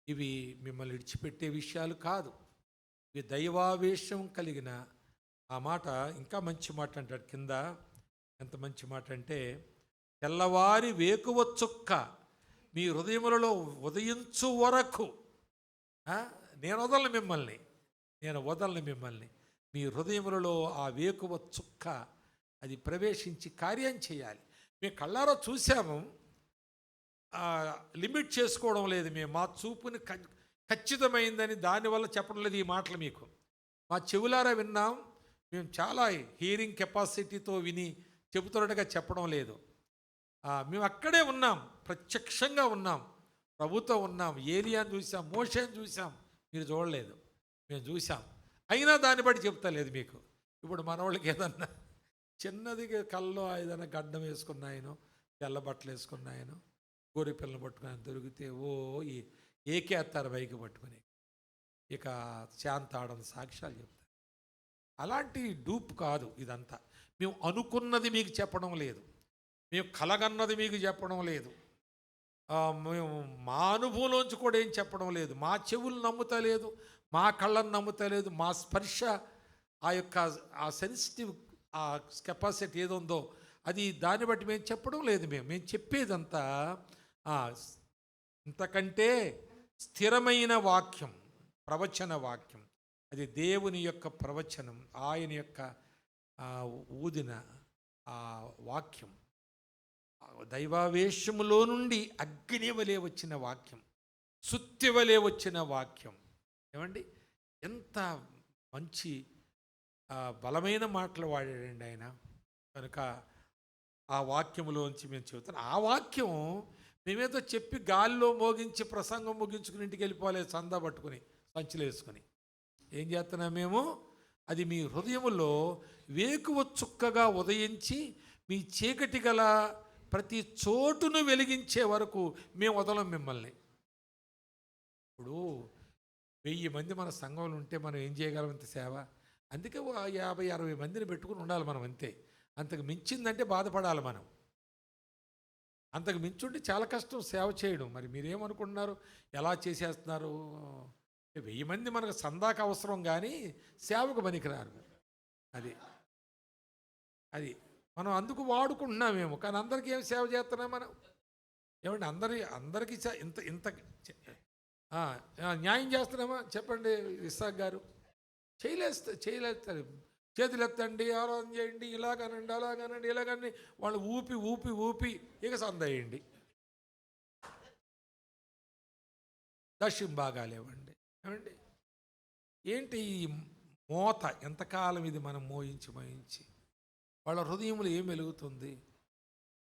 ఇవి మిమ్మల్ని విడిచిపెట్టే విషయాలు కాదు, ఇవి దైవావేశం కలిగిన. ఆ మాట ఇంకా మంచి మాట అంటాడు కింద. ఎంత మంచి మాట అంటే, తెల్లవారి వేకువ చుక్క మీ హృదయములలో ఉదయించు వరకు నేను వదలను మిమ్మల్ని. మీ హృదయములలో ఆ వేకువ చుక్క అది ప్రవేశించి కార్యం చేయాలి. మేము కళ్ళారా చూసాము, లిమిట్ చేసుకోవడం లేదు. మేము మా చూపుని ఖచ్చితమైందని దానివల్ల చెప్పడం లేదు ఈ మాటలు మీకు. మా చెవులారా విన్నాం, మేము చాలా హియరింగ్ కెపాసిటీతో విని చెబుతున్నట్టుగా చెప్పడం లేదు. మేము అక్కడే ఉన్నాం, ప్రత్యక్షంగా ఉన్నాం, ప్రభుతో ఉన్నాం. ఏలియాని చూసాం, మోషేని చూసాం, మీరు చూడలేదు, మేము చూసాం. అయినా దాన్ని బట్టి చెప్తలేదు మీకు. ఇప్పుడు మనవాళ్ళకి ఏదన్నా చిన్నది కల్లో ఏదైనా గడ్డం వేసుకున్నాయనో, తెల్ల బట్టలు వేసుకున్నాయనో, గోరి పిల్లలు పట్టుకుని దొరికితే ఏకేస్తారు బైకి పట్టుకుని, ఇక శాంతాడని సాక్ష్యాలు చెప్తారు. అలాంటి డూప్ కాదు ఇదంతా. మేము అనుకున్నది మీకు చెప్పడం లేదు, మేము కలగన్నది మీకు చెప్పడం లేదు, మేము మా అనుభవంలోంచి కూడా ఏం చెప్పడం లేదు. మా చెవులు నమ్ముతలేదు, మా కళ్ళను నమ్ముతలేదు, మా స్పర్శ ఆ సెన్సిటివ్ ఆ కెపాసిటీ ఏదో ఉందో అది దాన్ని బట్టి మేము చెప్పడం లేదు. మేము చెప్పేదంతా ఇంతకంటే స్థిరమైన వాక్యం, ప్రవచన వాక్యం. అది దేవుని యొక్క ప్రవచనం, ఆయన యొక్క ఊదిన ఆ వాక్యం, దైవావేశములో నుండి అగ్ని వలె వచ్చిన వాక్యం, సుత్తి వలె వచ్చిన వాక్యం. ఏమండి, ఎంత మంచి బలమైన మాటలు వాడాడండి ఆయన. కనుక ఆ వాక్యములోంచి మేము చెబుతాను. ఆ వాక్యం మేమేదో చెప్పి గాలిలో మోగించి ప్రసంగం ముగించుకుని ఇంటికి వెళ్ళిపోలేదు, చందా పట్టుకుని సంచులు వేసుకుని. ఏం చేస్తున్నాం మేము? అది మీ హృదయములో వేకువ చుక్కగా ఉదయించి మీ చీకటి గల ప్రతి చోటును వెలిగించే వరకు మేము వదలం మిమ్మల్ని. ఇప్పుడు 1000 మంది మన సంఘంలో ఉంటే మనం ఏం చేయగలం ఇంత సేవ? అందుకే 50-60 మందిని పెట్టుకుని ఉండాలి మనం, అంతే. అంతకు మించిందంటే బాధపడాలి మనం. అంతకు మించుంటే చాలా కష్టం సేవ చేయడం. మరి మీరేమనుకుంటున్నారు, ఎలా చేసేస్తున్నారు? 1000 మంది మనకు సందాక అవసరం, కానీ సేవకు పనికిరారు. అది మనం అందుకు వాడుకుంటున్నామేమో, కానీ అందరికీ ఏం సేవ చేస్తున్నాం మనం? ఏమంటే అందరికీ ఇంత న్యాయం చేస్తున్నామా చెప్పండి ఇస్సాక్ గారు? చేయలేస్తారు. చేతులు ఎత్తండి, ఆరాధన చేయండి, ఇలాగనండి, అలాగనండి, ఇలాగని వాళ్ళు ఊపి ఇక సందేయండి, దశం బాగాలేవండి. ఏమండి, ఏంటి ఈ మోత? ఎంతకాలం ఇది మనం మోయించి వాళ్ళ హృదయంలో ఏం వెలుగుతుంది?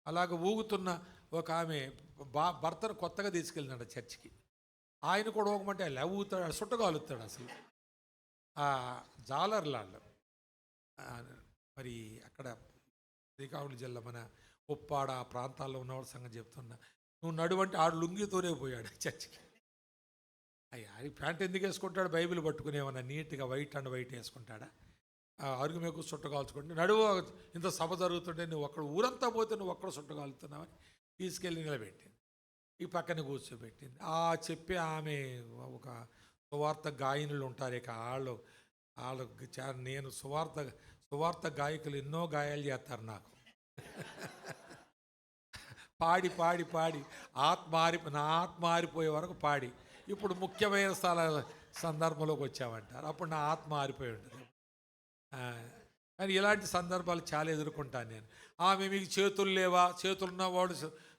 అలాగ ఊగుతున్న ఒక ఆమె భర్తను కొత్తగా తీసుకెళ్ళినాడు చర్చికి. ఆయన కూడా ఊగమంటే అలా ఊగుతాడు, సుట్టగాలుతాడు అసలు. జాలర్లాళ్ళు మరి అక్కడ శ్రీకాకుళం జిల్లా మన ఉప్పాడ ఆ ప్రాంతాల్లో ఉన్నవాళ్ళ సంగతి చెప్తున్నా. నువ్వు నడువంటే ఆడు లుంగితోనే పోయాడు చర్చికి. అయ్యా, ప్యాంట్ ఎందుకు వేసుకుంటాడు? బైబిల్ పట్టుకునేమన్నా నీట్గా వైట్ అండ్ వైట్ వేసుకుంటాడా? అరుగు మీకు చుట్టగాల్చుకుంటే నడువు ఇంత సభ జరుగుతుంటే నువ్వు ఒక్కడ ఊరంతా పోతే నువ్వు ఒక్కడ చుట్టగాలుతున్నావని తీసుకెళ్ళి నిలబెట్టింది, ఈ పక్కన కూర్చోబెట్టింది. చెప్పి ఆమె ఒక సువార్త గాయనులు ఉంటారు, ఇక వాళ్ళు నేను సువార్త గాయకులు ఎన్నో గాయాలు చేస్తారు నాకు. పాడి నా ఆత్మ ఆరిపోయే వరకు పాడి, ఇప్పుడు ముఖ్యమైన సందర్భంలోకి వచ్చామంటారు, అప్పుడు నా ఆత్మ ఆరిపోయి ఉంటుంది. కానీ ఇలాంటి సందర్భాలు చాలా ఎదుర్కొంటాను నేను. ఆమె మీకు చేతులు లేవా? చేతులు ఉన్నవాడు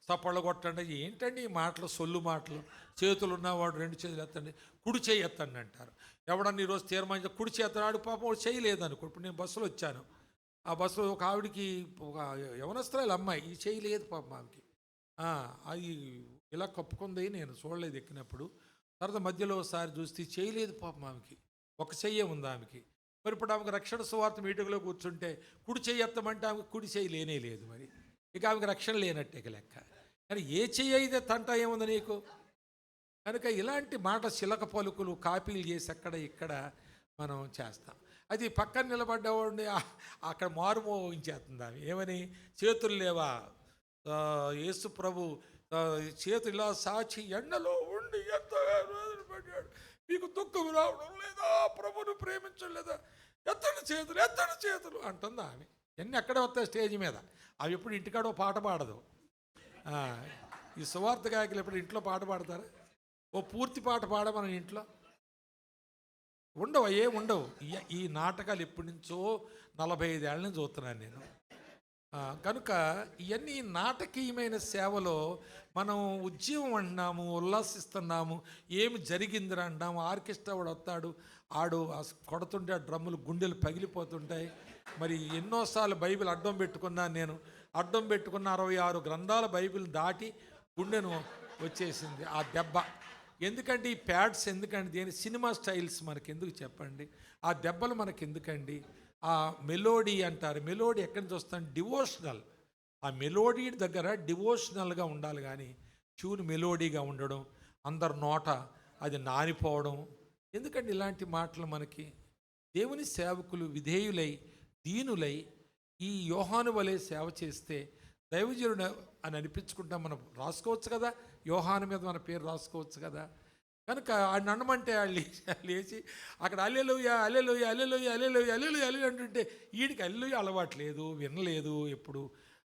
చప్పళ్ళు కొట్టండి. ఏంటండి ఈ మాటలు, సొల్లు మాటలు? చేతులు ఉన్నవాడు 2 చేతులు ఎత్తండి, కుడి చేయి ఎత్తండి అంటారు. ఎవడన్నా ఈరోజు తీర్మానించి కుడి చేతనాడు, పాపం చేయలేదనుకో. ఇప్పుడు నేను బస్సులో వచ్చాను, ఆ బస్సులో ఒక ఆవిడికి, ఒక యవనస్తురాలు అమ్మాయి, ఈ చేయి లేదు పాపం ఆమెకి. అది ఇలా కప్పుకుంది, నేను చూడలేదు ఎక్కినప్పుడు. తర్వాత మధ్యలో ఒకసారి చూస్తే చేయలేదు పాపం ఆమెకి, ఒక చెయ్యే ఉంది ఆమెకి. మరి ఇప్పుడు ఆమెకు రక్షణ సువార్త మీటింగ్లో కూర్చుంటే కుడి చెయ్యి ఎత్తమంటే ఆమెకు కుడి చెయ్యి లేనే లేదు. మరి ఇక ఆమెకు రక్షణ లేనట్టే లెక్క. కానీ ఏ చెయ్యి అయితే తంట ఏముంది నీకు? కనుక ఇలాంటి మాట చిలక పలుకులు కాపీలు చేసి అక్కడ ఇక్కడ మనం చేస్తాం. అది పక్కన నిలబడ్డవాడిని అక్కడ మారుమోగించేస్తుంది ఆమె. ఏమని? చేతులు లేవా? యేసు ప్రభు చేతులు ఇలా సాచి ఎండలో ఉండి ఎంతగా పడ్డాడు, మీకు దుఃఖం రావడం లేదా? ప్రభును ప్రేమించలేదా? ఎత్తడి చేతులు అంటుంది ఆమె. ఎన్ని ఎక్కడ వస్తాయి స్టేజ్ మీద. అవి ఎప్పుడు ఇంటికాడ పాట పాడదు. ఈ సువార్త గాయకులు ఎప్పుడు ఇంట్లో పాట పాడతారా? ఓ పూర్తి పాట పాడ మన ఇంట్లో ఉండవు, ఉండవు. ఈ నాటకాలు ఎప్పటి నుంచో 45 ఏళ్ళ నుంచి చూస్తున్నాను నేను. కనుక ఇవన్నీ నాటకీయమైన సేవలో మనం ఉద్యమం అంటున్నాము, ఉల్లాసిస్తున్నాము, ఏమి జరిగిందిరా అంటాము. ఆర్కెస్ట్రా వాడు వస్తాడు, ఆడు కొడుతుంటే ఆ డ్రమ్ములు గుండెలు పగిలిపోతుంటాయి. మరి ఎన్నోసార్లు బైబిల్ అడ్డం పెట్టుకున్నాను నేను. అడ్డం పెట్టుకున్న 66 గ్రంథాల బైబిల్ దాటి గుండెను వచ్చేసింది ఆ దెబ్బ. ఎందుకంటే ఈ ప్యాడ్స్ ఎందుకండి? దేని సినిమా స్టైల్స్ మనకి ఎందుకు చెప్పండి? ఆ దెబ్బలు మనకి ఎందుకండి? ఆ మెలోడీ అంటారు, మెలోడీ ఎక్కడి నుంచి వస్తాను? డివోషనల్. ఆ మెలోడీ దగ్గర డివోషనల్గా ఉండాలి, కానీ ట్యూన్ మెలోడీగా ఉండడం, అందరు నోట అది నానిపోవడం ఎందుకండి? ఇలాంటి మాటలు మనకి. దేవుని సేవకులు విధేయులై దీనులై ఈ యోహాను వలె సేవ చేస్తే దైవజనుడు అని అనిపించుకుంటాం. మనం రాసుకోవచ్చు కదా, యోహాను మీద మన పేరు రాసుకోవచ్చు కదా. కనుక ఆయన అన్నమంటే వాళ్ళు లేచి అక్కడ అల్లెలుయ అల్లెలుయ అల్లెలుయ అల్లెలుయ అల్లెలుయ అల్లెలు అంటుంటే వీడికి అల్లెలుయ అలవాట్లేదు, వినలేదు, ఎప్పుడు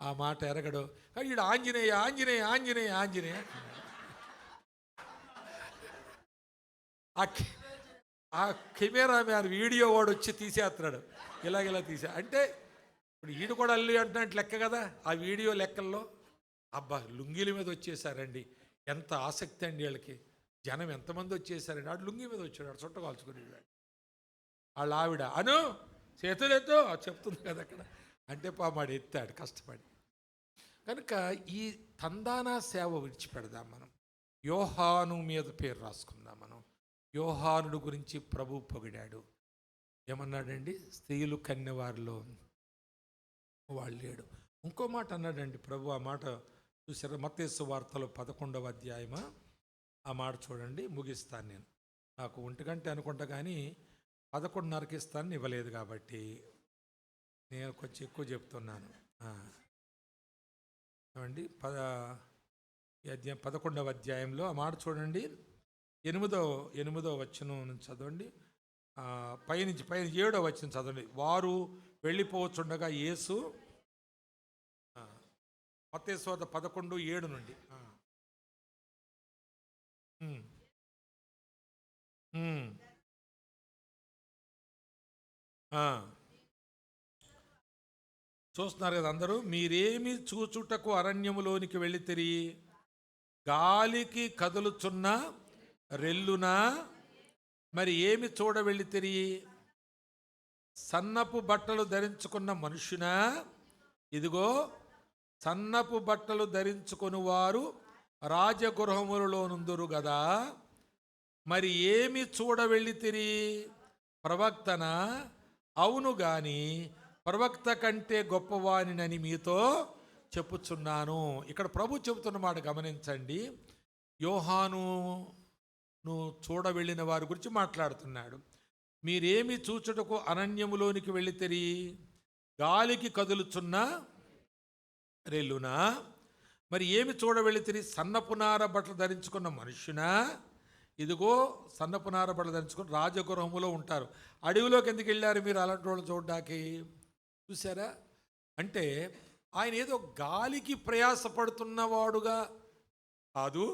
ఆ మాట ఎరగడు. కానీ వీడు ఆంజనేయ ఆంజనేయ ఆంజనేయ ఆంజనేయ ఆ కెమెరా మ్యాన్ వీడియో వాడు వచ్చి తీసేస్తున్నాడు, ఇలాగెలా తీసే అంటే ఇప్పుడు వీడు కూడా అల్లు అంటున్నట్టు లెక్క కదా ఆ వీడియో లెక్కల్లో. అబ్బా, లుంగీల మీద వచ్చేసారండి, ఎంత ఆసక్తి అండి వీళ్ళకి. జనం ఎంతమంది వచ్చేసారండి. ఆడు లుంగి మీద వచ్చాడు, ఆడు చుట్ట కాల్చుకుని వాళ్ళ ఆవిడ అను చేతులెత్తో చెప్తుంది కదా అక్కడ. అంటే పామాడు ఎత్తాడు కష్టపడి. కనుక ఈ తందానా సేవ విడిచిపెడదాం మనం. యోహాను మీద పేరు రాసుకుందాం మనం. యోహానుడు గురించి ప్రభు పొగిడాడు. ఏమన్నాడండి? స్త్రీలు కన్యవారిలో వాళ్ళు లేడు. ఇంకో మాట అన్నాడండి ప్రభు. ఆ మాట చూసారా? మత్తయి సువార్తలో 11వ అధ్యాయమా ఆ మాట చూడండి. ముగిస్తాను నేను. నాకు 1 గంట అనుకుంటా, కానీ 11:30కి ఇస్తాను ఇవ్వలేదు కాబట్టి నేను కొంచెం ఎక్కువ చెప్తున్నాను. ఏమండి 11వ అధ్యాయంలో ఆ మాట చూడండి. 8వ వచనం నుంచి చదవండి. పైనుంచి 7వ వచనం చదవండి. వారు వెళ్ళిపోవచ్చుండగా యేసు, మత్తయి సువార్త 11:7 నుండి. చూస్తున్నారు కదా అందరూ. మీరేమి చూచుటకు అరణ్యములోనికి వెళ్ళితిరి? గాలికి కదులుచున్న రెల్లునా? మరి ఏమి చూడ వెళ్ళితిరి? సన్నపు బట్టలు ధరించుకున్న మనుషునా? ఇదిగో సన్నపు బట్టలు ధరించుకుని వారు రాజగృహములలో నుందురు గదా. మరి ఏమి చూడ వెళ్ళితిరి? ప్రవక్తన? అవును గాని ప్రవక్త కంటే గొప్పవానినని మీతో చెప్పుచున్నాను. ఇక్కడ ప్రభు చెబుతున్న మాట గమనించండి. యోహానును చూడ వెళ్ళిన వారి గురించి మాట్లాడుతున్నాడు. మీరేమి చూచుటకు అరణ్యములోనికి వెళ్ళితిరి? గాలికి కదులుచున్న రెల్లునా? మరి ఏమి చూడ వెళ్ళితిరి? సన్నపునార బట్టలు ధరించుకున్న మనుషునా? ఇదిగో సన్నపునార బట్టలు ధరించుకుని రాజగృహములో ఉంటారు. అడవిలోకి ఎందుకు వెళ్ళారు మీరు అలాంటి వాళ్ళు చూడడానికి? చూసారా? అంటే ఆయన ఏదో గాలికి ప్రయాసపడుతున్నవాడుగా కాదు,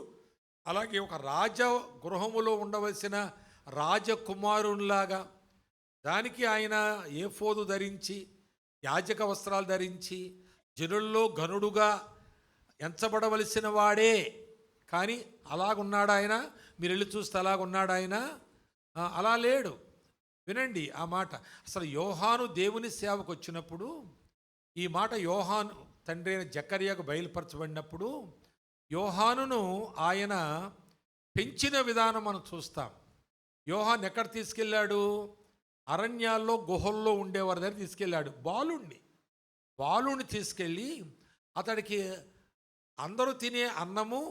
అలాగే ఒక రాజగృహములో ఉండవలసిన రాజకుమారునిలాగా, దానికి ఆయన ఏఫోదు ధరించి యాజక వస్త్రాలు ధరించి జనుల్లో ఘనుడుగా ఎంచబడవలసిన వాడే. కానీ అలాగున్నాడు ఆయన. మీరు వెళ్ళి చూస్తే అలాగున్నాడు ఆయన. అలా లేడు. వినండి ఆ మాట. అసలు యోహాను దేవుని సేవకు వచ్చినప్పుడు ఈ మాట యోహాను తండ్రి అయిన జకర్యాకు బయలుపరచబడినప్పుడు యోహానును ఆయన పెంచిన విధానం మనం చూస్తాం. యోహాను ఎక్కడ తీసుకెళ్ళాడు? అరణ్యాల్లో గుహల్లో ఉండేవారి దగ్గర తీసుకెళ్ళాడు. బాలుణ్ణి తీసుకెళ్ళి అతడికి అందరూ తినే అన్నము,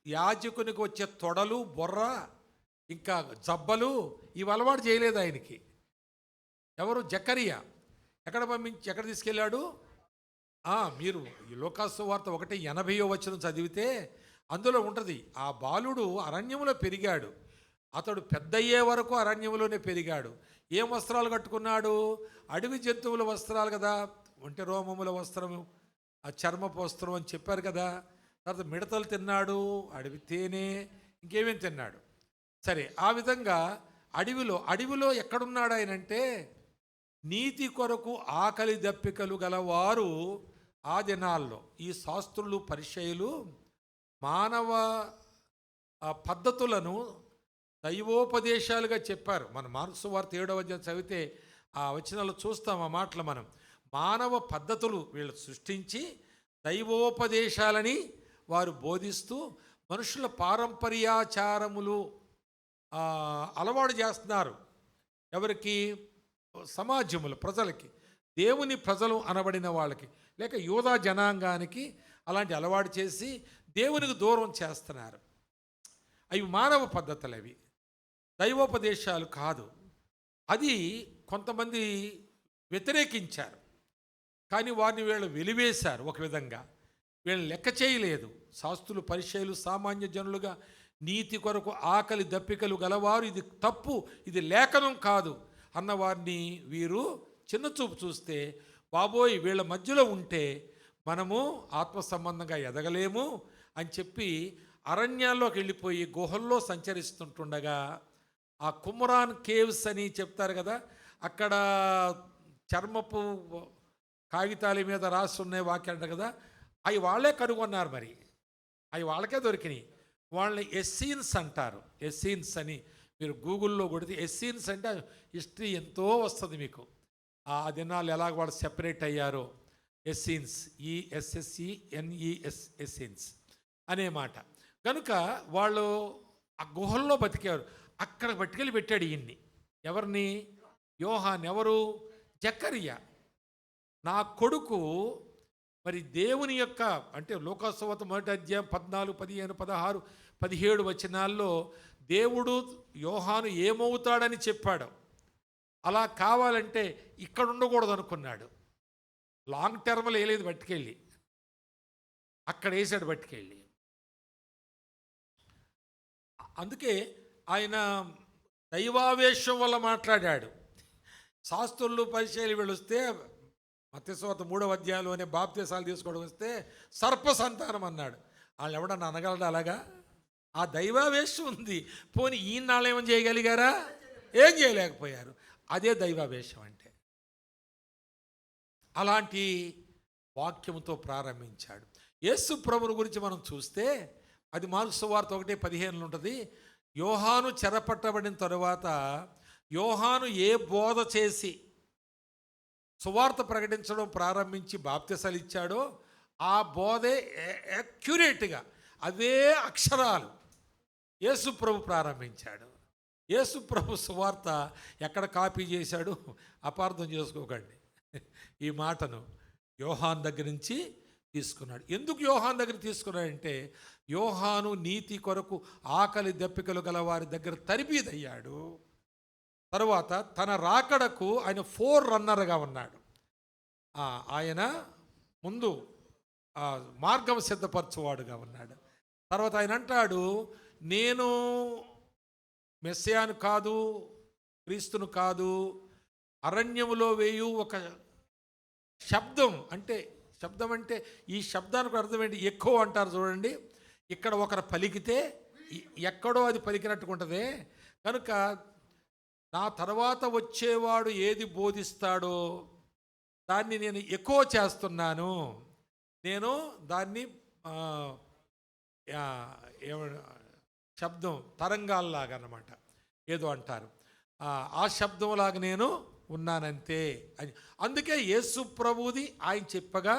యాజకునికి వచ్చే తొడలు, బొర్ర, ఇంకా జబ్బలు ఇవి అలవాటు చేయలేదు ఆయనకి. ఎవరు? జకరియా. ఎక్కడ తీసుకెళ్ళాడు? మీరు ఈ లోకాసు వార్త 1:80 వచనం చదివితే అందులో ఉంటుంది, ఆ బాలుడు అరణ్యంలో పెరిగాడు, అతడు పెద్దయ్యే వరకు అరణ్యంలోనే పెరిగాడు. ఏం వస్త్రాలు కట్టుకున్నాడు? అడవి జంతువుల వస్త్రాలు కదా, ఒంటె రోమముల వస్త్రము, ఆ చర్మపు వస్త్రం అని చెప్పారు కదా. తర్వాత మిడతలు తిన్నాడు, అడవి తేనె, ఇంకేమేమి తిన్నాడు. సరే, ఆ విధంగా అడవిలో ఎక్కడున్నాడు ఆయనంటే, నీతి కొరకు ఆకలి దప్పికలు గలవారు ఆ దినాల్లో ఈ శాస్త్రులు పరిచయులు మానవ పద్ధతులను దైవోపదేశాలుగా చెప్పారు. మన మార్క్సు వార్త 7వ అధ్యాయం చదివితే ఆ వచనాలు చూస్తాం. ఆ మాటలు మనం మానవ పద్ధతులు వీళ్ళు సృష్టించి దైవోపదేశాలని వారు బోధిస్తూ మనుషుల పారంపర్యాచారములు అలవాటు చేస్తున్నారు. ఎవరికి? సమాజములు, ప్రజలకి, దేవుని ప్రజలు అనబడిన వాళ్ళకి, లేక యూదా జనాంగానికి అలాంటి అలవాటు చేసి దేవునికి దూరం చేస్తున్నారు. అవి మానవ పద్ధతులు, అవి దైవోపదేశాలు కాదు. అది కొంతమంది వ్యతిరేకించారు, కానీ వారిని వీళ్ళు వెలివేశారు. ఒక విధంగా వీళ్ళని లెక్క చేయలేదు. శాస్త్రులు పరిచయులు సామాన్య జనులుగా నీతి కొరకు ఆకలి దప్పికలు గలవారు ఇది తప్పు, ఇది లేఖనం కాదు అన్న వారిని వీరు చిన్నచూపు చూస్తే, బాబోయ్ వీళ్ళ మధ్యలో ఉంటే మనము ఆత్మ సంబంధంగా ఎదగలేము అని చెప్పి అరణ్యాల్లోకి వెళ్ళిపోయి గుహల్లో సంచరిస్తుంటుండగా, ఆ కుమ్రాన్ కేవ్స్ అని చెప్తారు కదా, అక్కడ చర్మపు కాగితాల మీద రాసి ఉన్నాయి వాక్యం అంట కదా, అవి వాళ్ళే కనుగొన్నారు. మరి అవి వాళ్ళకే దొరికినాయి. వాళ్ళని ఎస్సీన్స్ అంటారు. ఎస్సీన్స్ అని మీరు గూగుల్లో కొడితే ఎస్సీన్స్ అంటే హిస్టరీ ఎంతో వస్తుంది మీకు. ఆ దినాలు ఎలాగ వాళ్ళు సెపరేట్ అయ్యారో, ఎస్సీన్స్, ESSENES, ఎస్సీన్స్ అనే మాట. కనుక వాళ్ళు ఆ గుహల్లో బతికారు. అక్కడ పట్టుకెళ్ళి పెట్టాడు ఈయన్ని. ఎవరిని? యోహాన్. ఎవరు? జకరియా. నా కొడుకు మరి దేవుని యొక్క, అంటే లోకాసువార్త 1వ అధ్యాయం 14, 15, 16, 17 వచనాల్లో దేవుడు యోహాను ఏమవుతాడని చెప్పాడు. అలా కావాలంటే ఇక్కడ ఉండకూడదు అనుకున్నాడు. లాంగ్ టర్మ్లో వేయలేదు, పట్టుకెళ్ళి అక్కడ వేసాడు పట్టుకెళ్ళి. అందుకే ఆయన దైవావేశం వల్ల మాట్లాడాడు. శాస్త్రులు పరిచయాలు వెళ్ళొస్తే మత్తయి సువార్త 3వ అధ్యాయంలోనే బాప్తీసాలు తీసుకోవడం వస్తే సర్ప సంతానం అన్నాడు. వాళ్ళు ఎవడన్నా అనగలడా అలాగా? ఆ దైవావేశం ఉంది. పోనీ ఈనాళ్ళు ఏమని చేయగలిగారా? ఏం చేయలేకపోయారు. అదే దైవావేశం అంటే. అలాంటి వాక్యంతో ప్రారంభించాడు. యేసు ప్రభువుని గురించి మనం చూస్తే అది మార్కు సువార్త 1:15 ఉంటుంది. యోహాను చెరపట్టబడిన తరువాత యోహాను ఏ బోధ చేసి సువార్త ప్రకటించడం ప్రారంభించి బాప్తిసాలు ఇచ్చాడో ఆ బోధే యాక్యురేట్గా అవే అక్షరాలు యేసు ప్రభు ప్రారంభించాడు. యేసు ప్రభు సువార్త ఎక్కడ కాపీ చేశాడు అపార్థం చేసుకోకండి. ఈ మాటను యోహాన్ దగ్గర నుంచి తీసుకున్నాడు. ఎందుకు యోహాన్ దగ్గర తీసుకున్నాడంటే, యోహాను నీతి కొరకు ఆకలి దప్పికలు గల వారి దగ్గర తరిబీదయ్యాడు. తరువాత తన రాకడకు ఆయన ఫోర్ రన్నర్గా ఉన్నాడు. ఆయన ముందు మార్గం సిద్ధపరచువాడుగా ఉన్నాడు. తర్వాత ఆయన అంటాడు, నేను మెస్సియాను కాదు, క్రీస్తును కాదు, అరణ్యములో వేయు ఒక శబ్దం అంటే ఈ శబ్దానికి అర్థం ఏంటి? ఎక్కువ అంటారు చూడండి. ఇక్కడ ఒకరు పలికితే ఎక్కడో అది పలికినట్టుకుంటుంది. కనుక నా తర్వాత వచ్చేవాడు ఏది బోధిస్తాడో దాన్ని నేను ఎక్కువ చేస్తున్నాను, నేను దాన్ని శబ్దం తరంగాల్లాగా అన్నమాట ఏదో అంటారు, ఆ శబ్దంలాగా నేను ఉన్నానంతే అని. అందుకే యేసు ప్రభువుది ఆయన చెప్పగా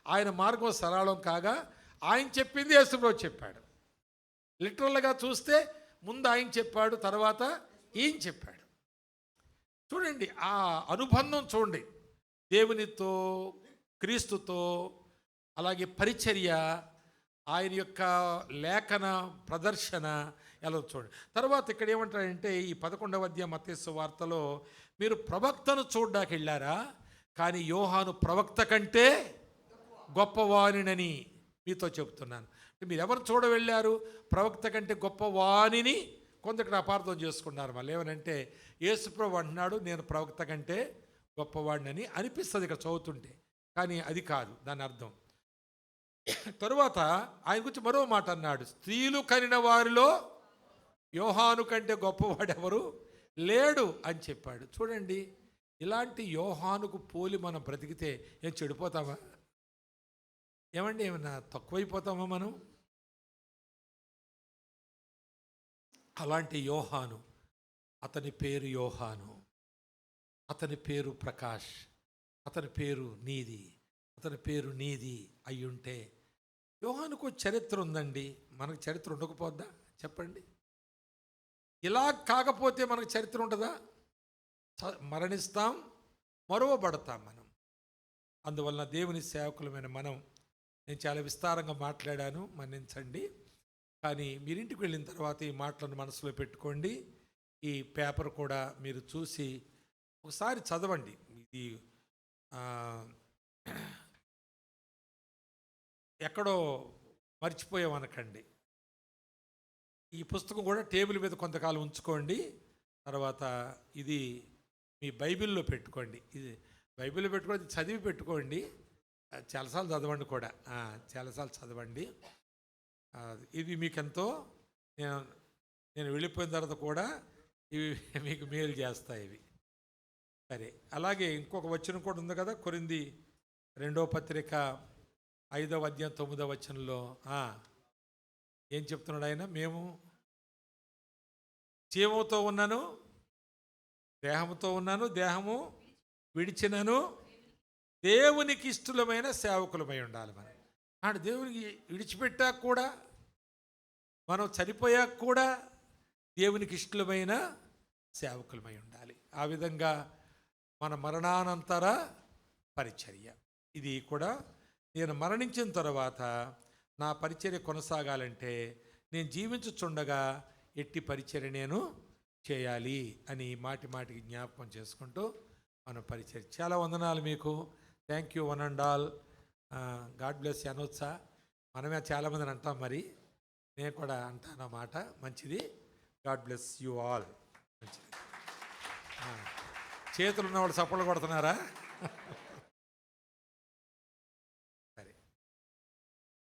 ఆయన మార్గం సరళం కాగా ఆయన చెప్పింది యేసు ప్రభు చెప్పాడు. లిటరల్గా చూస్తే ముందు ఆయన చెప్పాడు, తర్వాత ఈయన చెప్పాడు. చూడండి ఆ అనుబంధం చూడండి, దేవునితో, క్రీస్తుతో, అలాగే పరిచర్య, ఆయన యొక్క లేఖన ప్రదర్శన ఎలా చూడండి. తర్వాత ఇక్కడ ఏమంటాడంటే ఈ 11వ అధ్యాయం మత్తయి సువార్తలో మీరు ప్రవక్తను చూడ్డానికి వెళ్ళారా, కానీ యోహాను ప్రవక్త కంటే గొప్పవానినని మీతో చెబుతున్నాను. మీరు ఎవరు చూడ వెళ్ళారు? ప్రవక్త కంటే గొప్పవానిని. కొందరు అపార్థం చేసుకున్నారు. మళ్ళీ ఏమనంటే యేసుప్రభు అంటున్నాడు నేను ప్రవక్త కంటే గొప్పవాడినని అనిపిస్తుంది ఇక్కడ చదువుతుంటే, కానీ అది కాదు దాని అర్థం. తరువాత ఆయన గురించి మరో మాట అన్నాడు, స్త్రీలు కనిన వారిలో యోహాను కంటే గొప్పవాడెవరు లేడు అని చెప్పాడు. చూడండి, ఇలాంటి యోహానుకు పోలి మనం బ్రతికితే ఏం చెడిపోతామా? ఏమండి, ఏమన్నా తక్కువైపోతామా మనం? అలాంటి యోహాను, అతని పేరు యోహాను, అతని పేరు ప్రకాష్, అతని పేరు నీది, అతని పేరు నీది అయ్యుంటే యోహానుకు చరిత్ర ఉందండి. మనకు చరిత్ర ఉండకపోద్దా చెప్పండి? ఇలా కాకపోతే మనకు చరిత్ర ఉంటుందా? మరణిస్తాం, మరువబడతాం మనం. అందువలన దేవుని సేవకులమైన మనం, నేను చాలా విస్తారంగా మాట్లాడాను, మన్నించండి. కానీ మీరింటికి వెళ్ళిన తర్వాత ఈ మాటలను మనసులో పెట్టుకోండి. ఈ పేపర్ కూడా మీరు చూసి ఒకసారి చదవండి. ఇది ఎక్కడో మర్చిపోయామనకండి. ఈ పుస్తకం కూడా టేబుల్ మీద కొంతకాలం ఉంచుకోండి. తర్వాత ఇది మీ బైబిల్లో పెట్టుకోండి. ఇది బైబిల్లో పెట్టుకోండి, చదివి పెట్టుకోండి. చాలాసార్లు చదవండి కూడా, చాలాసార్లు చదవండి. ఇది మీకెంతో నేను వెళ్ళిపోయిన తర్వాత కూడా ఇవి మీకు మేలు చేస్తాయి ఇవి. సరే, అలాగే ఇంకొక వచనం కూడా ఉంది కదా, కొరింథీ 2వ పత్రిక 5వ అధ్యాయం 9వ వచనంలో ఏం చెప్తున్నాడు ఆయన? మేము జీవంతో ఉన్నాను, దేహంతో ఉన్నాను, దేహము విడిచినను దేవునికి ఇష్టమైన సేవకులమై ఉండాలి. మనం దేవునికి విడిచిపెట్టాక కూడా, మనం చనిపోయాక కూడా దేవునికి ఇష్టమైన సేవకులమై ఉండాలి. ఆ విధంగా మన మరణానంతర పరిచర్య ఇది కూడా. నేను మరణించిన తర్వాత నా పరిచర్య కొనసాగాలంటే నేను జీవించుచుండగా ఎట్టి పరిచర్య నేను చేయాలి అని మాటి మాటికి జ్ఞాపకం చేసుకుంటూ మనం పరిచర్య. చాలా వందనాలు మీకు. Thank you one and all. God bless you అనొచ్చా? మనమే చాలామందిని అంటాం, మరి నేను కూడా అంటాను అన్నమాట. మంచిది. God bless you all. మంచిది. చేతులు ఉన్నవాళ్ళు చప్పట్లు కొడుతున్నారా?